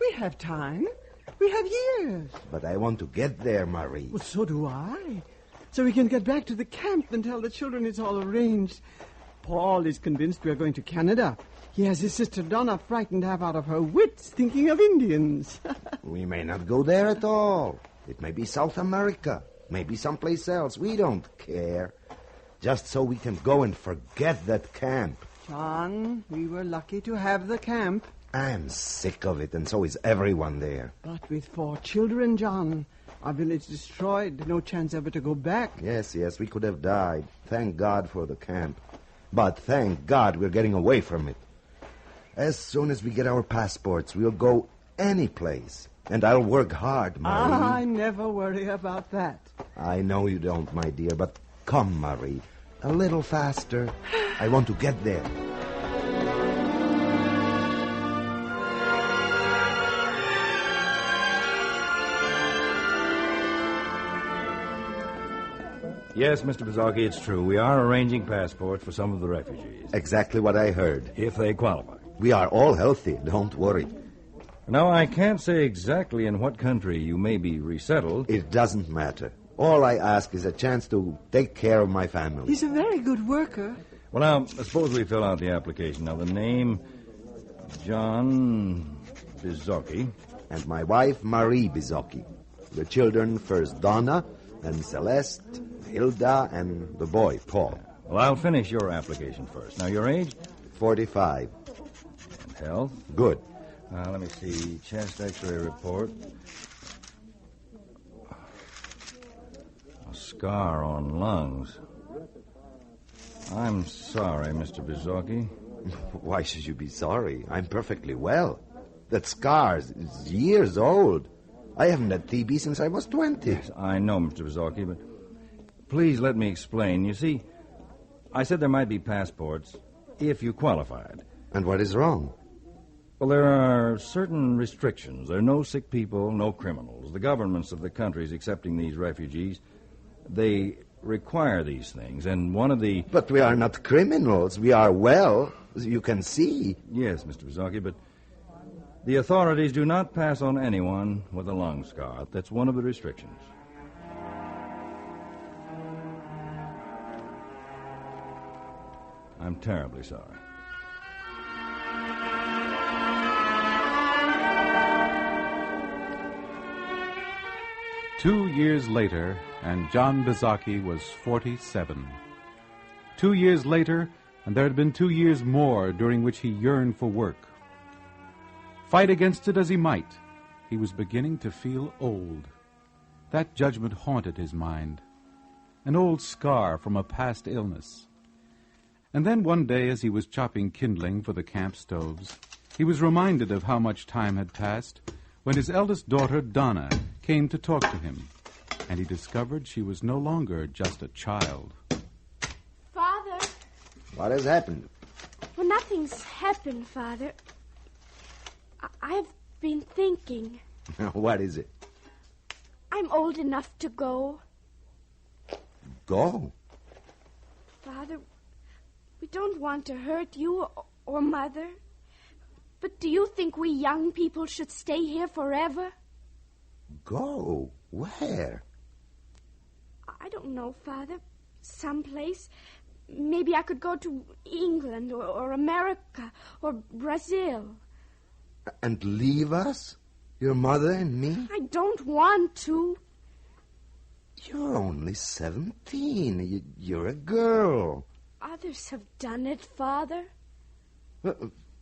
We have time. We have years. But I want to get there, Marie. Well, so do I. So we can get back to the camp and tell the children it's all arranged. Paul is convinced we're going to Canada. He has his sister Donna frightened half out of her wits, thinking of Indians. We may not go there at all. It may be South America, maybe someplace else. We don't care. Just so we can go and forget that camp. John, we were lucky to have the camp. I'm sick of it, and so is everyone there. But with 4 children, John, our village destroyed, no chance ever to go back. Yes, we could have died. Thank God for the camp. But thank God we're getting away from it. As soon as we get our passports, we'll go any place. And I'll work hard, Marie. I never worry about that. I know you don't, my dear, but come, Marie. A little faster. I want to get there. Yes, Mr. Bizocki, it's true. We are arranging passports for some of the refugees. Exactly what I heard. If they qualify. We are all healthy, don't worry. Now, I can't say exactly in what country you may be resettled. It doesn't matter. All I ask is a chance to take care of my family. He's a very good worker. Well, now, suppose we fill out the application. Now, the name, John Bizocki. And my wife, Marie Bizocki. The children, first Donna, then Celeste, Hilda, and the boy, Paul. Well, I'll finish your application first. Now, your age? 45. And health? Good. Let me see. Chest x-ray report. A scar on lungs. I'm sorry, Mr. Bizocki. Why should you be sorry? I'm perfectly well. That scar is years old. I haven't had TB since I was 20. Yes, I know, Mr. Bizocki, but please let me explain. You see, I said there might be passports if you qualified. And what is wrong? Well, there are certain restrictions. There are no sick people, no criminals. The governments of the countries accepting these refugees, they require these things, and one of the... But we are not criminals. We are well, as you can see. Yes, Mr. Bizocki, but the authorities do not pass on anyone with a lung scar. That's one of the restrictions. I'm terribly sorry. Two years later, and John Bizocki was 47. 2 years later, and there had been 2 years more during which he yearned for work. Fight against it as he might, he was beginning to feel old. That judgment haunted his mind, an old scar from a past illness. And then one day, as he was chopping kindling for the camp stoves, he was reminded of how much time had passed when his eldest daughter, Donna, came to talk to him, and he discovered she was no longer just a child. Father. What has happened? Well, nothing's happened, Father. I've been thinking. What is it? I'm old enough to go. Go? Father, we don't want to hurt you or Mother. But do you think we young people should stay here forever? Go? Where? I don't know, Father. Someplace. Maybe I could go to England or America or Brazil. And leave us? Your mother and me? I don't want to. You're only 17. You're a girl. Others have done it, Father.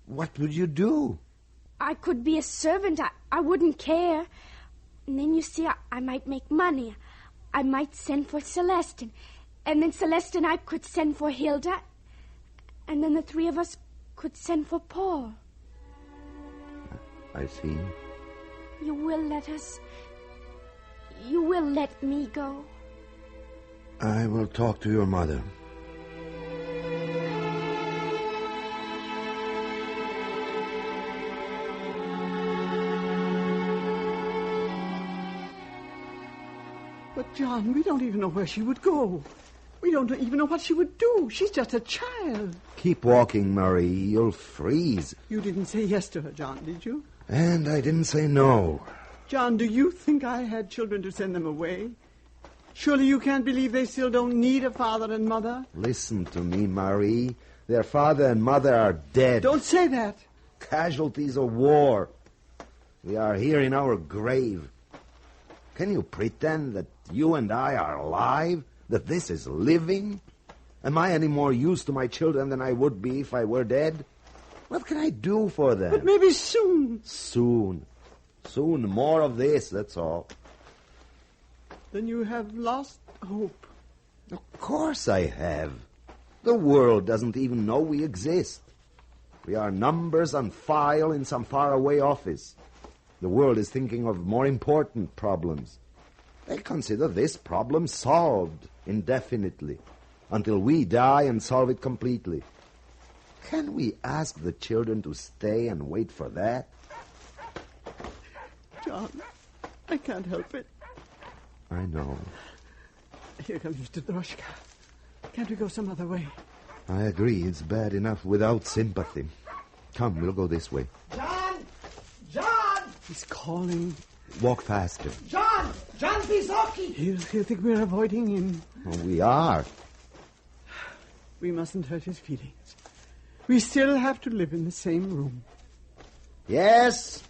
What would you do? I could be a servant. I wouldn't care. And then, you see, I might make money. I might send for Celeste. And then Celeste and I could send for Hilda. And then the three of us could send for Paul. I see. You will let us... You will let me go. I will talk to your mother. But, John, we don't even know where she would go. We don't even know what she would do. She's just a child. Keep walking, Marie. You'll freeze. You didn't say yes to her, John, did you? And I didn't say no. John, do you think I had children to send them away? Surely you can't believe they still don't need a father and mother? Listen to me, Marie. Their father and mother are dead. Don't say that. Casualties of war. We are here in our grave. Can you pretend that you and I are alive? That this is living? Am I any more use to my children than I would be if I were dead? What can I do for them? But maybe soon. Soon. Soon, more of this, that's all. Then you have lost hope. Of course I have. The world doesn't even know we exist. We are numbers on file in some faraway office. The world is thinking of more important problems. They consider this problem solved indefinitely. until we die and solve it completely. Can we ask the children to stay and wait for that? John, I can't help it. I know. Here comes Mr. Droshka. Can't we go some other way? I agree. It's bad enough without sympathy. Come, we'll go this way. John! John! He's calling. Walk faster. John! John Bizoki! He'll think we're avoiding him. Oh, we are. We mustn't hurt his feelings. We still have to live in the same room. Yes?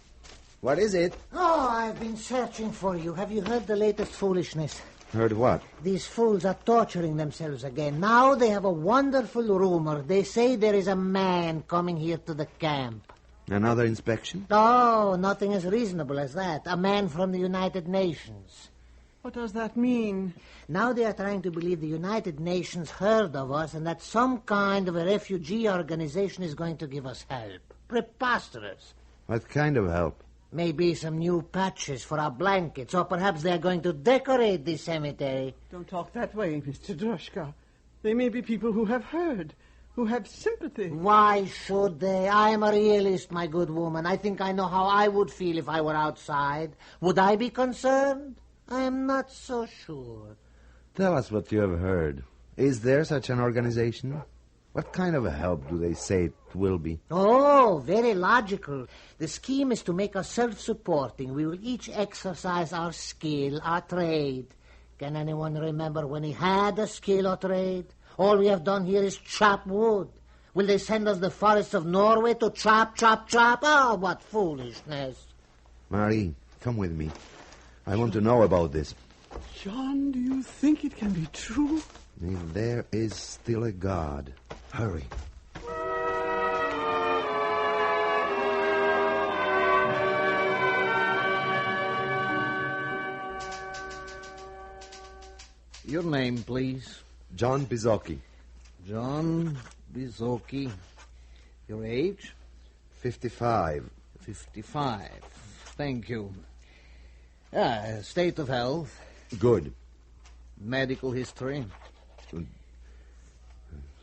What is it? Oh, I've been searching for you. Have you heard the latest foolishness? Heard what? These fools are torturing themselves again. Now they have a wonderful rumor. They say there is a man coming here to the camp. Another inspection? Oh, nothing as reasonable as that. A man from the United Nations. What does that mean? Now they are trying to believe the United Nations heard of us and that some kind of a refugee organization is going to give us help. Preposterous. What kind of help? Maybe some new patches for our blankets, or perhaps they are going to decorate the cemetery. Don't talk that way, Mr. Droshka. They may be people who have heard, who have sympathy. Why should they? I am a realist, my good woman. I think I know how I would feel if I were outside. Would I be concerned? I am not so sure. Tell us what you have heard. Is there such an organization? What kind of help do they say it will be? Oh, very logical. The scheme is to make us self-supporting. We will each exercise our skill, our trade. Can anyone remember when he had a skill or trade? All we have done here is chop wood. Will they send us the forests of Norway to chop, chop, chop? Oh, what foolishness. Marie, come with me. I want to know about this. John, do you think it can be true? If there is still a God. Hurry. Your name, please? John Bizoki. John Bizoki. Your age? 55. 55. Thank you. State of health? Good. Medical history?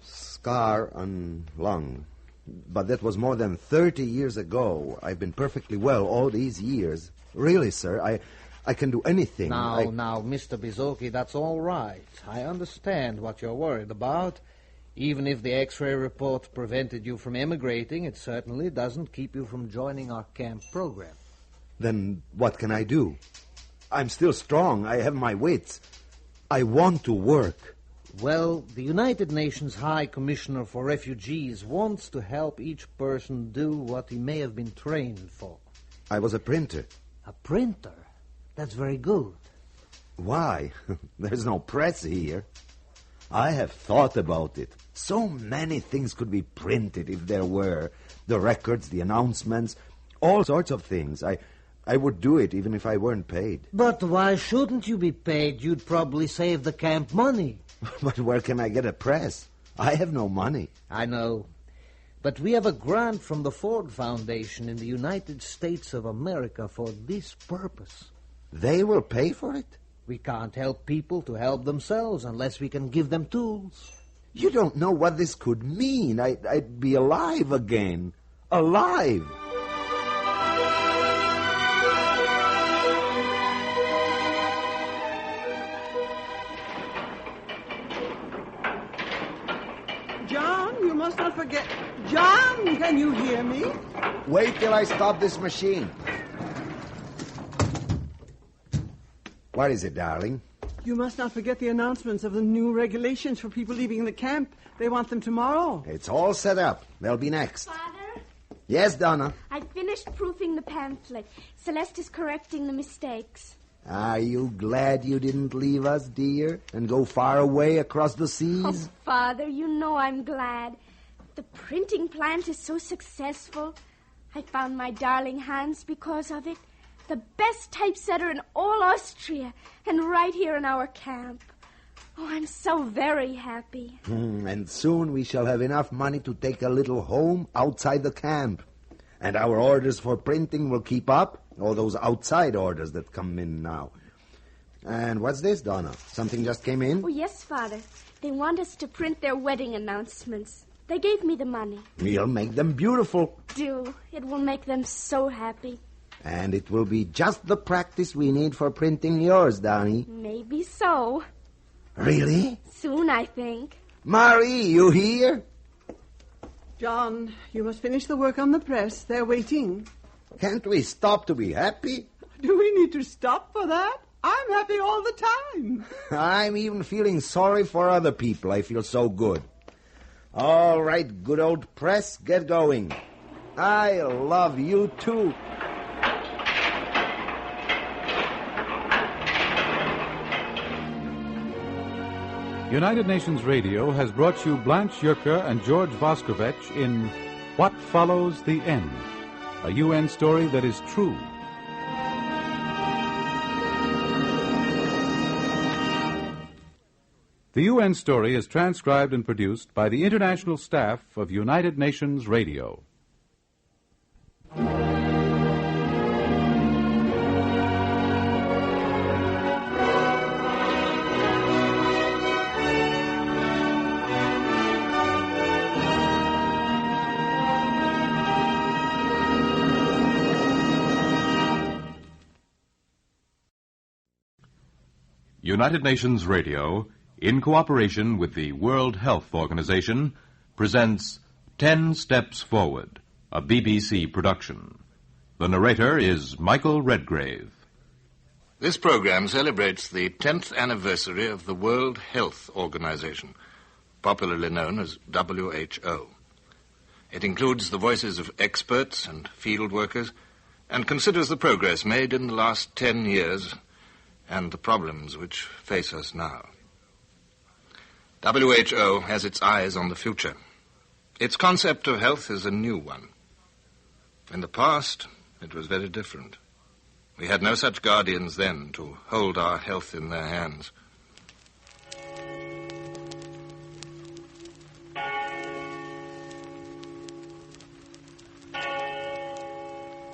Scar on lung. But that was more than 30 years ago. I've been perfectly well all these years. Really, sir, I can do anything. Now, Mr. Bizoki, that's all right. I understand what you're worried about. Even if the X-ray report prevented you from emigrating, it certainly doesn't keep you from joining our camp program. Then what can I do? I'm still strong. I have my wits. I want to work. Well, the United Nations High Commissioner for Refugees wants to help each person do what he may have been trained for. I was a printer. A printer? That's very good. Why? There's no press here. I have thought about it. So many things could be printed if there were. The records, the announcements, all sorts of things. I would do it even if I weren't paid. But why shouldn't you be paid? You'd probably save the camp money. But where can I get a press? I have no money. I know. But we have a grant from the Ford Foundation in the United States of America for this purpose. They will pay for it? We can't help people to help themselves unless we can give them tools. You don't know what this could mean. I'd be alive again. Alive! John, you must not forget. John, can you hear me? Wait till I stop this machine. What is it, darling? You must not forget the announcements of the new regulations for people leaving the camp. They want them tomorrow. It's all set up. They'll be next. Father? Yes, Donna? I finished proofing the pamphlet. Celeste is correcting the mistakes. Are you glad you didn't leave us, dear, and go far away across the seas? Oh, Father, you know I'm glad. The printing plant is so successful. I found my darling Hans because of it. The best typesetter in all Austria, and right here in our camp. Oh, I'm so very happy. And soon we shall have enough money to take a little home outside the camp. And our orders for printing will keep up, all those outside orders that come in now. And what's this, Donna? Something just came in? Oh, yes, Father. They want us to print their wedding announcements. They gave me the money. We'll make them beautiful. Do. It will make them so happy. And it will be just the practice we need for printing yours, Donnie. Maybe so. Really? Soon, I think. Marie, you here? John, you must finish the work on the press. They're waiting. Can't we stop to be happy? Do we need to stop for that? I'm happy all the time. I'm even feeling sorry for other people. I feel so good. All right, good old press, get going. I love you, too. United Nations Radio has brought you Blanche Yerker and George Voskovec in What Follows the End, a UN story that is true. The UN story is transcribed and produced by the international staff of United Nations Radio. United Nations Radio, in cooperation with the World Health Organization, presents 10 Steps Forward, a BBC production. The narrator is Michael Redgrave. This program celebrates the 10th anniversary of the World Health Organization, popularly known as WHO. It includes the voices of experts and field workers and considers the progress made in the last 10 years and the problems which face us now. WHO has its eyes on the future. Its concept of health is a new one. In the past, it was very different. We had no such guardians then to hold our health in their hands.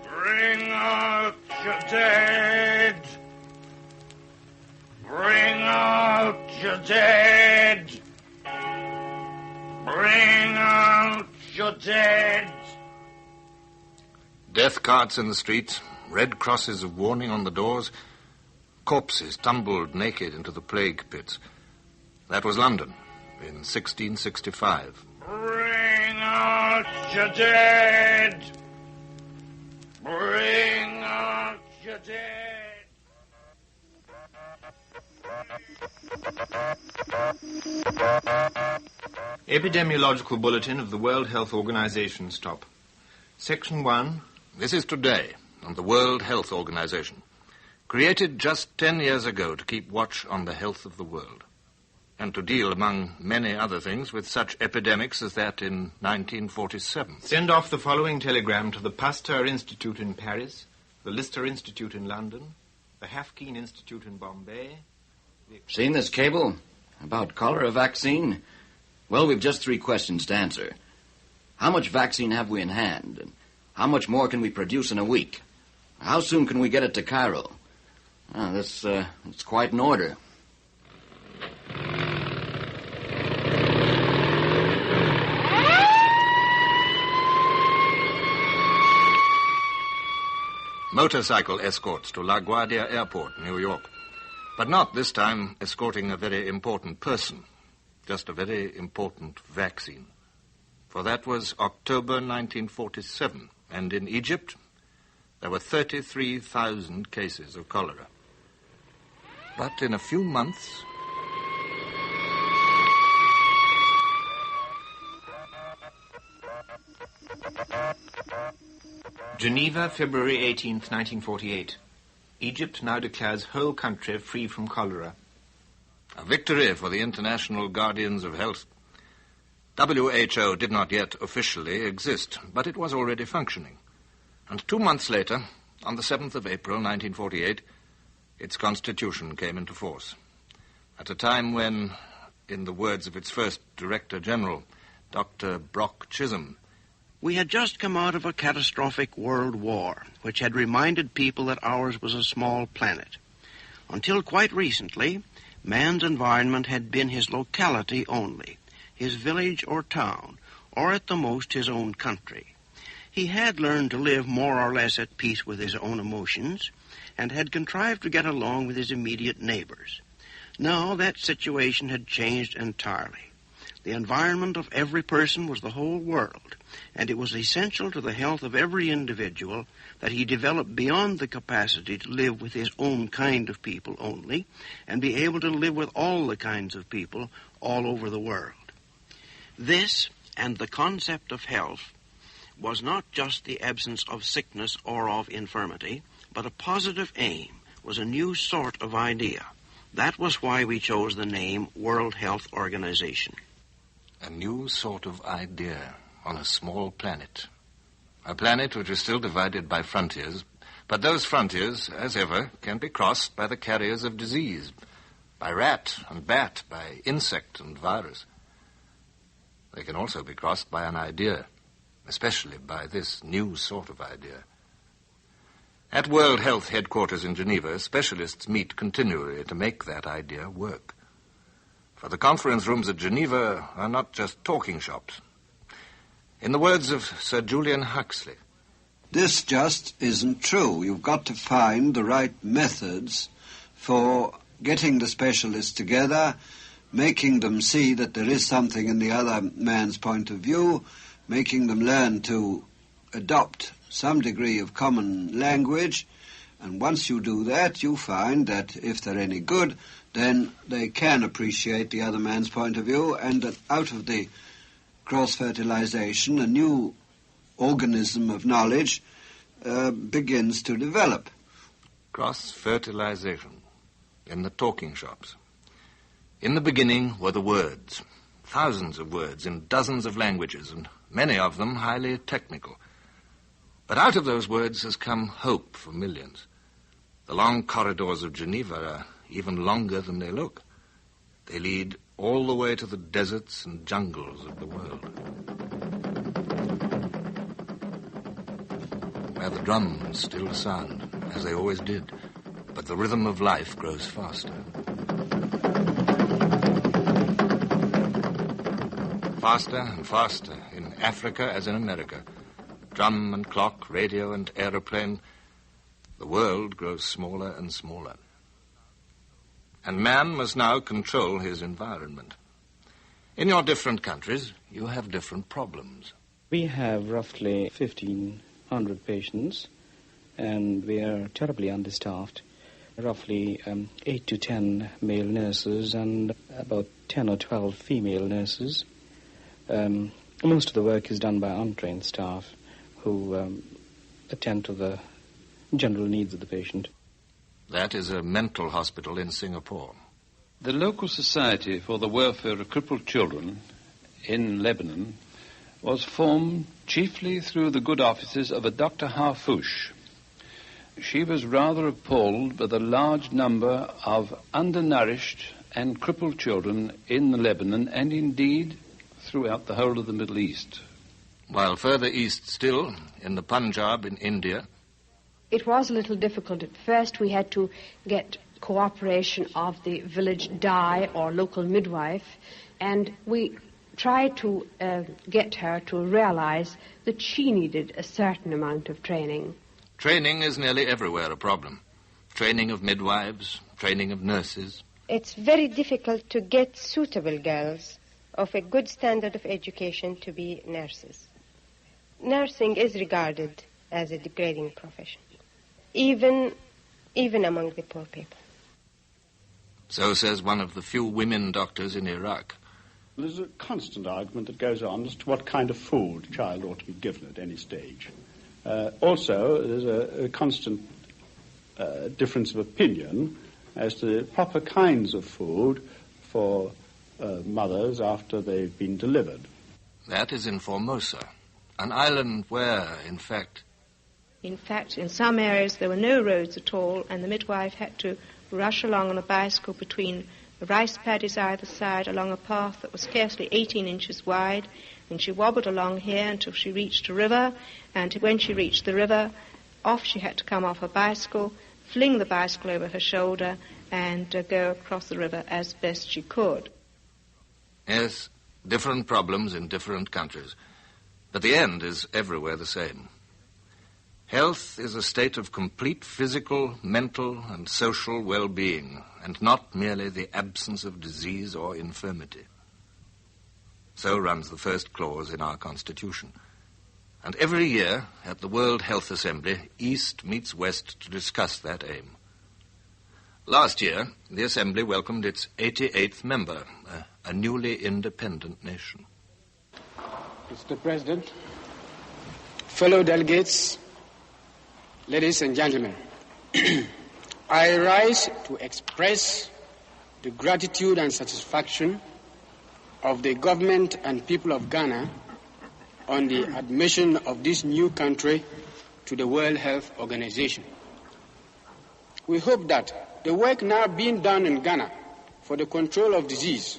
Bring out your dead. Bring out your dead. Bring out your dead. Death carts in the streets, red crosses of warning on the doors, corpses tumbled naked into the plague pits. That was London in 1665. Bring out your dead. Bring out your dead. Epidemiological Bulletin of the World Health Organization, stop. Section 1. This is today on the World Health Organization, created just 10 years ago to keep watch on the health of the world, and to deal, among many other things, with such epidemics as that in 1947. Send off the following telegram to the Pasteur Institute in Paris, the Lister Institute in London, the Haffkine Institute in Bombay. Seen this cable about cholera vaccine? Well, we've just 3 questions to answer. How much vaccine have we in hand? And how much more can we produce in a week? How soon can we get it to Cairo? It's quite an order. Motorcycle escorts to LaGuardia Airport, New York. But not this time escorting a very important person, just a very important vaccine. For that was October 1947, and in Egypt there were 33,000 cases of cholera. But in a few months... Geneva, February 18th, 1948. Egypt now declares whole country free from cholera. A victory for the international guardians of health. WHO did not yet officially exist, but it was already functioning. And 2 months later, on the 7th of April, 1948, its constitution came into force. At a time when, in the words of its first Director General, Dr. Brock Chisholm, we had just come out of a catastrophic world war, which had reminded people that ours was a small planet. Until quite recently, man's environment had been his locality only, his village or town, or at the most his own country. He had learned to live more or less at peace with his own emotions, and had contrived to get along with his immediate neighbors. Now that situation had changed entirely. The environment of every person was the whole world, and it was essential to the health of every individual that he develop beyond the capacity to live with his own kind of people only, and be able to live with all the kinds of people all over the world. This, and the concept of health, was not just the absence of sickness or of infirmity, but a positive aim, was a new sort of idea. That was why we chose the name World Health Organization. A new sort of idea on a small planet. A planet which is still divided by frontiers, but those frontiers, as ever, can be crossed by the carriers of disease, by rat and bat, by insect and virus. They can also be crossed by an idea, especially by this new sort of idea. At World Health Headquarters in Geneva, specialists meet continually to make that idea work. For the conference rooms at Geneva are not just talking shops. In the words of Sir Julian Huxley, "This just isn't true. You've got to find the right methods for getting the specialists together, making them see that there is something in the other man's point of view, making them learn to adopt some degree of common language, and once you do that, you find that if they're any good, then they can appreciate the other man's point of view, and that out of the cross-fertilization, a new organism of knowledge begins to develop." Cross-fertilization in the talking shops. In the beginning were the words, thousands of words in dozens of languages, and many of them highly technical. But out of those words has come hope for millions. The long corridors of Geneva are even longer than they look. They lead all the way to the deserts and jungles of the world, where the drums still sound, as they always did, but the rhythm of life grows faster. Faster and faster, in Africa as in America. Drum and clock, radio and aeroplane, the world grows smaller and smaller. And man must now control his environment. In your different countries, you have different problems. We have roughly 1,500 patients, and we are terribly understaffed. Roughly 8 to 10 male nurses and about 10 or 12 female nurses. Most of the work is done by untrained staff who attend to the general needs of the patient. That is a mental hospital in Singapore. The local society for the welfare of crippled children in Lebanon was formed chiefly through the good offices of a Dr. Harfouche. She was rather appalled by the large number of undernourished and crippled children in Lebanon and indeed throughout the whole of the Middle East. While further east still, in the Punjab in India, it was a little difficult at first. We had to get cooperation of the village dai or local midwife, and we tried to get her to realize that she needed a certain amount of training. Training is nearly everywhere a problem. Training of midwives, training of nurses. It's very difficult to get suitable girls of a good standard of education to be nurses. Nursing is regarded as a degrading profession, even among the poor people. So says one of the few women doctors in Iraq. There's a constant argument that goes on as to what kind of food a child ought to be given at any stage. Also, there's a constant difference of opinion as to the proper kinds of food for mothers after they've been delivered. That is in Formosa, an island where, in fact, in some areas there were no roads at all, and the midwife had to rush along on a bicycle between the rice paddies either side along a path that was scarcely 18 inches wide, and she wobbled along here until she reached a river, and when she reached the river, off she had to come off her bicycle, fling the bicycle over her shoulder, and go across the river as best she could. Yes, different problems in different countries, but the end is everywhere the same. Health is a state of complete physical, mental, and social well-being, and not merely the absence of disease or infirmity. So runs the first clause in our Constitution. And every year, at the World Health Assembly, East meets West to discuss that aim. Last year, the Assembly welcomed its 88th member, a newly independent nation. Mr. President, fellow delegates, ladies and gentlemen, I rise to express the gratitude and satisfaction of the government and people of Ghana on the admission of this new country to the World Health Organization. We hope that the work now being done in Ghana for the control of disease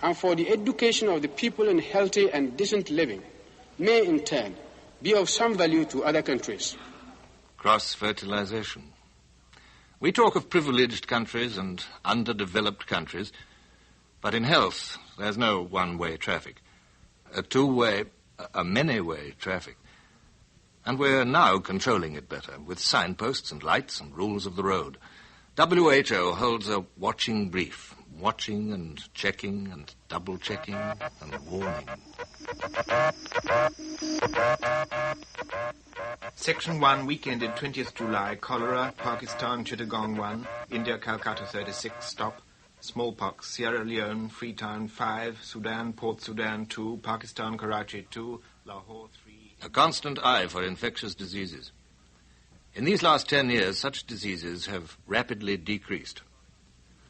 and for the education of the people in healthy and decent living may in turn be of some value to other countries. Cross-fertilization. We talk of privileged countries and underdeveloped countries, but in health there's no one-way traffic. A two-way, a many-way traffic. And we're now controlling it better, with signposts and lights and rules of the road. WHO holds a watching brief, watching and checking and double-checking and warning. Section 1, week ended 20th July, cholera, Pakistan, Chittagong 1, India, Calcutta 36, stop, smallpox, Sierra Leone, Freetown 5, Sudan, Port Sudan 2, Pakistan, Karachi 2, Lahore 3. A constant eye for infectious diseases. In these last 10 years, such diseases have rapidly decreased.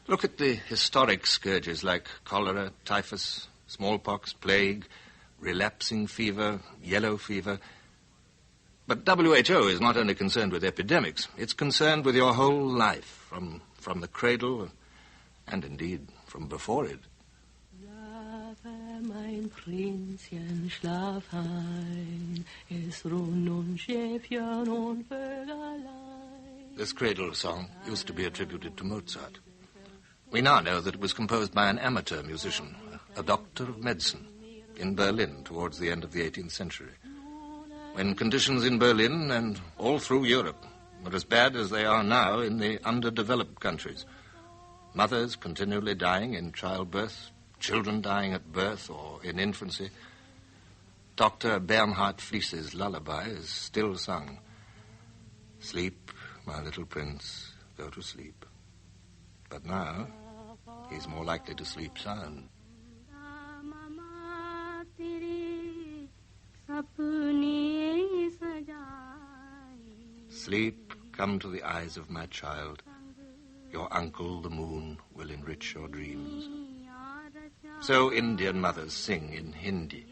Look at the historic scourges like cholera, typhus, smallpox, plague, relapsing fever, yellow fever. But WHO is not only concerned with epidemics, it's concerned with your whole life, from the cradle and indeed from before it. Mein Prinzchen, schlaf ein, es ruhen nun Schäfchen und Vögelein. This cradle song used to be attributed to Mozart. We now know that it was composed by an amateur musician, a doctor of medicine, in Berlin towards the end of the 18th century, when conditions in Berlin and all through Europe were as bad as they are now in the underdeveloped countries. Mothers continually dying in childbirth, children dying at birth or in infancy. Dr. Bernhard Fliese's lullaby is still sung. Sleep, my little prince, go to sleep. But now, he's more likely to sleep sound. Sleep, come to the eyes of my child. Your uncle, the moon, will enrich your dreams. So Indian mothers sing in Hindi.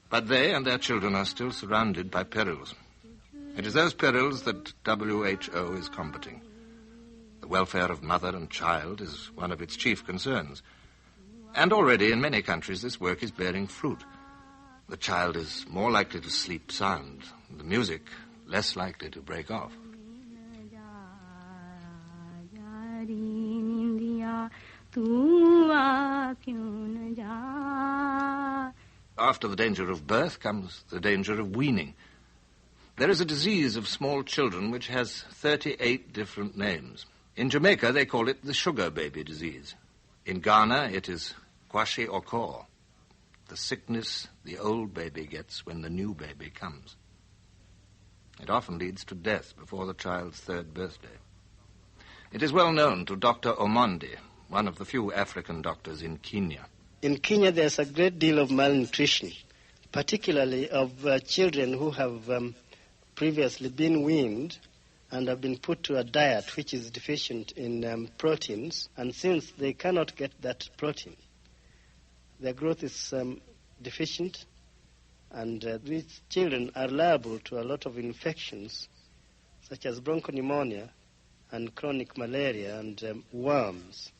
But they and their children are still surrounded by perils. It is those perils that WHO is combating. The welfare of mother and child is one of its chief concerns. And already in many countries this work is bearing fruit. The child is more likely to sleep sound, the music less likely to break off. After the danger of birth comes the danger of weaning. There is a disease of small children which has 38 different names. In Jamaica, they call it the sugar baby disease. In Ghana, it is kwashiorkor, the sickness the old baby gets when the new baby comes. It often leads to death before the child's third birthday. It is well known to Dr. Omondi, one of the few African doctors in Kenya. In Kenya, there's a great deal of malnutrition, particularly of children who have previously been weaned and have been put to a diet which is deficient in proteins, and since they cannot get that protein, their growth is deficient, and these children are liable to a lot of infections, such as bronchopneumonia and chronic malaria and worms.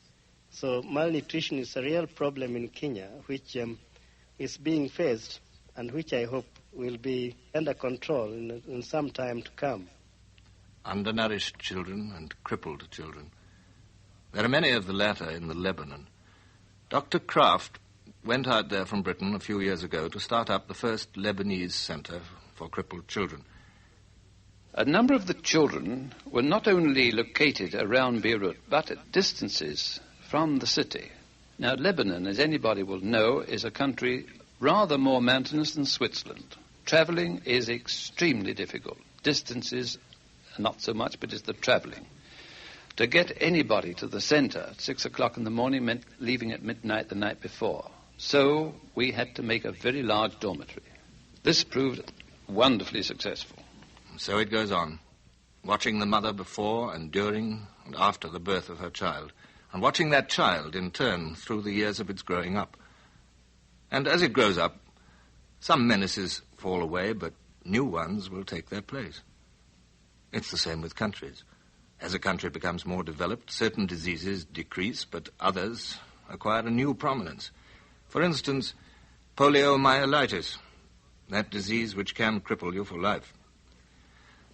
So malnutrition is a real problem in Kenya, which is being faced and which I hope will be under control in some time to come. Undernourished children and crippled children. There are many of the latter in the Lebanon. Dr. Kraft went out there from Britain a few years ago to start up the first Lebanese center for crippled children. A number of the children were not only located around Beirut, but at distances from the city. Now, Lebanon, as anybody will know, is a country rather more mountainous than Switzerland. Travelling is extremely difficult. Distances, not so much, but it's the travelling. To get anybody to the centre at 6 o'clock in the morning meant leaving at midnight the night before. So we had to make a very large dormitory. This proved wonderfully successful. So it goes on, watching the mother before and during and after the birth of her child, and watching that child, in turn, through the years of its growing up. And as it grows up, some menaces fall away, but new ones will take their place. It's the same with countries. As a country becomes more developed, certain diseases decrease, but others acquire a new prominence. For instance, poliomyelitis, that disease which can cripple you for life.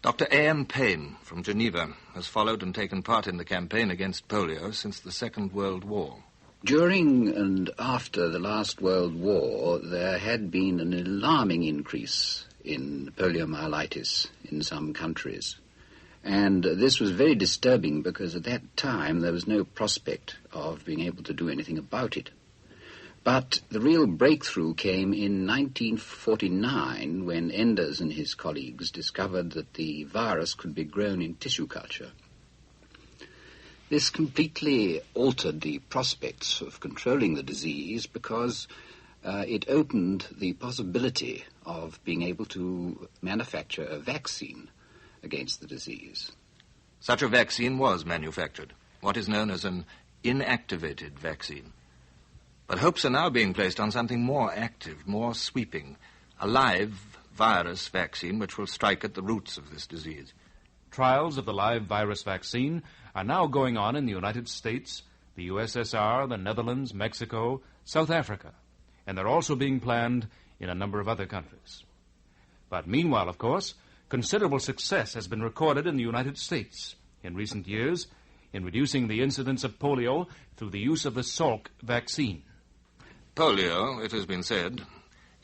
Dr. A.M. Payne from Geneva has followed and taken part in the campaign against polio since the Second World War. During and after the last World War, there had been an alarming increase in poliomyelitis in some countries. And this was very disturbing because at that time there was no prospect of being able to do anything about it. But the real breakthrough came in 1949 when Enders and his colleagues discovered that the virus could be grown in tissue culture. This completely altered the prospects of controlling the disease because it opened the possibility of being able to manufacture a vaccine against the disease. Such a vaccine was manufactured, what is known as an inactivated vaccine. But hopes are now being placed on something more active, more sweeping, a live virus vaccine which will strike at the roots of this disease. Trials of the live virus vaccine are now going on in the United States, the USSR, the Netherlands, Mexico, South Africa, and they're also being planned in a number of other countries. But meanwhile, of course, considerable success has been recorded in the United States in recent years in reducing the incidence of polio through the use of the Salk vaccine. Polio, it has been said,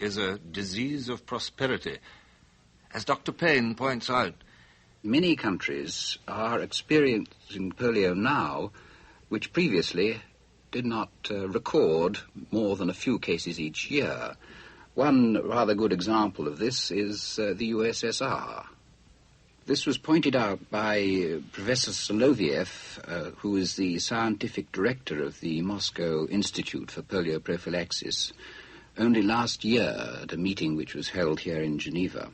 is a disease of prosperity. As Dr. Payne points out, many countries are experiencing polio now, which previously did not record more than a few cases each year. One rather good example of this is the USSR. This was pointed out by Professor Soloviev, who is the scientific director of the Moscow Institute for Polio Prophylaxis, only last year at a meeting which was held here in Geneva.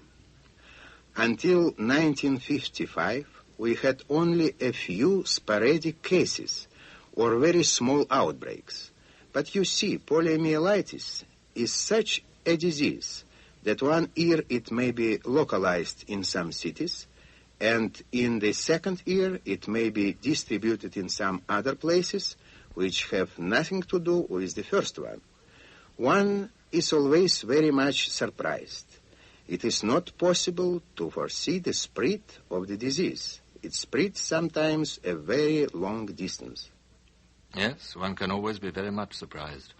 Until 1955, we had only a few sporadic cases or very small outbreaks. But you see, poliomyelitis is such a disease that 1 year it may be localized in some cities, and in the second year it may be distributed in some other places which have nothing to do with the first one. One is always very much surprised. It is not possible to foresee the spread of the disease. It spreads sometimes a very long distance. Yes, one can always be very much surprised.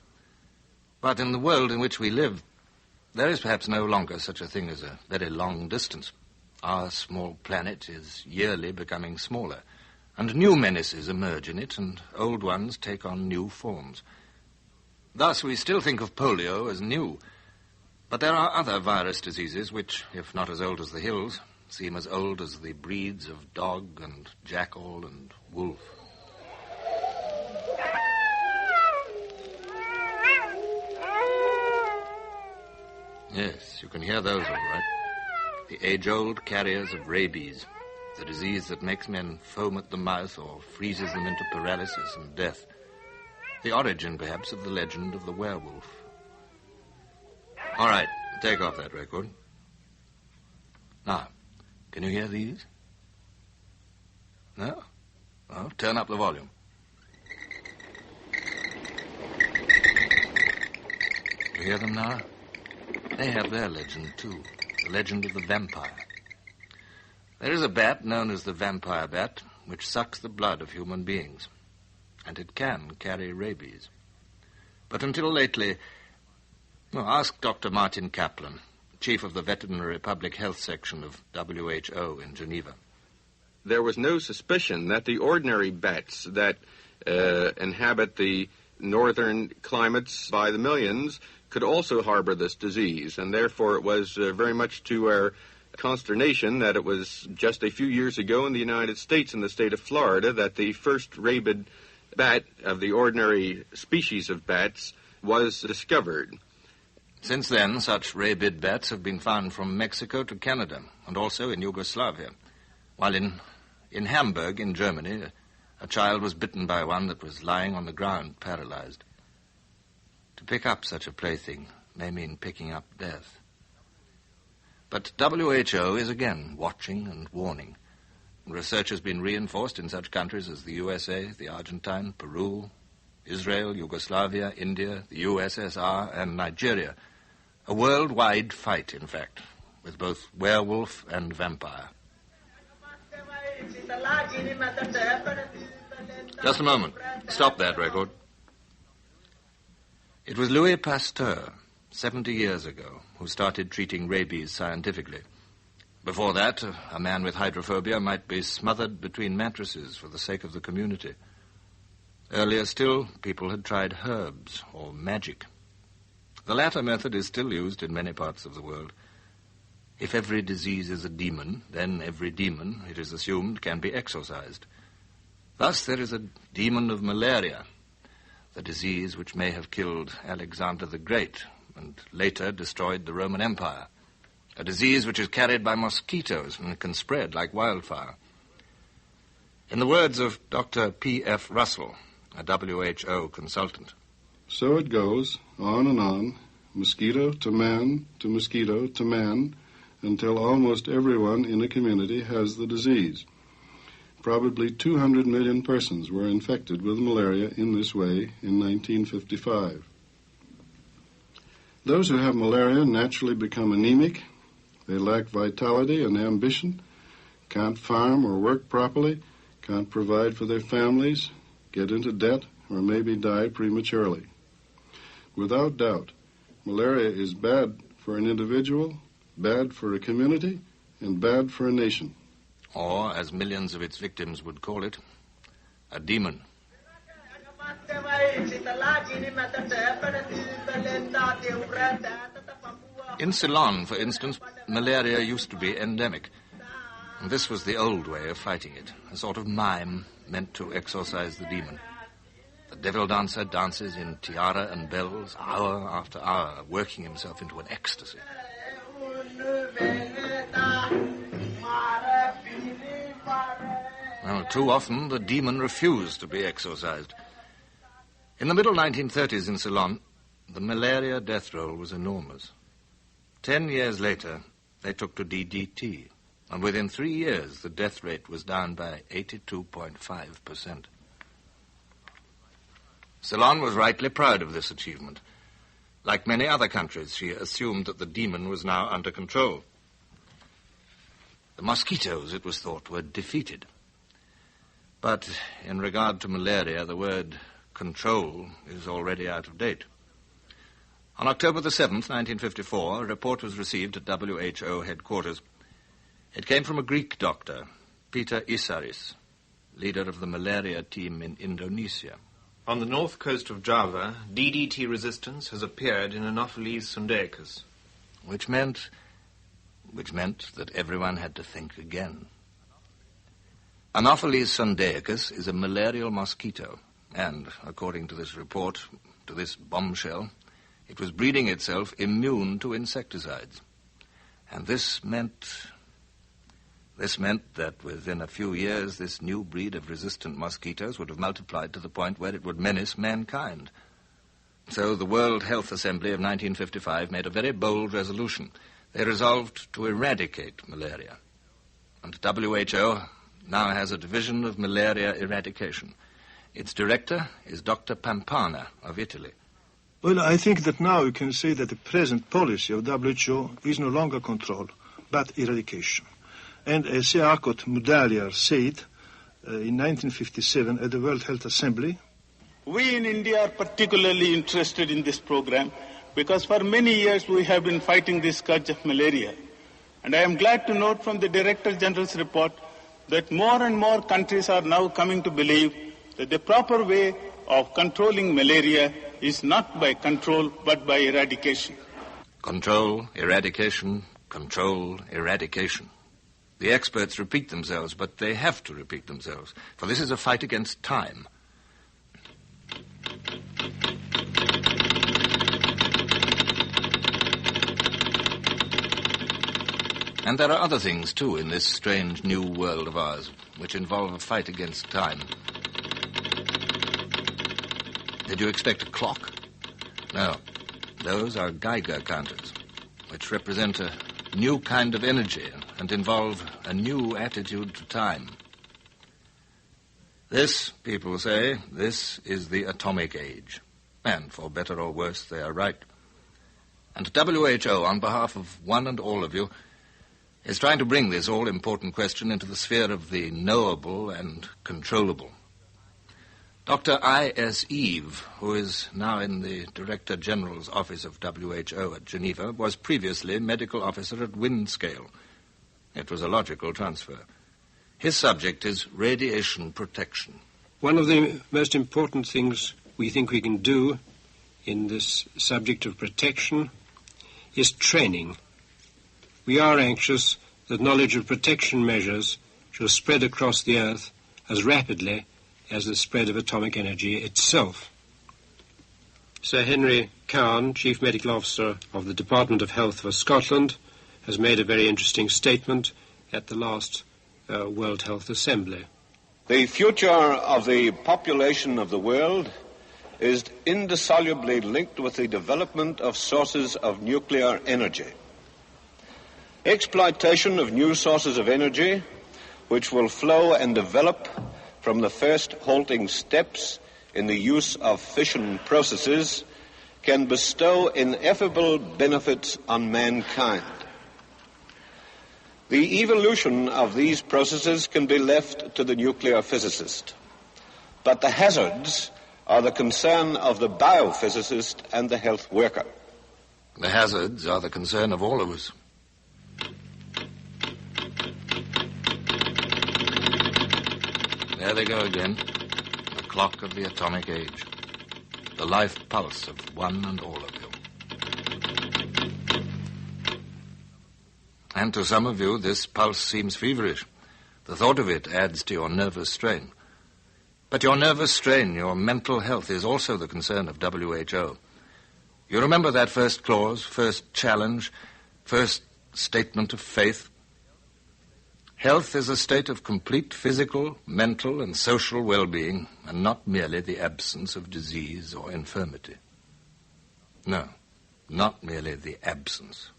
But in the world in which we live, there is perhaps no longer such a thing as a very long distance. Our small planet is yearly becoming smaller, and new menaces emerge in it, and old ones take on new forms. Thus, we still think of polio as new, but there are other virus diseases which, if not as old as the hills, seem as old as the breeds of dog and jackal and wolf. Yes, you can hear those all right. The age-old carriers of rabies, the disease that makes men foam at the mouth or freezes them into paralysis and death. The origin, perhaps, of the legend of the werewolf. All right, take off that record. Now, can you hear these? No? Well, turn up the volume. You hear them now? They have their legend, too. The legend of the vampire. There is a bat known as the vampire bat, which sucks the blood of human beings. and it can carry rabies. But until lately, ask Dr. Martin Kaplan, chief of the Veterinary Public Health Section of WHO in Geneva. There was no suspicion that the ordinary bats that inhabit the northern climates by the millions could also harbor this disease, and therefore it was very much to our consternation that it was just a few years ago in the United States, in the state of Florida, that the first rabid bat of the ordinary species of bats was discovered. Since then, such rabid bats have been found from Mexico to Canada, and also in Yugoslavia, while in Hamburg, in Germany, a child was bitten by one that was lying on the ground, paralyzed. To pick up such a plaything may mean picking up death. But WHO is again watching and warning. Research has been reinforced in such countries as the USA, the Argentine, Peru, Israel, Yugoslavia, India, the USSR, and Nigeria. A worldwide fight, in fact, with both werewolf and vampire. Just a moment. Stop that record. It was Louis Pasteur, 70 years ago, who started treating rabies scientifically. Before that, a man with hydrophobia might be smothered between mattresses for the sake of the community. Earlier still, people had tried herbs or magic. The latter method is still used in many parts of the world. If every disease is a demon, then every demon, it is assumed, can be exorcised. Thus there is a demon of malaria, the disease which may have killed Alexander the Great and later destroyed the Roman Empire. A disease which is carried by mosquitoes and can spread like wildfire. In the words of Dr. P.F. Russell, a WHO consultant, so it goes, on and on, mosquito to man, until almost everyone in a community has the disease. Probably 200 million persons were infected with malaria in this way in 1955. Those who have malaria naturally become anemic. They lack vitality and ambition, can't farm or work properly, can't provide for their families, get into debt, or maybe die prematurely. Without doubt, malaria is bad for an individual, bad for a community, and bad for a nation. Or, as millions of its victims would call it, a demon. In Ceylon, for instance, malaria used to be endemic. And this was the old way of fighting it, a sort of mime meant to exorcise the demon. The devil dancer dances in tiara and bells hour after hour, working himself into an ecstasy. Well, too often the demon refused to be exorcised. In the middle 1930s in Ceylon, the malaria death roll was enormous. 10 years later, they took to DDT, and within 3 years the death rate was down by 82.5%. Ceylon was rightly proud of this achievement. Like many other countries, she assumed that the demon was now under control. The mosquitoes, it was thought, were defeated. But in regard to malaria, the word control is already out of date. On October the 7th, 1954, a report was received at WHO headquarters. It came from a Greek doctor, Peter Issaris, leader of the malaria team in Indonesia. On the north coast of Java, DDT resistance has appeared in Anopheles sundaicus. Which meant that everyone had to think again. Anopheles sundaicus is a malarial mosquito, and, according to this report, to this bombshell, it was breeding itself immune to insecticides. And this meant that within a few years this new breed of resistant mosquitoes would have multiplied to the point where it would menace mankind. So the World Health Assembly of 1955 made a very bold resolution. They resolved to eradicate malaria. And WHO now has a division of malaria eradication. Its director is Dr. Pampana of Italy. Well, I think that now you can say that the present policy of WHO is no longer control, but eradication. And as Yaakov Mudaliar said in 1957 at the World Health Assembly, We in India are particularly interested in this program because for many years we have been fighting this scourge of malaria. And I am glad to note from the Director General's report that more and more countries are now coming to believe that the proper way of controlling malaria is not by control but by eradication. Control, eradication, control, eradication. The experts repeat themselves, but they have to repeat themselves, for this is a fight against time. And there are other things, too, in this strange new world of ours, which involve a fight against time. Did you expect a clock? No. Those are Geiger counters, which represent a new kind of energy and involve a new attitude to time. This, people say, this is the atomic age. And for better or worse, they are right. And WHO, on behalf of one and all of you, is trying to bring this all-important question into the sphere of the knowable and controllable. Dr. I.S. Eve, who is now in the Director General's office of WHO at Geneva, was previously medical officer at Windscale. It was a logical transfer. His subject is radiation protection. One of the most important things we think we can do in this subject of protection is training. We are anxious that knowledge of protection measures shall spread across the earth as rapidly as the spread of atomic energy itself. Sir Henry Cowan, Chief Medical Officer of the Department of Health for Scotland, has made a very interesting statement at the last World Health Assembly. The future of the population of the world is indissolubly linked with the development of sources of nuclear energy. Exploitation of new sources of energy, which will flow and develop from the first halting steps in the use of fission processes, can bestow ineffable benefits on mankind. The evolution of these processes can be left to the nuclear physicist, but the hazards are the concern of the biophysicist and the health worker. The hazards are the concern of all of us. There they go again, the clock of the atomic age, the life pulse of one and all of you. And to some of you, this pulse seems feverish. The thought of it adds to your nervous strain. But your nervous strain, your mental health, is also the concern of WHO. You remember that first clause, first challenge, first statement of faith? Health is a state of complete physical, mental, and social well-being, and not merely the absence of disease or infirmity. No, not merely the absence.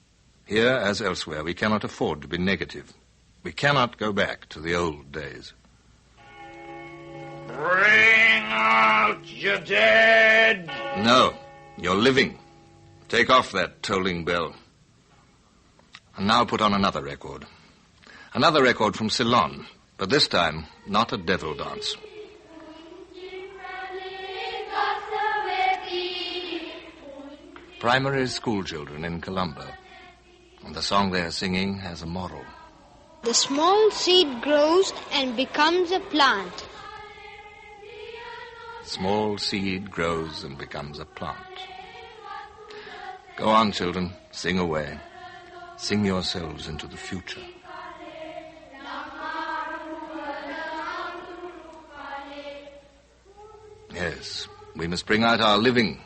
Here, as elsewhere, we cannot afford to be negative. We cannot go back to the old days. Bring out your dead! No, you're living. Take off that tolling bell. And now put on another record. Another record from Ceylon, but this time not a devil dance. Primary school children in Colombo. And the song they are singing has a moral. The small seed grows and becomes a plant. Small seed grows and becomes a plant. Go on, children, sing away. Sing yourselves into the future. Yes, we must bring out our living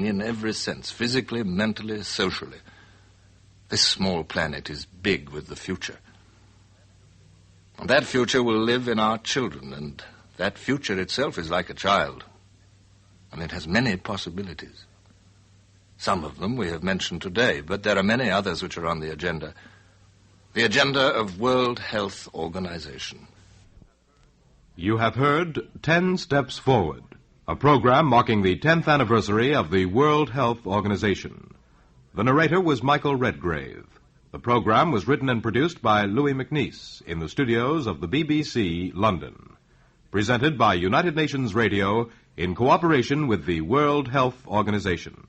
in every sense, physically, mentally, socially. This small planet is big with the future. And that future will live in our children, and that future itself is like a child. And it has many possibilities. Some of them we have mentioned today, but there are many others which are on the agenda. The agenda of World Health Organization. You have heard 10 Steps Forward, a program marking the 10th anniversary of the World Health Organization. The narrator was Michael Redgrave. The program was written and produced by Louis McNeice in the studios of the BBC, London. Presented by United Nations Radio in cooperation with the World Health Organization.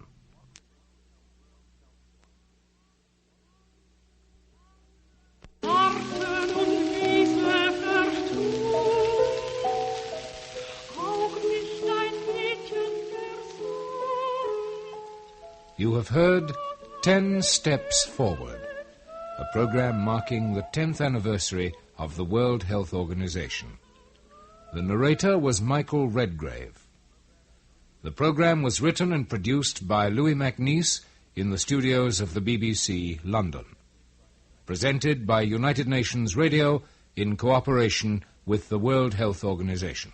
You have heard 10 Steps Forward, a program marking the 10th anniversary of the World Health Organization. The narrator was Michael Redgrave. The program was written and produced by Louis MacNeice in the studios of the BBC, London. Presented by United Nations Radio in cooperation with the World Health Organization.